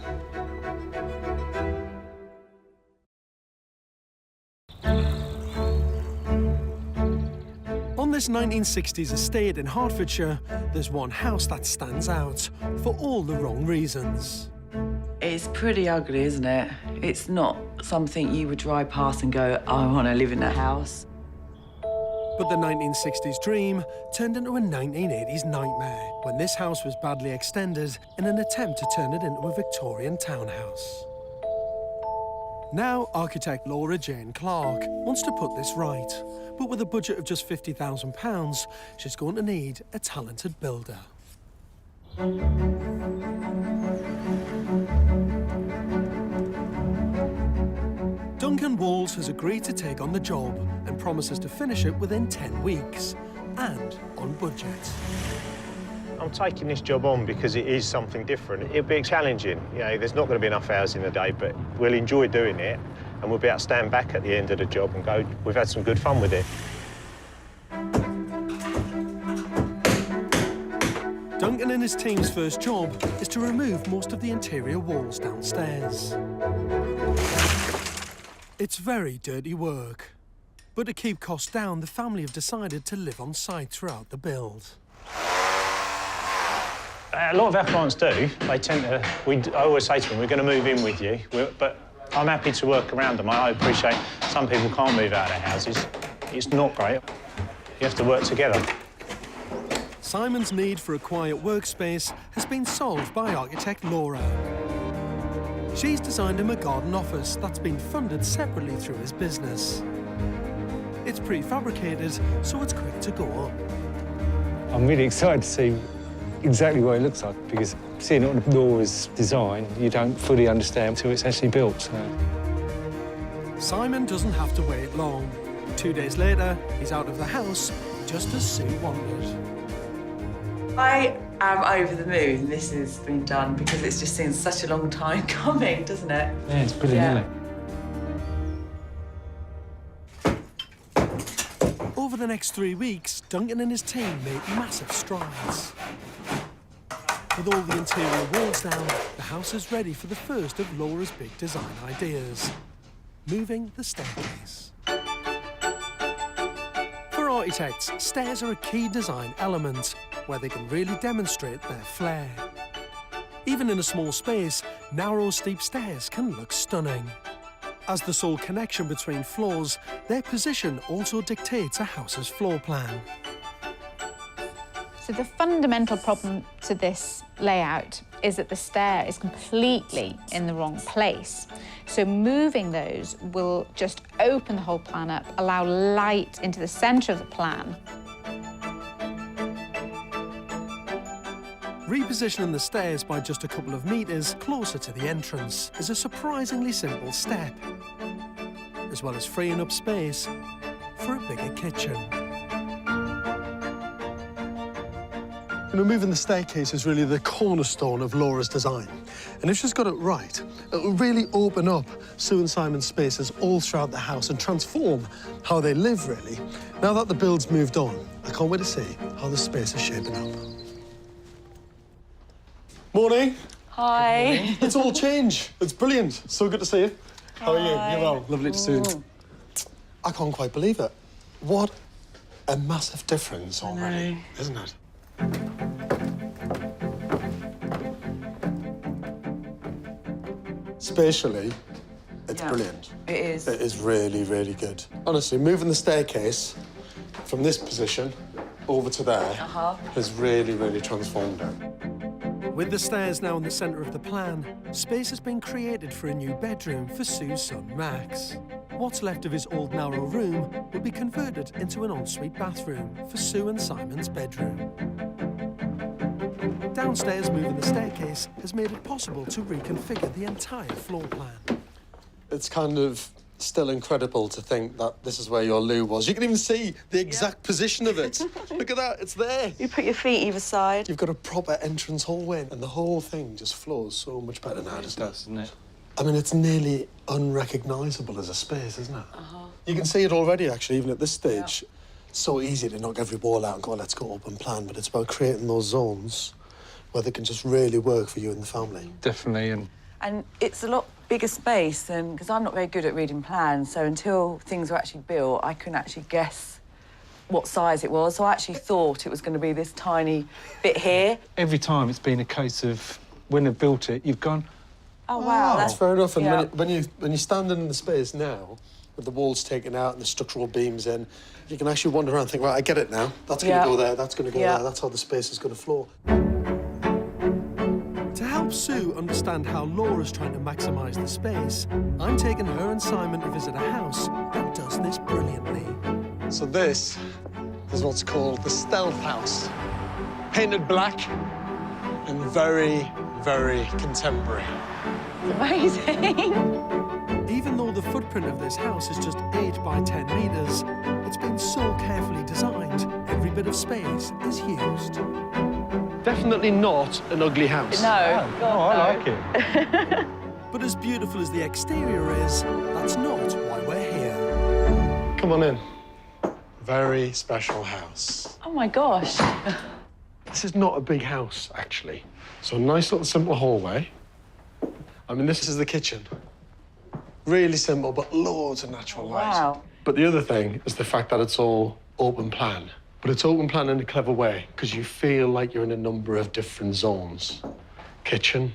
[SPEAKER 15] On this 1960s estate in Hertfordshire, there's one house that stands out for all the wrong reasons.
[SPEAKER 23] It's pretty ugly, isn't it? It's not something you would drive past and go, I want to live in that house.
[SPEAKER 15] But the 1960s dream turned into a 1980s nightmare when this house was badly extended in an attempt to turn it into a Victorian townhouse. Now, architect Laura Jane Clarke wants to put this right, but with a budget of just £50,000, she's going to need a talented builder. Duncan Walls has agreed to take on the job and promises to finish it within 10 weeks and on budget.
[SPEAKER 2] I'm taking this job on because it is something different. It'll be challenging. You know, there's not going to be enough hours in the day, but we'll enjoy doing it, and we'll be able to stand back at the end of the job and go, we've had some good fun with it.
[SPEAKER 15] Duncan and his team's first job is to remove most of the interior walls downstairs. It's very dirty work. But to keep costs down, the family have decided to live on site throughout the build.
[SPEAKER 2] A lot of our clients do. They tend to... I always say to them, we're going to move in with you, but I'm happy to work around them. I appreciate some people can't move out of their houses. It's not great. You have to work together.
[SPEAKER 15] Simon's need for a quiet workspace has been solved by architect Laura. She's designed him a garden office that's been funded separately through his business. It's prefabricated, so it's quick to go up.
[SPEAKER 16] I'm really excited to see exactly what it looks like, because seeing it on Laura's design, you don't fully understand until it's actually built. So.
[SPEAKER 15] Simon doesn't have to wait long. 2 days later, he's out of the house, just as Sue wanted.
[SPEAKER 23] I am over the moon this has been done, because it's just seemed such a long time coming, doesn't it?
[SPEAKER 16] Yeah, it's brilliant, isn't it?
[SPEAKER 15] Over the next 3 weeks, Duncan and his team made massive strides. With all the interior walls down, the house is ready for the first of Laura's big design ideas: moving the staircase. For architects, stairs are a key design element where they can really demonstrate their flair. Even in a small space, narrow, steep stairs can look stunning. As the sole connection between floors, their position also dictates a house's floor plan.
[SPEAKER 25] So the fundamental problem to this layout is that the stair is completely in the wrong place. So moving those will just open the whole plan up, allow light into the centre of the plan.
[SPEAKER 15] Repositioning the stairs by just a couple of metres closer to the entrance is a surprisingly simple step, as well as freeing up space for a bigger kitchen.
[SPEAKER 4] You know, moving the staircase is really the cornerstone of Laura's design. And if she's got it right, it will really open up Sue and Simon's spaces all throughout the house and transform how they live, really. Now that the build's moved on, I can't wait to see how the space is shaping up. Morning.
[SPEAKER 23] Hi.
[SPEAKER 4] It's all change. It's brilliant. So good to see you. How are you? You're well. Lovely to see you. I can't quite believe it. What a massive difference already, isn't it? Spatially, it's brilliant.
[SPEAKER 23] It is.
[SPEAKER 4] It is really, really good. Honestly, moving the staircase from this position over to there has really, really transformed it.
[SPEAKER 15] With the stairs now in the centre of the plan, space has been created for a new bedroom for Sue's son, Max. What's left of his old narrow room will be converted into an ensuite bathroom for Sue and Simon's bedroom. Downstairs, moving the staircase has made it possible to reconfigure the entire floor plan.
[SPEAKER 4] It's kind of still incredible to think that this is where your loo was. You can even see the exact position of it. Look at that, it's there.
[SPEAKER 23] You put your feet either side.
[SPEAKER 4] You've got a proper entrance hallway, and the whole thing just flows so much better now, doesn't it? I mean, it's nearly unrecognisable as a space, isn't it? You can see it already, actually, even at this stage. It's so easy to knock every wall out and go, let's go open plan, but it's about creating those zones where they can just really work for you and the family.
[SPEAKER 24] Definitely,
[SPEAKER 23] And it's a lot bigger space than, because I'm not very good at reading plans, so until things were actually built, I couldn't actually guess what size it was. So I actually thought it was going to be this tiny bit here.
[SPEAKER 24] every time it's been a case of when they've built it, you've gone,
[SPEAKER 23] oh, wow.
[SPEAKER 4] That's fair enough. And when you're standing in the space now, with the walls taken out and the structural beams in, you can actually wander around and think, right, I get it now. That's going to go there, that's going to go there. That's how the space is going to flow.
[SPEAKER 15] To help Sue understand how Laura's trying to maximise the space, I'm taking her and Simon to visit a house that does this brilliantly.
[SPEAKER 4] So this is what's called the stealth house. Painted black and very, very contemporary.
[SPEAKER 23] Amazing.
[SPEAKER 15] Even though the footprint of this house is just 8 by 10 metres, it's been so carefully designed, every bit of space is used.
[SPEAKER 4] Definitely not an ugly house.
[SPEAKER 23] No. God,
[SPEAKER 4] I like it.
[SPEAKER 15] But as beautiful as the exterior is, that's not why we're here.
[SPEAKER 4] Come on in. Very special house.
[SPEAKER 23] Oh, my gosh.
[SPEAKER 4] This is not a big house, actually. So a nice little simple hallway. I mean, this is the kitchen. Really simple, but loads of natural light.
[SPEAKER 23] Wow.
[SPEAKER 4] But the other thing is the fact that it's all open plan. But it's open plan in a clever way, because you feel like you're in a number of different zones. Kitchen,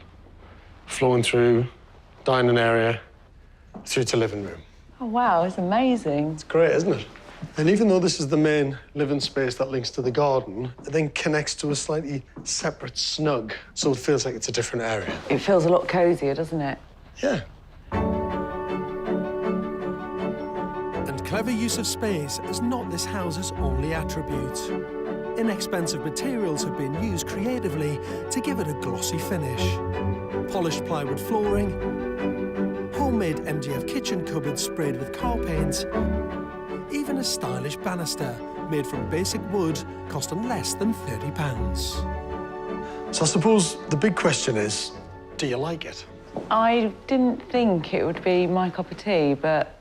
[SPEAKER 4] flowing through, dining area, through to living room.
[SPEAKER 23] Oh, wow, it's amazing.
[SPEAKER 4] It's great, isn't it? And even though this is the main living space that links to the garden, it then connects to a slightly separate snug, so it feels like it's a different area.
[SPEAKER 23] It feels a lot cosier, doesn't it?
[SPEAKER 4] Yeah.
[SPEAKER 15] And clever use of space is not this house's only attribute. Inexpensive materials have been used creatively to give it a glossy finish. Polished plywood flooring, homemade MDF kitchen cupboards sprayed with car paint, even a stylish banister made from basic wood costing less than £30.
[SPEAKER 4] So I suppose the big question is, do you like it?
[SPEAKER 23] I didn't think it would be my cup of tea, but...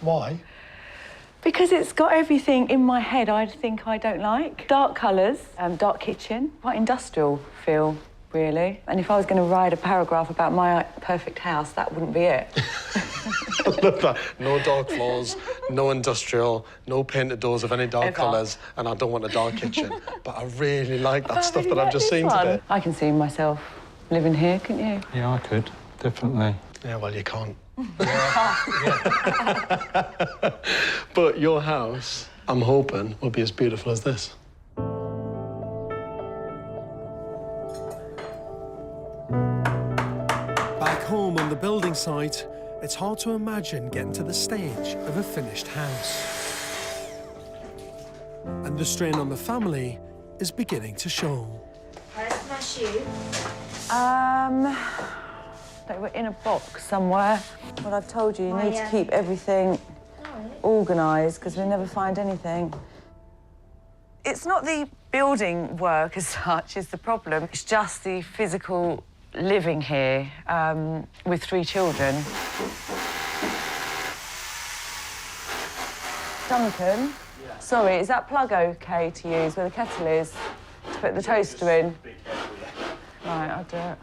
[SPEAKER 4] Why?
[SPEAKER 23] Because it's got everything in my head I think I don't like. Dark colours, dark kitchen, quite industrial feel, really. And if I was going to write a paragraph about my perfect house, that wouldn't be it.
[SPEAKER 4] I love that. No dark floors, no industrial, no painted doors of any dark colours, and I don't want a dark kitchen. But I really like that stuff that I've just seen today.
[SPEAKER 23] I can see myself living here, couldn't you?
[SPEAKER 24] yeah, I could, definitely.
[SPEAKER 4] Yeah, well, you can't. But your house, I'm hoping, will be as beautiful as this.
[SPEAKER 15] Back home on the building site, it's hard to imagine getting to the stage of a finished house. And the strain on the family is beginning to show.
[SPEAKER 19] Where's my shoe?
[SPEAKER 23] They were in a box somewhere. Well, I've told you, you need to keep everything
[SPEAKER 19] Oh,
[SPEAKER 23] organised because we never find anything. It's not the building work as such is the problem. It's just the physical living here with 3 children. Duncan, sorry, is that plug OK to use where the kettle is? To put the toaster in? Right, I'll do it.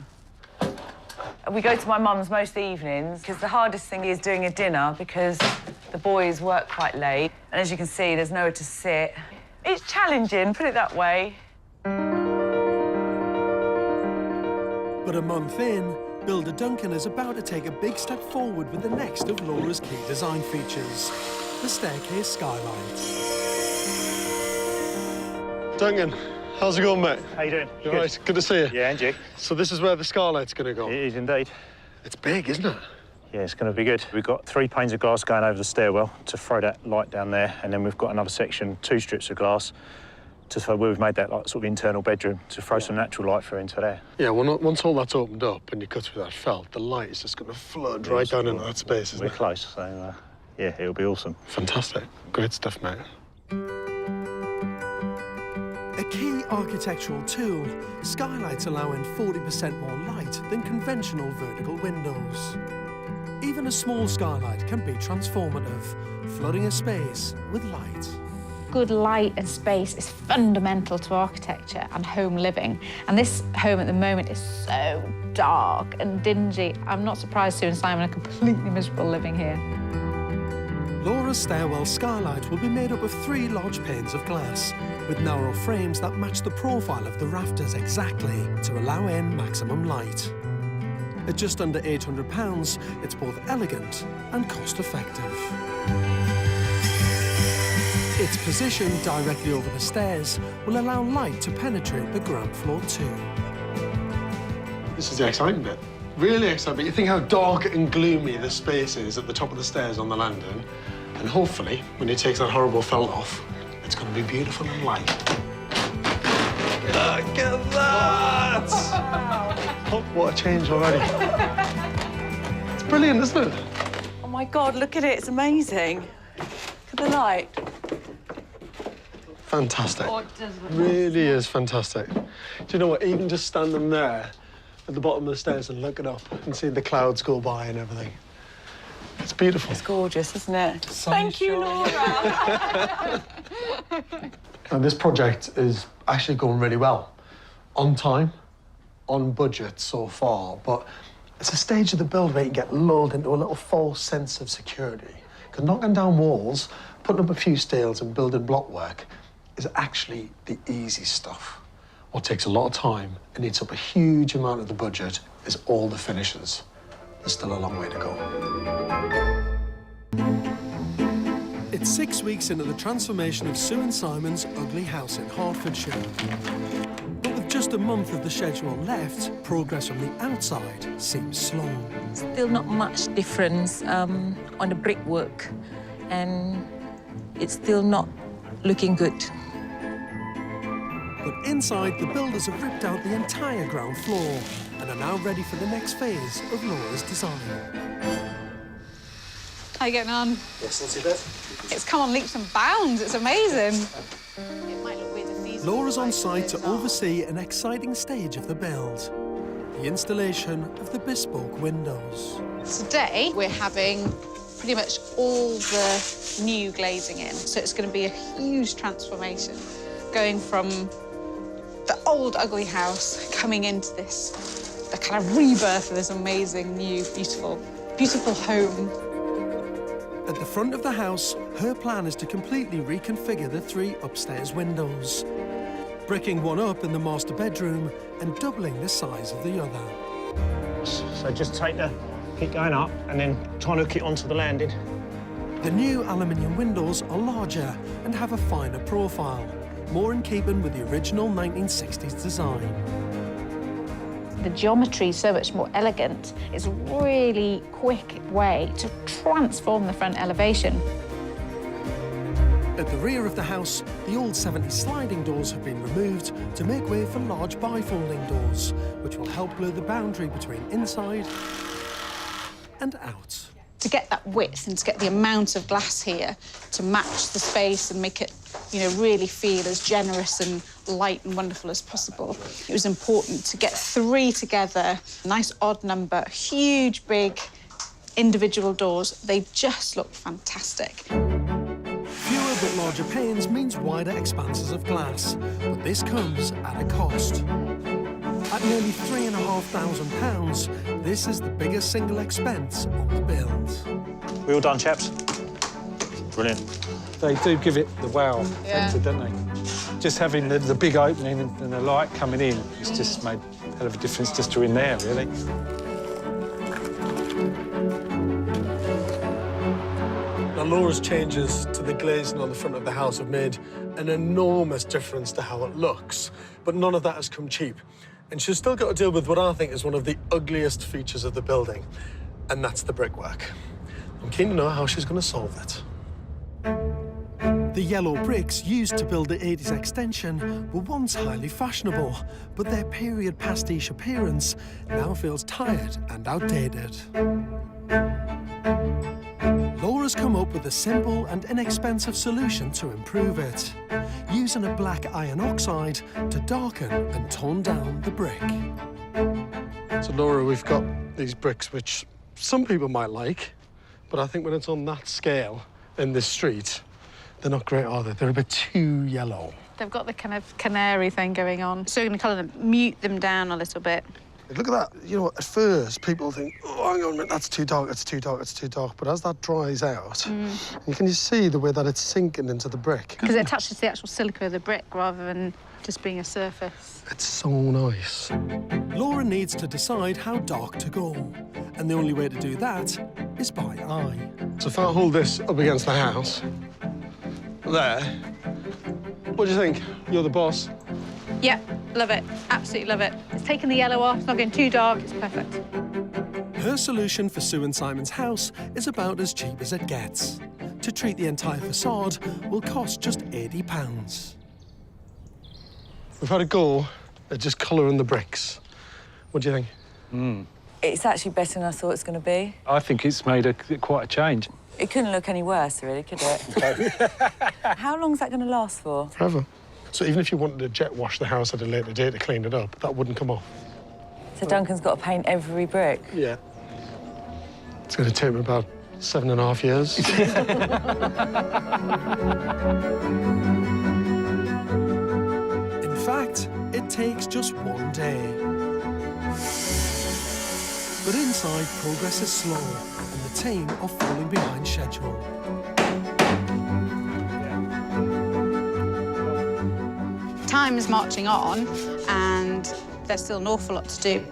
[SPEAKER 23] We go to my mum's most evenings because the hardest thing is doing a dinner because the boys work quite late. And as you can see, there's nowhere to sit. It's challenging, put it that way.
[SPEAKER 15] But a month in, builder Duncan is about to take a big step forward with the next of Laura's key design features, the staircase skylight.
[SPEAKER 10] Duncan, how's it going, mate?
[SPEAKER 2] How you doing?
[SPEAKER 10] You all right? Good to see you.
[SPEAKER 2] Yeah, and you?
[SPEAKER 10] So this is where the skylight's going to go?
[SPEAKER 2] It is indeed.
[SPEAKER 10] It's big, isn't it?
[SPEAKER 2] Yeah, it's going to be good. We've got 3 panes of glass going over the stairwell to throw that light down there, and then we've got another section, 2 strips of glass, where we've made that like sort of internal bedroom to throw some natural light through into there.
[SPEAKER 10] Yeah, well, once all that's opened up and you cut through that felt, the light is just going to flood right down into that space, isn't it?
[SPEAKER 2] We're close, so yeah, it'll be awesome.
[SPEAKER 10] Fantastic. Great stuff, mate.
[SPEAKER 15] A key architectural tool, skylights allow in 40% more light than conventional vertical windows. Even a small skylight can be transformative, flooding a space with light.
[SPEAKER 25] Good light and space is fundamental to architecture and home living. And this home at the moment is so dark and dingy. I'm not surprised Sue and Simon are completely miserable living here.
[SPEAKER 15] Laura's stairwell skylight will be made up of 3 large panes of glass, with narrow frames that match the profile of the rafters exactly to allow in maximum light. At just under £800, it's both elegant and cost-effective. Its position directly over the stairs will allow light to penetrate the ground floor too.
[SPEAKER 10] This is the exciting bit. Really exciting. You think how dark and gloomy this space is at the top of the stairs on the landing, and hopefully, when he takes that horrible felt off, it's going to be beautiful and light. Look at that! Oh, what a change already. It's brilliant, isn't it?
[SPEAKER 23] Oh my God, look at it, it's amazing. Look at the light.
[SPEAKER 10] Fantastic. Really is fantastic. Do you know what? Even just standing there at the bottom of the stairs and looking up and seeing the clouds go by and everything. It's beautiful.
[SPEAKER 23] It's gorgeous, isn't it? Thank you, Laura.
[SPEAKER 10] And this project is actually going really well. On time, on budget so far, but it's a stage of the build where you get lulled into a little false sense of security. Because knocking down walls, putting up a few stairs and building block work is actually the easy stuff. What takes a lot of time and eats up a huge amount of the budget is all the finishes. There's still a long way to go.
[SPEAKER 15] It's 6 weeks into the transformation of Sue and Simon's ugly house in Hertfordshire. But with just a month of the schedule left, progress from the outside seems slow.
[SPEAKER 8] Still not much difference on the brickwork, and it's still not looking good.
[SPEAKER 15] But inside, the builders have ripped out the entire ground floor and are now ready for the next phase of Laura's design.
[SPEAKER 25] How you getting on?
[SPEAKER 10] Yes, not too bad.
[SPEAKER 25] It's come on leaps and bounds. It's amazing.
[SPEAKER 15] Laura's on site to oversee an exciting stage of the build, the installation of the bespoke windows.
[SPEAKER 25] Today, we're having pretty much all the new glazing in. So it's going to be a huge transformation, going from the old ugly house coming into this, the kind of rebirth of this amazing, new, beautiful home.
[SPEAKER 15] At the front of the house, her plan is to completely reconfigure the 3 upstairs windows, bricking one up in the master bedroom and doubling the size of the other.
[SPEAKER 2] So just keep going up and then try and hook it onto the landing.
[SPEAKER 15] The new aluminium windows are larger and have a finer profile, more in keeping with the original 1960s design.
[SPEAKER 25] The geometry is so much more elegant. It's a really quick way to transform the front elevation.
[SPEAKER 15] At the rear of the house, the old 70s sliding doors have been removed to make way for large bifolding doors, which will help blur the boundary between inside and out.
[SPEAKER 1] To get that width and to get the amount of glass here to match the space and make it, you know, really feel as generous and light and wonderful as possible, it was important to get 3 together, a nice odd number, huge, big, individual doors. They just look fantastic.
[SPEAKER 15] Fewer but larger panes means wider expanses of glass, but this comes at a cost. At nearly £3,500, this is the biggest single expense on the build.
[SPEAKER 2] We all done, chaps? Brilliant.
[SPEAKER 24] They do give it the wow factor, don't they? Just having the big opening and the light coming in, it's just made a hell of a difference just to in there, really.
[SPEAKER 4] Now, Laura's changes to the glazing on the front of the house have made an enormous difference to how it looks, but none of that has come cheap. And she's still got to deal with what I think is one of the ugliest features of the building, and that's the brickwork. I'm keen to know how she's going to solve it.
[SPEAKER 15] The yellow bricks used to build the 80s extension were once highly fashionable, but their period pastiche appearance now feels tired and outdated. Laura's come up with a simple and inexpensive solution to improve it, using a black iron oxide to darken and tone down the brick.
[SPEAKER 4] So, Laura, we've got these bricks, which some people might like, but I think when it's on that scale in this street, they're not great, are they? They're a bit too yellow.
[SPEAKER 1] They've got the kind of canary thing going on. So we're going to colour them, mute them down a little bit.
[SPEAKER 4] Look at that. You know, at first, people think, oh, hang on a minute, that's too dark, it's too dark, it's too dark. But as that dries out, you can just see the way that it's sinking into the brick.
[SPEAKER 1] Because it attaches to the actual silica of the brick rather than just being a surface.
[SPEAKER 4] It's so nice.
[SPEAKER 15] Laura needs to decide how dark to go, and the only way to do that is by eye.
[SPEAKER 4] So if I hold this up against the house, there, what do you think? You're the boss.
[SPEAKER 1] Yeah, love it. Absolutely love it. It's taking the yellow off, it's not getting too dark, it's perfect.
[SPEAKER 15] Her solution for Sue and Simon's house is about as cheap as it gets. To treat the entire facade will cost just £80.
[SPEAKER 4] We've had a go at just colouring the bricks. What do you think?
[SPEAKER 23] It's actually better than I thought it was going to be.
[SPEAKER 24] I think it's made quite a change.
[SPEAKER 23] It couldn't look any worse, really, could it? How long is that going to last for?
[SPEAKER 4] Forever. So even if you wanted to jet wash the house at a later date to clean it up, that wouldn't come off.
[SPEAKER 23] So Duncan's got to paint every brick?
[SPEAKER 4] Yeah. It's going to take me about 7.5 years.
[SPEAKER 15] In fact, it takes just 1 day. But inside, progress is slow, and the team are falling behind schedule.
[SPEAKER 1] Time is marching on, and there's still an awful lot to do.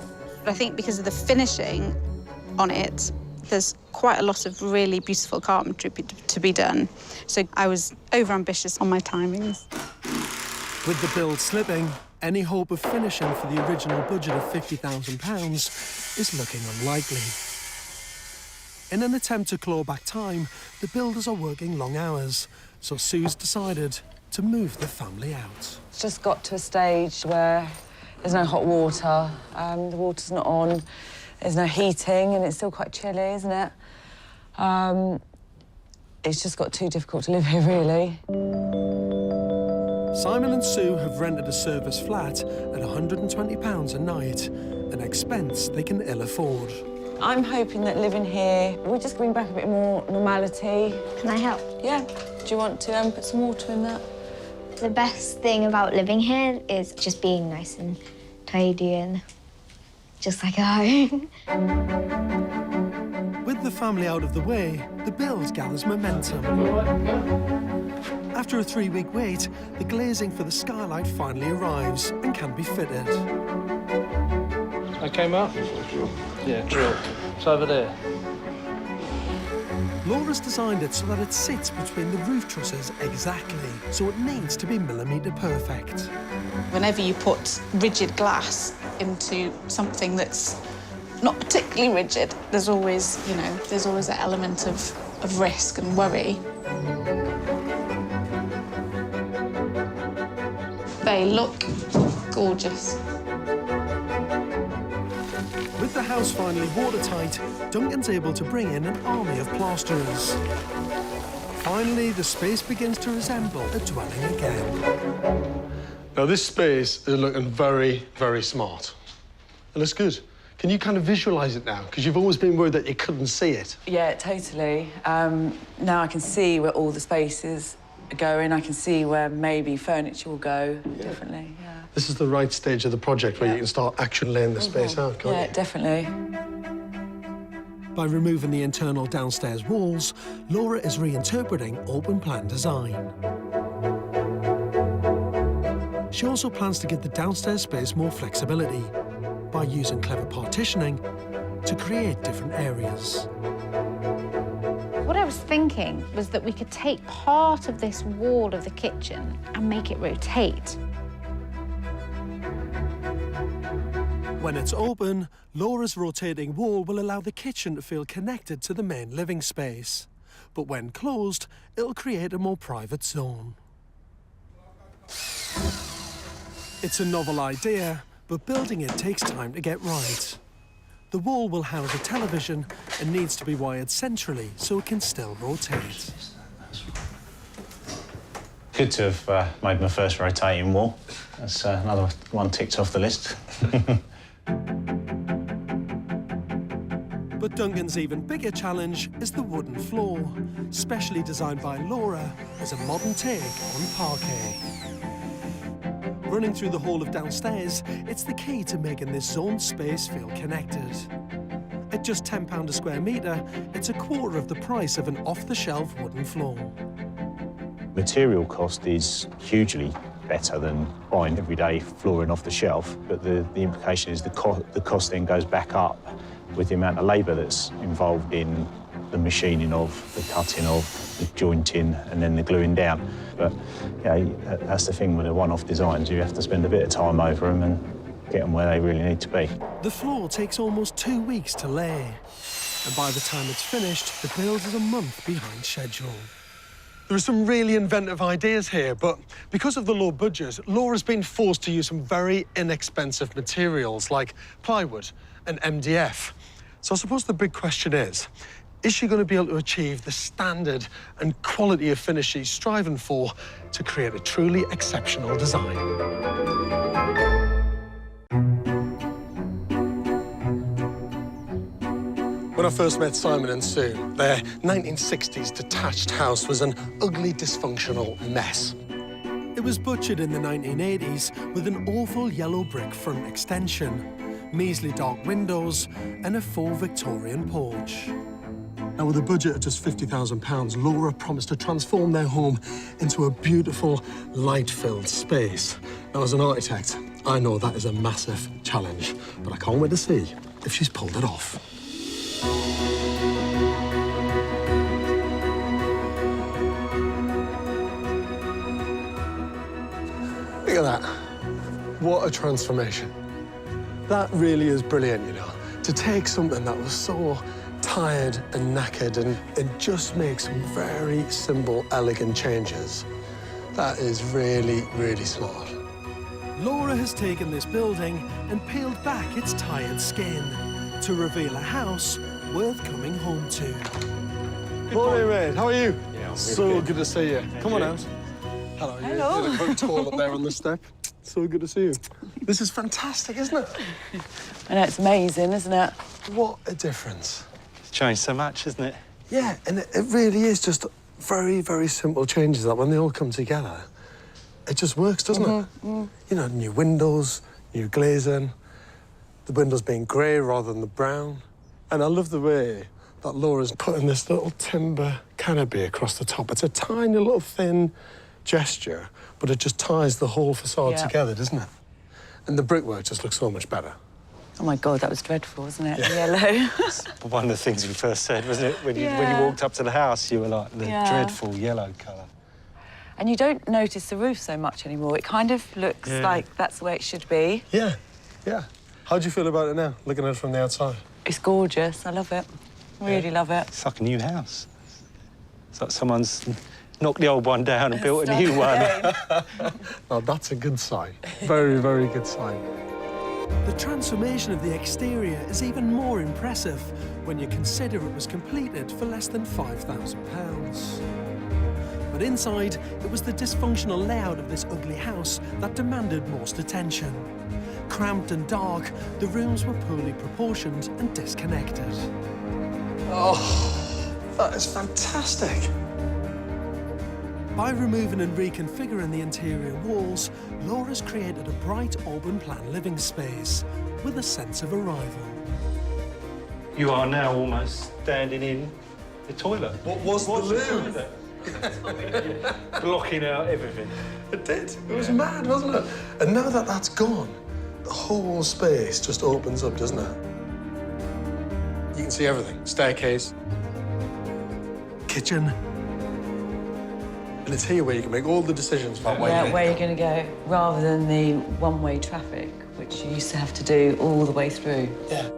[SPEAKER 1] But I think because of the finishing on it, there's quite a lot of really beautiful carpentry to be done. So I was over-ambitious on my timings.
[SPEAKER 15] With the build slipping, any hope of finishing for the original budget of £50,000 is looking unlikely. In an attempt to claw back time, the builders are working long hours, so Sue's decided to move the family out.
[SPEAKER 23] It's just got to a stage where there's no hot water, the water's not on, there's no heating, and it's still quite chilly, isn't it? It's just got too difficult to live here, really.
[SPEAKER 15] Simon and Sue have rented a service flat at £120 a night, an expense they can ill afford.
[SPEAKER 23] I'm hoping that living here will just bring back a bit more normality.
[SPEAKER 19] Can I help?
[SPEAKER 23] Yeah. Do you want to put some water in that?
[SPEAKER 19] The best thing about living here is just being nice and tidy and just like a home.
[SPEAKER 15] With the family out of the way, the build gathers momentum. After a 3-week wait, the glazing for the skylight finally arrives and can be fitted.
[SPEAKER 24] Okay, Mark? Yeah, drill. It's over there.
[SPEAKER 15] Laura's designed it so that it sits between the roof trusses exactly, so it needs to be millimetre perfect.
[SPEAKER 1] Whenever you put rigid glass
[SPEAKER 25] into something that's not particularly rigid. There's always, you know, there's always that element of risk and worry. They look gorgeous.
[SPEAKER 15] With the house finally watertight, Duncan's able to bring in an army of plasterers. Finally, the space begins to resemble a dwelling again.
[SPEAKER 10] Now, this space is looking very, very smart. It looks good. Can you kind of visualise it now? Because you've always been worried that you couldn't see it.
[SPEAKER 23] Yeah, totally. Now I can see where all the spaces are going. I can see where maybe furniture will go differently, yeah.
[SPEAKER 10] This is the right stage of the project where you can start actually laying the space out, can't you?
[SPEAKER 23] Yeah, definitely.
[SPEAKER 15] By removing the internal downstairs walls, Laura is reinterpreting open plan design. She also plans to give the downstairs space more flexibility by using clever partitioning to create different areas.
[SPEAKER 25] What I was thinking was that we could take part of this wall of the kitchen and make it rotate.
[SPEAKER 15] When it's open, Laura's rotating wall will allow the kitchen to feel connected to the main living space. But when closed, it'll create a more private zone. It's a novel idea, but building it takes time to get right. The wall will house a television and needs to be wired centrally so it can still rotate.
[SPEAKER 2] Good to have made my first rotating wall. That's another one ticked off the list.
[SPEAKER 15] But Duncan's even bigger challenge is the wooden floor, specially designed by Laura as a modern take on parquet. Running through the hall of downstairs, it's the key to making this zoned space feel connected. At just £10 a square metre, it's a quarter of the price of an off-the-shelf wooden floor.
[SPEAKER 2] Material cost is hugely better than buying everyday flooring off the shelf, but the implication is the cost then goes back up with the amount of labour that's involved in the machining of, the cutting of, the jointing and then the gluing down. But that's the thing with the one-off designs, you have to spend a bit of time over them and get them where they really need to be.
[SPEAKER 15] The floor takes almost 2 weeks to lay, and by the time it's finished, the build is a month behind schedule.
[SPEAKER 10] There are some really inventive ideas here, but because of the low budget, Laura's been forced to use some very inexpensive materials like plywood and MDF. So I suppose the big question is she going to be able to achieve the standard and quality of finish she's striving for to create a truly exceptional design? When I first met Simon and Sue, their 1960s detached house was an ugly, dysfunctional mess.
[SPEAKER 15] It was butchered in the 1980s with an awful yellow brick front extension, measly dark windows, and a full Victorian porch.
[SPEAKER 10] Now, with a budget of just £50,000, Laura promised to transform their home into a beautiful, light-filled space. Now, as an architect, I know that is a massive challenge, but I can't wait to see if she's pulled it off. Look at that. What a transformation. That really is brilliant, you know, to take something that was so tired and knackered and just make some very simple, elegant changes. That is really, really smart.
[SPEAKER 15] Laura has taken this building and peeled back its tired skin to reveal a house worth coming home to.
[SPEAKER 10] Morning, mate. How are you?
[SPEAKER 16] Yeah, I'm
[SPEAKER 10] so
[SPEAKER 16] really
[SPEAKER 10] good to see you. Come on out. Hello.
[SPEAKER 23] Hello.
[SPEAKER 10] You did a quick tour up there on the step. So good to see you. This is fantastic, isn't it?
[SPEAKER 23] I know, it's amazing, isn't it?
[SPEAKER 10] What a difference.
[SPEAKER 24] It's changed so much, isn't it?
[SPEAKER 10] Yeah, and it really is just very, very simple changes that when they all come together, it just works, doesn't it? You know, new windows, new glazing, the windows being grey rather than the brown. And I love the way that Laura's putting this little timber canopy across the top. It's a tiny little thin gesture, but it just ties the whole facade together, doesn't it? And the brickwork just looks so much better.
[SPEAKER 23] Oh my God, that was dreadful, wasn't it? Yeah. Yellow.
[SPEAKER 24] One of the things we first said, wasn't it? When you walked up to the house, you were like, the dreadful yellow colour.
[SPEAKER 23] And you don't notice the roof so much anymore. It kind of looks like that's the way it should be.
[SPEAKER 10] Yeah, yeah. How do you feel about it now, looking at it from the outside?
[SPEAKER 23] It's gorgeous. I love it. Really love it.
[SPEAKER 24] It's like a new house. It's like someone's knocked the old one down and built a new one.
[SPEAKER 10] Oh, that's a good sign. Very, very good sign.
[SPEAKER 15] The transformation of the exterior is even more impressive when you consider it was completed for less than £5,000. But inside, it was the dysfunctional layout of this ugly house that demanded most attention. Cramped and dark, the rooms were poorly proportioned and disconnected.
[SPEAKER 10] Oh, that is fantastic.
[SPEAKER 15] By removing and reconfiguring the interior walls, Laura's created a bright urban plan living space with a sense of arrival.
[SPEAKER 24] You are now almost standing in the toilet.
[SPEAKER 10] What was the loo?
[SPEAKER 24] Blocking out everything.
[SPEAKER 10] It did. It was mad, wasn't it? And now that that's gone, the whole space just opens up, doesn't it? You can see everything. Staircase,
[SPEAKER 15] kitchen.
[SPEAKER 10] And it's here where you can make all the decisions about where
[SPEAKER 23] Yeah, where you're going to go, rather than the one-way traffic, which you used to have to do all the way through.
[SPEAKER 10] Yeah.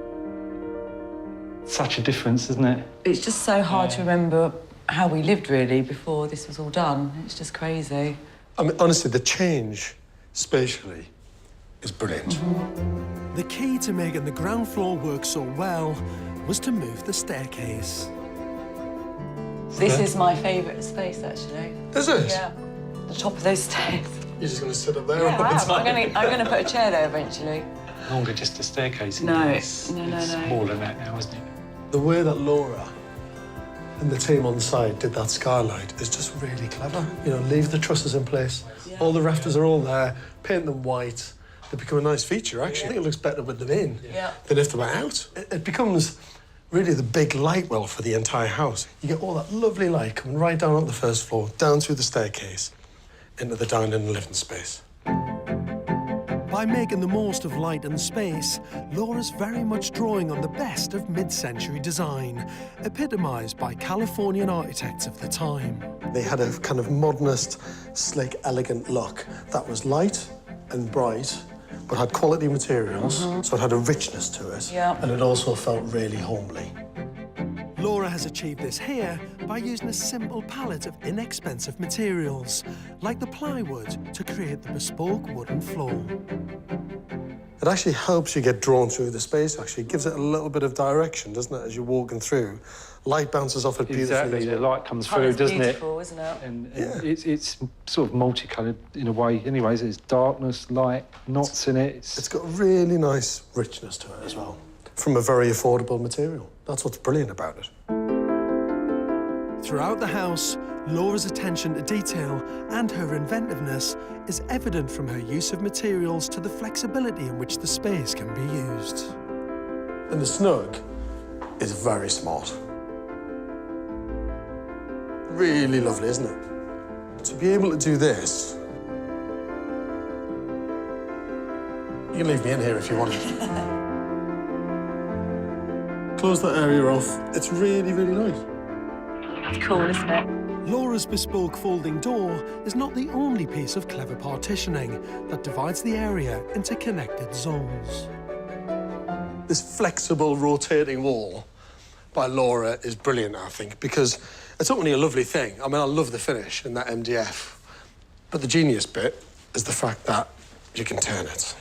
[SPEAKER 24] Such a difference, isn't it?
[SPEAKER 23] It's just so hard to remember how we lived, really, before this was all done. It's just crazy.
[SPEAKER 10] I mean, honestly, the change, spatially, is brilliant.
[SPEAKER 15] The key to making the ground floor work so well was to move the staircase.
[SPEAKER 23] This is my favourite space, actually.
[SPEAKER 10] Is it?
[SPEAKER 23] Yeah. The top of those stairs.
[SPEAKER 10] You're just going to sit up there
[SPEAKER 23] Yeah,
[SPEAKER 10] all
[SPEAKER 23] I
[SPEAKER 10] the
[SPEAKER 23] am.
[SPEAKER 10] time?
[SPEAKER 23] I'm going to put a chair there eventually.
[SPEAKER 24] Longer just a staircase.
[SPEAKER 23] No,
[SPEAKER 24] it's
[SPEAKER 23] no.
[SPEAKER 24] smaller than that now, isn't it?
[SPEAKER 10] The way that Laura and the team on site did that skylight is just really clever. You know, leave the trusses in place. Yeah. All the rafters are all there, paint them white. They become a nice feature, actually. I think it looks better with them in than if they were out. It becomes really the big light well for the entire house. You get all that lovely light coming right down on the first floor, down through the staircase, into the dining and living space.
[SPEAKER 15] By making the most of light and space, Laura's very much drawing on the best of mid-century design, epitomised by Californian architects of the time.
[SPEAKER 10] They had a kind of modernist, slick, elegant look that was light and bright, but had quality materials, so it had a richness to it, and it also felt really homely.
[SPEAKER 15] Laura has achieved this here by using a simple palette of inexpensive materials, like the plywood, to create the bespoke wooden floor.
[SPEAKER 10] It actually helps you get drawn through the space, actually. It gives it a little bit of direction, doesn't it, as you're walking through. Light bounces off it beautifully.
[SPEAKER 24] Exactly, the light comes through, doesn't it?
[SPEAKER 23] It's beautiful, isn't it?
[SPEAKER 24] And it's sort of multicoloured in a way. Anyways, there's darkness, light, knots in it.
[SPEAKER 10] It's got really nice richness to it as well, from a very affordable material. That's what's brilliant about it.
[SPEAKER 15] Throughout the house, Laura's attention to detail and her inventiveness is evident from her use of materials to the flexibility in which the space can be used.
[SPEAKER 10] And the snug is very smart. Really lovely, isn't it? To be able to do this, you can leave me in here if you want. Close that area off. It's really, really nice.
[SPEAKER 23] It's cool, isn't it?
[SPEAKER 15] Laura's bespoke folding door is not the only piece of clever partitioning that divides the area into connected zones.
[SPEAKER 10] This flexible, rotating wall by Laura is brilliant, I think, because it's not only a lovely thing. I mean, I love the finish in that MDF, but the genius bit is the fact that you can turn it.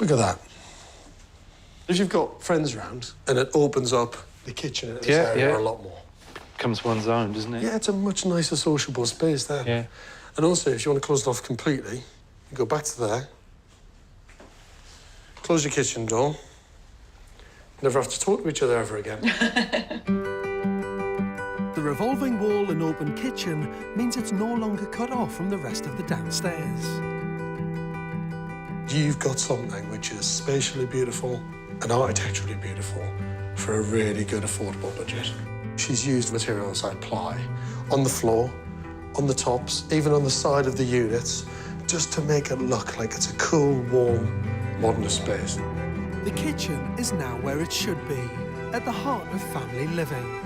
[SPEAKER 10] Look at that. If you've got friends around and it opens up the kitchen in this area a lot more.
[SPEAKER 24] Becomes one's own, doesn't it?
[SPEAKER 10] Yeah, it's a much nicer, sociable space there.
[SPEAKER 24] Yeah.
[SPEAKER 10] And also, if you want to close it off completely, you go back to there, close your kitchen door, never have to talk to each other ever again.
[SPEAKER 15] The revolving wall and open kitchen means it's no longer cut off from the rest of the downstairs.
[SPEAKER 10] You've got something which is spatially beautiful and architecturally beautiful for a really good, affordable budget. She's used materials like ply on the floor, on the tops, even on the side of the units, just to make it look like it's a cool, warm, modernist space.
[SPEAKER 15] The kitchen is now where it should be, at the heart of family living.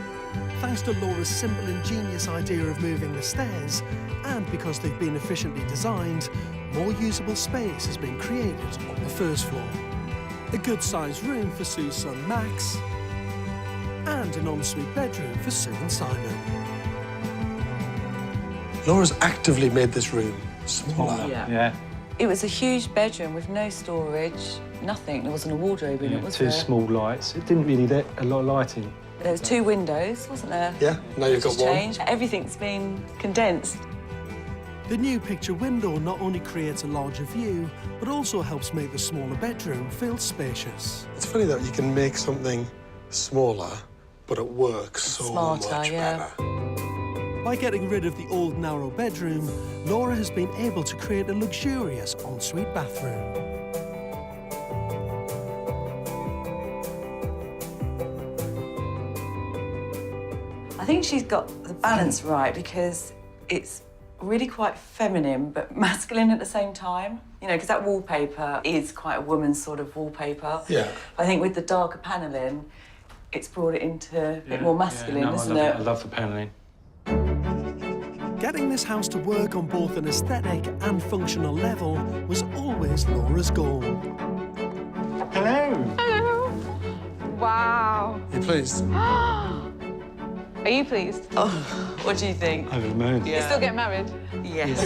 [SPEAKER 15] thanks to Laura's simple ingenious idea of moving the stairs, and because they've been efficiently designed, more usable space has been created on the first floor. A good-sized room for Sue's son Max, and an ensuite bedroom for Sue and Simon.
[SPEAKER 4] Laura's actively made this room smaller.
[SPEAKER 23] Yeah. It was a huge bedroom with no storage, nothing. There wasn't a wardrobe in it, was
[SPEAKER 24] Two
[SPEAKER 23] there?
[SPEAKER 24] small lights. It didn't really let a lot of lighting.
[SPEAKER 23] There was 2 windows, wasn't there?
[SPEAKER 4] Yeah, now you've got one.
[SPEAKER 23] Changed. Everything's been condensed.
[SPEAKER 15] The new picture window not only creates a larger view, but also helps make the smaller bedroom feel spacious.
[SPEAKER 4] It's funny that you can make something smaller, but it works so
[SPEAKER 23] Smarter,
[SPEAKER 4] much
[SPEAKER 23] yeah.
[SPEAKER 4] better.
[SPEAKER 15] By getting rid of the old narrow bedroom, Laura has been able to create a luxurious ensuite bathroom.
[SPEAKER 23] I think she's got the balance right because it's really quite feminine but masculine at the same time. You know, because that wallpaper is quite a woman's sort of wallpaper.
[SPEAKER 4] Yeah.
[SPEAKER 23] I think with the darker panelling, it's brought it into a bit more masculine, isn't it?
[SPEAKER 24] I love the panelling.
[SPEAKER 15] Getting this house to work on both an aesthetic and functional level was always Laura's goal.
[SPEAKER 24] Hello.
[SPEAKER 25] Hello. Wow.
[SPEAKER 4] You pleased?
[SPEAKER 25] Are you pleased?
[SPEAKER 23] Oh, what do you think?
[SPEAKER 24] Over the moon.
[SPEAKER 25] You still get married?
[SPEAKER 23] Yes.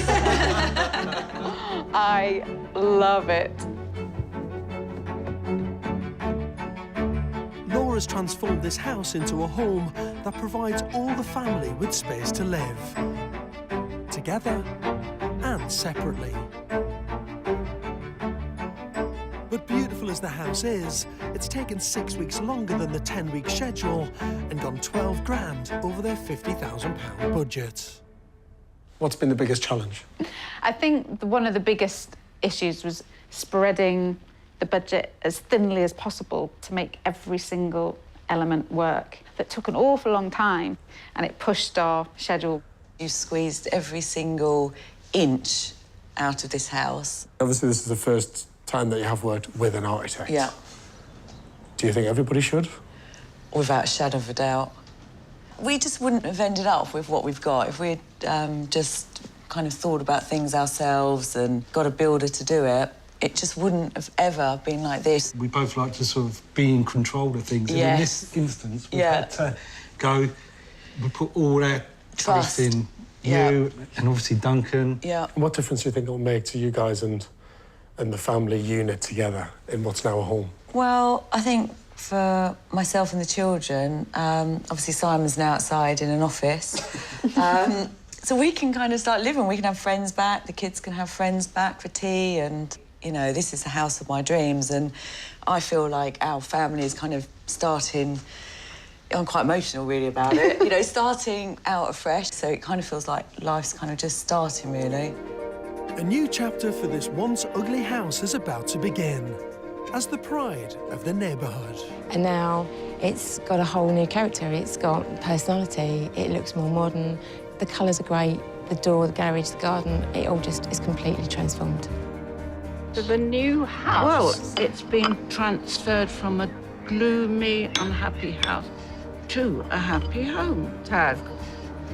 [SPEAKER 25] I love it.
[SPEAKER 15] Laura's transformed this house into a home that provides all the family with space to live, together and separately. But beautiful as the house is, it's taken 6 weeks longer than the 10-week schedule and gone 12 grand over their £50,000 budget.
[SPEAKER 4] What's been the biggest challenge?
[SPEAKER 25] I think one of the biggest issues was spreading the budget as thinly as possible to make every single element work. That took an awful long time and it pushed our schedule.
[SPEAKER 23] You squeezed every single inch out of this house.
[SPEAKER 4] Obviously, this is the first time that you have worked with an architect.
[SPEAKER 23] Yeah.
[SPEAKER 4] Do you think everybody should?
[SPEAKER 23] Without a shadow of a doubt. We just wouldn't have ended up with what we've got if we'd just kind of thought about things ourselves and got a builder to do it. It just wouldn't have ever been like this.
[SPEAKER 24] We both like to sort of be in control of things. And in this instance, we've had to go, we put all our trust in you and obviously Duncan.
[SPEAKER 23] Yeah.
[SPEAKER 4] What difference do you think it'll make to you guys and the family unit together in what's now a home?
[SPEAKER 23] Well, I think for myself and the children, obviously Simon's now outside in an office. So we can kind of start living. We can have friends back, the kids can have friends back for tea, and, you know, this is the house of my dreams, and I feel like our family is kind of starting... I'm quite emotional, really, about it. You know, starting out afresh, so it kind of feels like life's kind of just starting, really.
[SPEAKER 15] A new chapter for this once ugly house is about to begin, as the pride of the neighbourhood.
[SPEAKER 11] And now it's got a whole new character. It's got personality. It looks more modern. The colours are great. The door, the garage, the garden, it all just is completely transformed.
[SPEAKER 18] To the new house? Well, it's been transferred from a gloomy, unhappy house to a happy home. It has.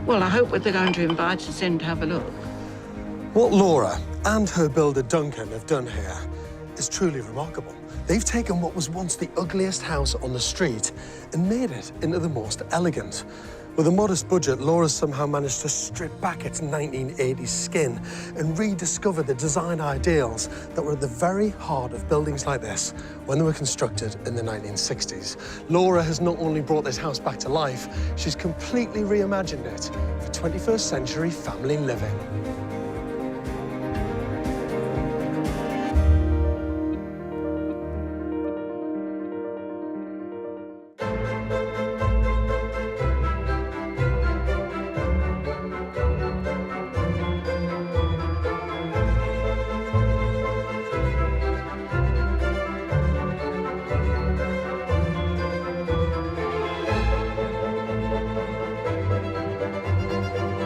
[SPEAKER 18] Well, I hope they're going to invite us in to have a look.
[SPEAKER 4] What Laura and her builder Duncan have done here is truly remarkable. They've taken what was once the ugliest house on the street and made it into the most elegant. With a modest budget, Laura's somehow managed to strip back its 1980s skin and rediscover the design ideals that were at the very heart of buildings like this when they were constructed in the 1960s. Laura has not only brought this house back to life, she's completely reimagined it for 21st century family living.